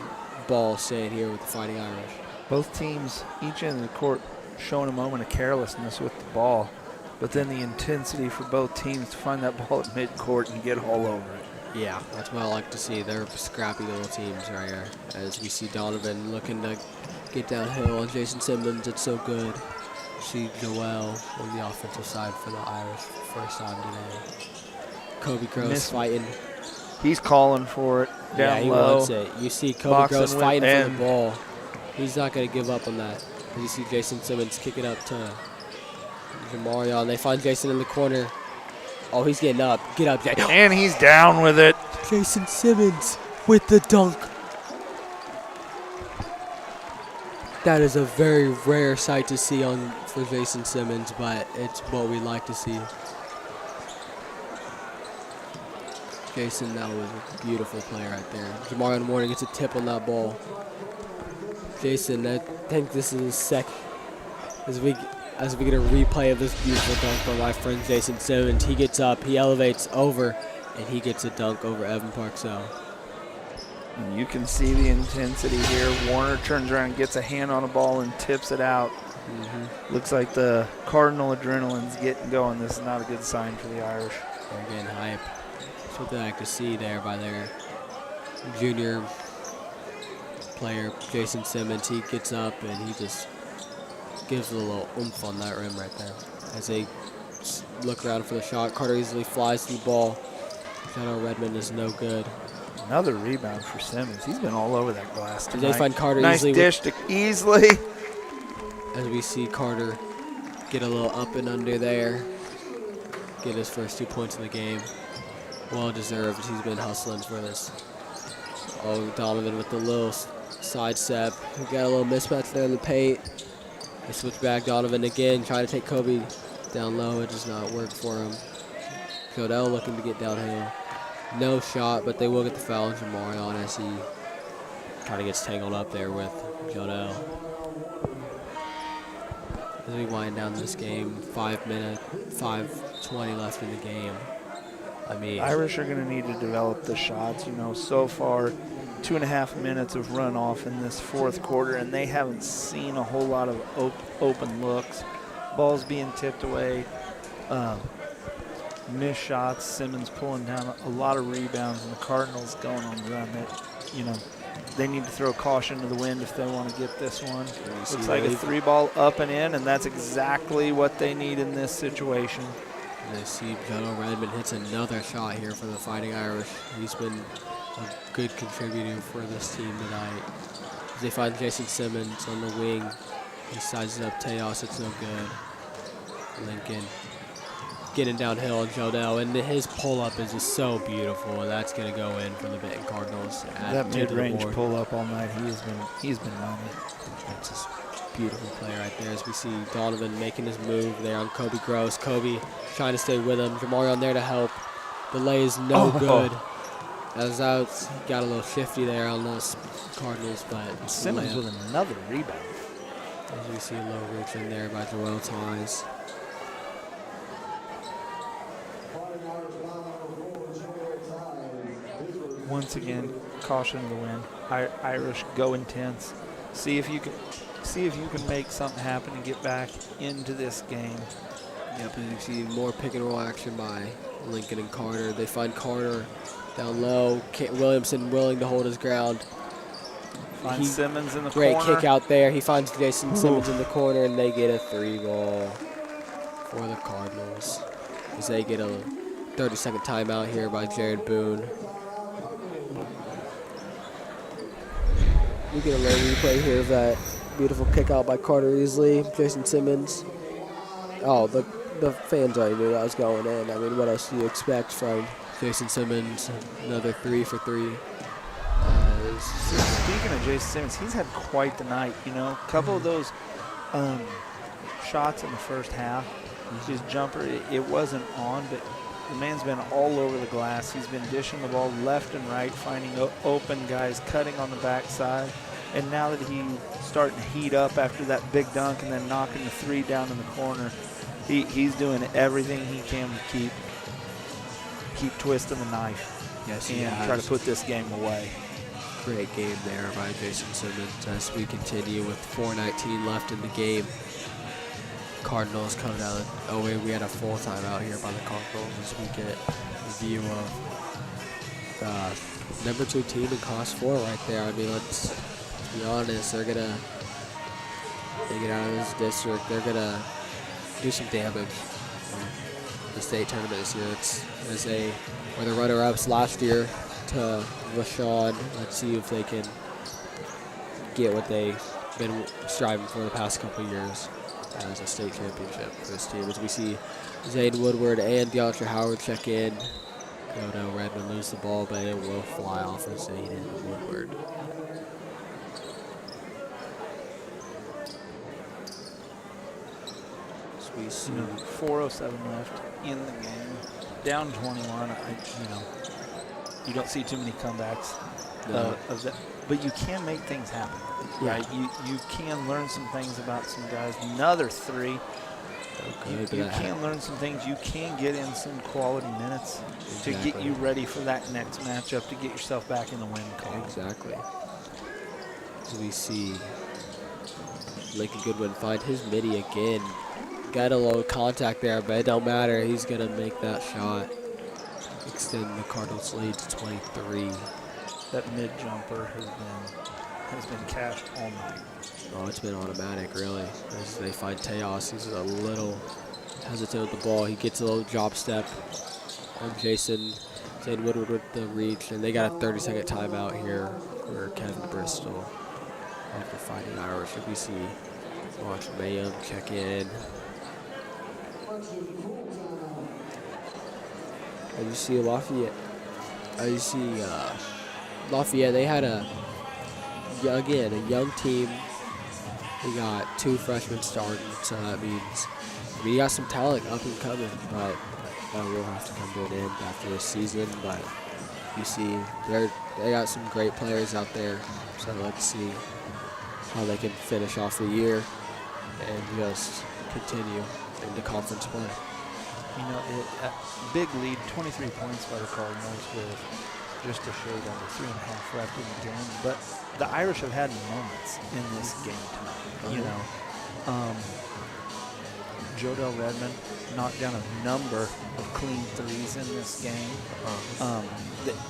Speaker 4: ball staying here with the Fighting Irish.
Speaker 3: Both teams, each end of the court, showing a moment of carelessness with the ball, but then the intensity for both teams to find that ball at midcourt and get all over it.
Speaker 4: Yeah, that's what I like to see. They're scrappy little teams right here. As we see Donovan looking to get downhill on Jason Simmons. It's so good. See Joel on the offensive side for the Irish first time today. Kobe Gross fighting.
Speaker 3: He's calling for it down
Speaker 4: he
Speaker 3: low.
Speaker 4: wants it. You see Kobe Gross
Speaker 3: Boxing
Speaker 4: fighting
Speaker 3: with
Speaker 4: for the ball. He's not going to give up on that. You see Jason Simmons kick it up to Jamarion. They find Jason in the corner. Oh, he's getting up. Get up, Jay.
Speaker 3: And he's down with it.
Speaker 4: Jason Simmons with the dunk. That is a very rare sight to see for Jason Simmons, but it's what we like to see. Jason, that was a beautiful play right there. Jamarion Warner gets a tip on that ball. Jason, I think this is his second. As we get a replay of this beautiful dunk from my friend Jason Simmons, he gets up, he elevates over, and he gets a dunk over Evan Parksell.
Speaker 3: And you can see the intensity here. Warner turns around and gets a hand on a ball and tips it out. Looks like the Cardinal adrenaline's getting going. This is not a good sign for the Irish.
Speaker 4: They're getting hype. That's what they like to see there by their junior player, Jason Simmons. He gets up and he just gives a little oomph on that rim right there. As they look around for the shot, Carter easily flies to the ball. Shadow Redmond is no good.
Speaker 3: Another rebound for Simmons. He's been all over that glass tonight.
Speaker 4: They find Carter
Speaker 3: nice
Speaker 4: easily.
Speaker 3: Nice dish to easily.
Speaker 4: As we see Carter get a little up and under there. Get his first 2 points in the game. Well deserved. He's been hustling for this. Oh, Donovan with the little side step. We got a little mismatch there in the paint. They switch back. Donovan again, trying to take Kobe down low. It does not work for him. Jodell looking to get downhill. No shot, but they will get the foul on Jamarion as he kind of gets tangled up there with Jodell. As we wind down this game, 5:20 left in the game. I mean,
Speaker 3: Irish are going to need to develop the shots. You know, so far, 2.5 minutes of runoff in this fourth quarter, and they haven't seen a whole lot of open looks. Balls being tipped away, missed shots. Simmons pulling down a lot of rebounds, and the Cardinals going on the run. That, you know, they need to throw caution to the wind if they want to get this one. Looks like a 3-ball up and in, and that's exactly what they need in this situation.
Speaker 4: They see Shadow Redmond hits another shot here for the Fighting Irish. He's been a good contributor for this team tonight. As they find Jason Simmons on the wing. He sizes up Teos. It's no good. Lincoln getting downhill on Jodell, and his pull-up is just so beautiful, and that's going to go in for the Benton Cardinals.
Speaker 3: That mid-range pull-up all night, he's been on it.
Speaker 4: That's just beautiful play right there as we see Donovan making his move there on Kobe Gross. Kobe trying to stay with him. Jamarion there to help. The lay is no good. As out, got a little shifty there on those Cardinals, but
Speaker 3: Simmons with another rebound.
Speaker 4: As we see a low reach in there by Joel Ties.
Speaker 3: Once again, caution to the wind. Irish go intense. See if you can make something happen and get back into this game.
Speaker 4: Yep, and you see more pick and roll action by Lincoln and Carter. They find Carter down low. Williamson willing to hold his ground.
Speaker 3: Finds Simmons in the
Speaker 4: corner.
Speaker 3: Great
Speaker 4: kick out there. He finds Jason Simmons in the corner, and they get a 3-ball for the Cardinals. As they get a 30-second timeout here by Jared Boone. We get a little replay here of that beautiful kick out by Carter Easley, Jason Simmons. Oh, the fans already knew that was going in. I mean, what else do you expect from Jason Simmons? Another 3 for 3.
Speaker 3: Speaking of Jason Simmons, he's had quite the night. You know, a couple of those shots in the first half. His jumper, it wasn't on, but the man's been all over the glass. He's been dishing the ball left and right, finding open guys, cutting on the backside. And now that he's starting to heat up after that big dunk and then knocking the three down in the corner, he's doing everything he can to keep twisting the knife.
Speaker 4: Yes,
Speaker 3: and try to put this game away.
Speaker 4: Great game there by Jason Simmons as we continue with 4:19 left in the game. Cardinals coming out. Oh wait, we had a full timeout here by the Cardinals as we get a view of the number 2 team in Class 4 right there. I mean, let's be honest. They're gonna get out of this district. They're gonna do some damage in the state tournament this year. Were the runner-ups last year to Vashon. Let's see if they can get what they've been striving for the past couple of years as a state championship for this team. As we see Zane Woodward and DeAndre Howard check in. Godo Redmond lose the ball, but it will fly off of Zane and Woodward. As we see
Speaker 3: 4:07 left in the game, down 21. You don't see too many comebacks of that, but you can make things happen, right? You can learn some things about some guys. Another three. You can learn some things. You can get in some quality minutes to get you ready for that next matchup, to get yourself back in the win column.
Speaker 4: Exactly. So we see Lincoln Goodwin find his midi again. Got a little contact there, but it don't matter. He's going to make that shot. Extend the Cardinals' lead to 23.
Speaker 3: That mid-jumper has been cashed all night.
Speaker 4: Oh, it's been automatic, really. As they find Teos, he's a little hesitant with the ball. He gets a little drop step on Jason. Zane Woodward with the reach, and they got a 30-second timeout here for Kevin Bristol of the Fighting Irish. If we see Watch Mayhem check in. And you see Lafayette. Lafayette, they had a young team. We got 2 freshmen starting, so that means we got some talent up and coming, but that will have to come to an end after this season. But you see, they got some great players out there, so let's see how they can finish off the year and just continue into conference play.
Speaker 3: A big lead, 23 points by the Cardinals with just a shade under 3.5 left in the game. But the Irish have had moments in this game tonight. Jodell Redmond knocked down a number of clean threes in this game.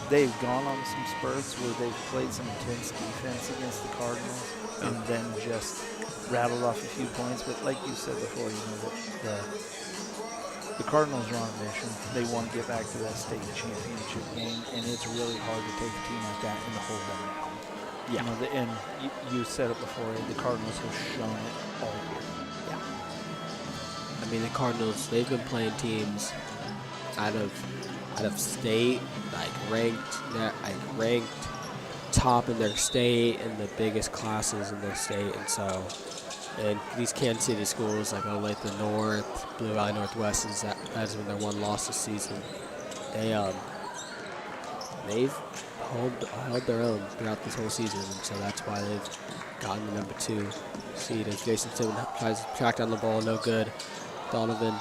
Speaker 3: They've gone on some spurts where they've played some intense defense against the Cardinals and then just rattled off a few points. But like you said before, the Cardinals are on a mission. They want to get back to that state championship game, and it's really hard to take a team like that and to hold them down. Yeah. And you said it before, the Cardinals have shown it all year.
Speaker 4: Yeah. I mean, the Cardinals, they've been playing teams out of state, ranked top in their state and the biggest classes in their state, and these Kansas City schools like Olathe North, Blue Valley Northwest, that's been their one loss this season. They've held their own throughout this whole season, and so that's why they've gotten the number 2 seed. As Jason Simmons tries to track down the ball, no good. Donovan.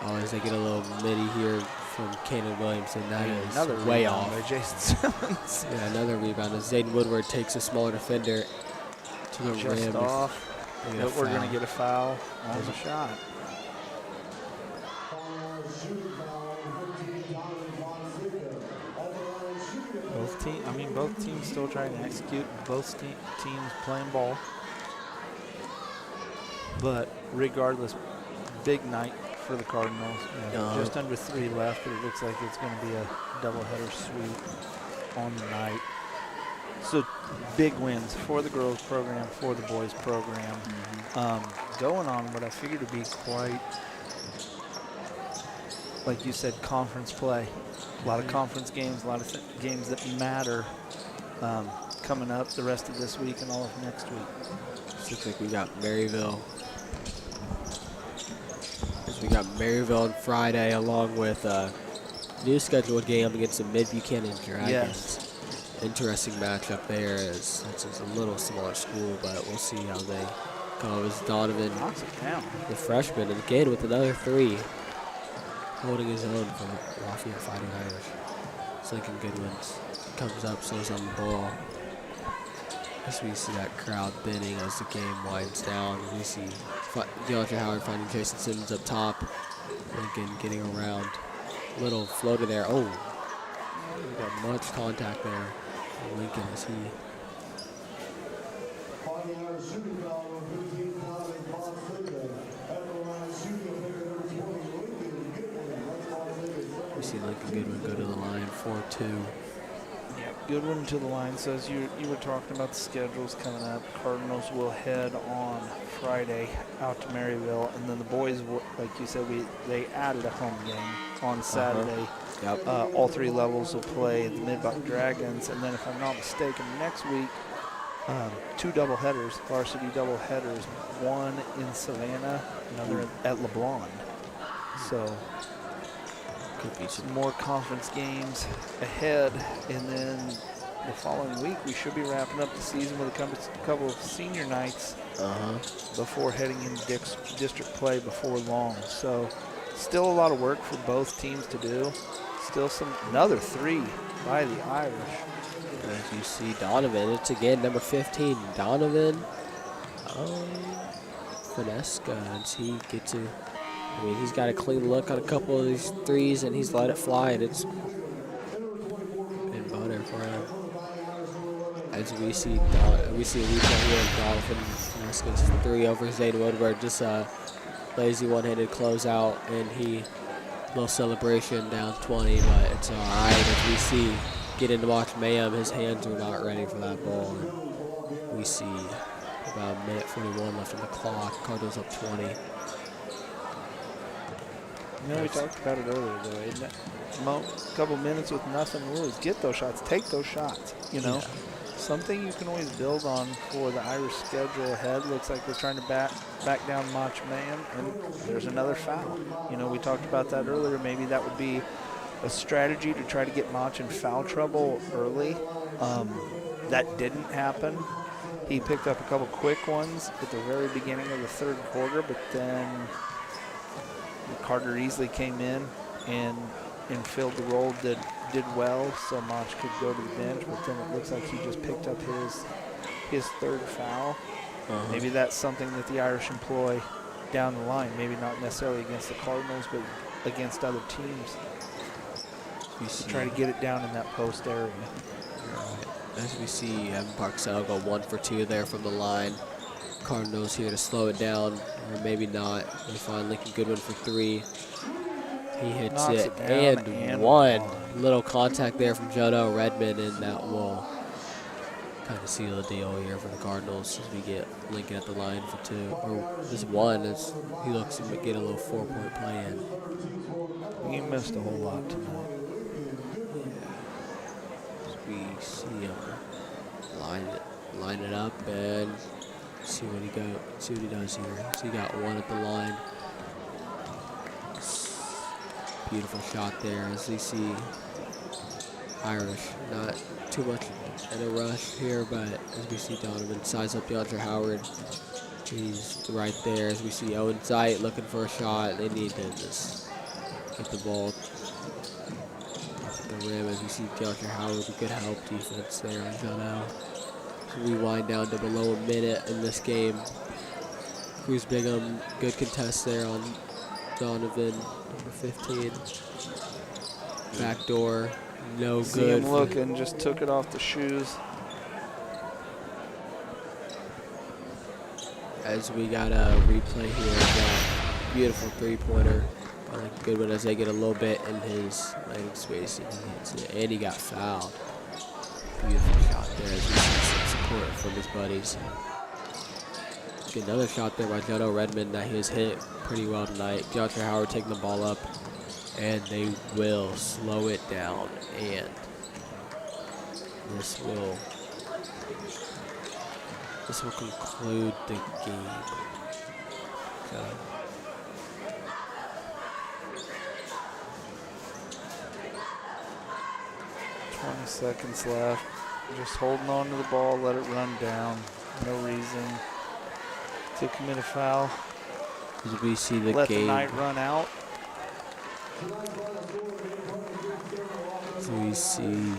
Speaker 4: Oh, as they get a little midi here from Kanan Williamson. That is
Speaker 3: another
Speaker 4: way off.
Speaker 3: By Jason Simmons.
Speaker 4: Yeah, another rebound as Zayden Woodward takes a smaller defender to the
Speaker 3: just
Speaker 4: rim.
Speaker 3: Off. But we're going to get a foul on the shot. Both teams still trying to execute. Both teams playing ball. But regardless, big night for the Cardinals. Just under 3 left, but it looks like it's going to be a doubleheader sweep on the night. So big wins for the girls program, for the boys program. Going on what I figured to be quite, like you said, conference play. A lot of conference games, a lot of games that matter coming up the rest of this week and all of next week.
Speaker 4: Looks like we got Maryville. We got Maryville on Friday, along with a new scheduled game against the Mid-Buchanan Dragons.
Speaker 3: Yes.
Speaker 4: Interesting matchup there. It's a little smaller school, but we'll see how they go. As Donovan,
Speaker 3: Knocks it down.
Speaker 4: the freshman, and again with another 3, holding his own for Lafayette Fighting Irish. It's Lincoln Goodwins comes up, slows on the ball. As we see that crowd thinning as the game winds down. We see DeAndre Howard finding Jason Simmons up top. Lincoln getting around. Little floater there. Oh, we got much contact there. Lincoln as he. We see Lincoln Goodwin go to the line 4-2.
Speaker 3: Yeah, good one to the line. So as you were talking about the schedules coming up, Cardinals will head on Friday out to Maryville, and then the boys, like you said, they added a home game on Saturday.
Speaker 4: Yep.
Speaker 3: All 3 levels will play the Mid-Buck Dragons, and then if I'm not mistaken, next week 2 doubleheaders, varsity doubleheaders, one in Savannah, another at LeBron. So
Speaker 4: Could be
Speaker 3: some more conference games ahead, and then the following week we should be wrapping up the season with a couple of senior nights before heading into district play before long. So still a lot of work for both teams to do. Still another 3 by the Irish.
Speaker 4: As you see Donovan, it's again number 15, Donovan Finesca, as he gets to. I mean, he's got a clean look on a couple of these 3s, and he's let it fly, and it's been butter for him. As we see a replay here of Donovan Finesca's 3 over Zane Woodward, just a lazy one-handed closeout, and little celebration down 20, but it's all right. As we see, getting to watch Mayhem, his hands are not ready for that ball, and we see about a minute 41 left on the clock. Cardinals up 20.
Speaker 3: You know, we talked about it earlier, though, isn't it? A couple minutes with nothing to lose. Get those shots. Take those shots, you know.
Speaker 4: Yeah.
Speaker 3: Something you can always build on for the Irish schedule ahead. Looks like they're trying to back down Mach Mayhem, and there's another foul. You know, we talked about that earlier. Maybe that would be a strategy to try to get Mach in foul trouble early. That didn't happen. He picked up a couple quick ones at the very beginning of the 3rd quarter, but then Carter Easley came in and filled the role, did well, so Mach could go to the bench, but then it looks like he just picked up his 3rd foul. Maybe that's something that the Irish employ down the line, maybe not necessarily against the Cardinals, but against other teams. Try to get it down in that post area.
Speaker 4: As we see Evan Parksell go 1 for 2 there from the line. Cardinals here to slow it down, or maybe not. They find Lincoln Goodwin for 3. He hits
Speaker 3: Knocks
Speaker 4: it,
Speaker 3: it down
Speaker 4: and 1. Little contact there from Jono Redmond, and that will kind of seal the deal here for the Cardinals as we get Lincoln at the line for 2. Or just 1 as he looks to get a little 4-point play in.
Speaker 3: He missed a whole lot tonight.
Speaker 4: We see him line it up and see what he does here. So he got 1 at the line. Beautiful shot there as we see Irish not too much in a rush here, but as we see Donovan size up DeAndre Howard, he's right there. As we see Owen Zeit looking for a shot, they need to just get the ball the rim. As we see DeAndre Howard with good help defense there on Jono. So we wind down to below a minute in this game. Cruz Bingham, good contest there on Donovan, number 15. Backdoor, no
Speaker 3: See
Speaker 4: good.
Speaker 3: him looking, just took it off the shoes.
Speaker 4: As we got a replay here of that beautiful 3-pointer. Goodwin as they get a little bit in his landing space, and he hits it, and he got fouled. Beautiful shot there as we see some support from his buddies. Get another shot there by Jono Redmond that he has hit pretty well tonight. DeAndre Howard taking the ball up, and they will slow it down, and this will This will conclude the game. So,
Speaker 3: 20 seconds left. Just holding on to the ball, let it run down. No reason to commit a foul.
Speaker 4: as we see the
Speaker 3: Let the
Speaker 4: game.
Speaker 3: night run out.
Speaker 4: As we see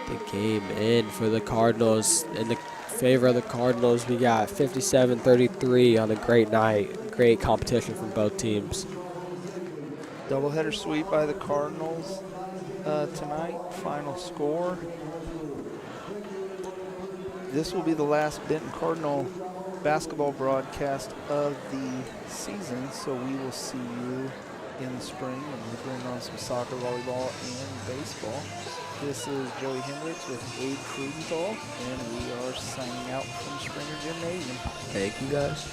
Speaker 4: the game in for the Cardinals. In the favor of the Cardinals, we got 57-33 on a great night. Great competition from both teams.
Speaker 3: Doubleheader sweep by the Cardinals tonight. Final score. This will be the last Benton Cardinal basketball broadcast of the season, so we will see you in the spring when we bring on some soccer, volleyball, and baseball. This is Joey Hendricks with Abe Frudenthal, and we are signing out from Springer Gymnasium.
Speaker 4: Thank you, guys.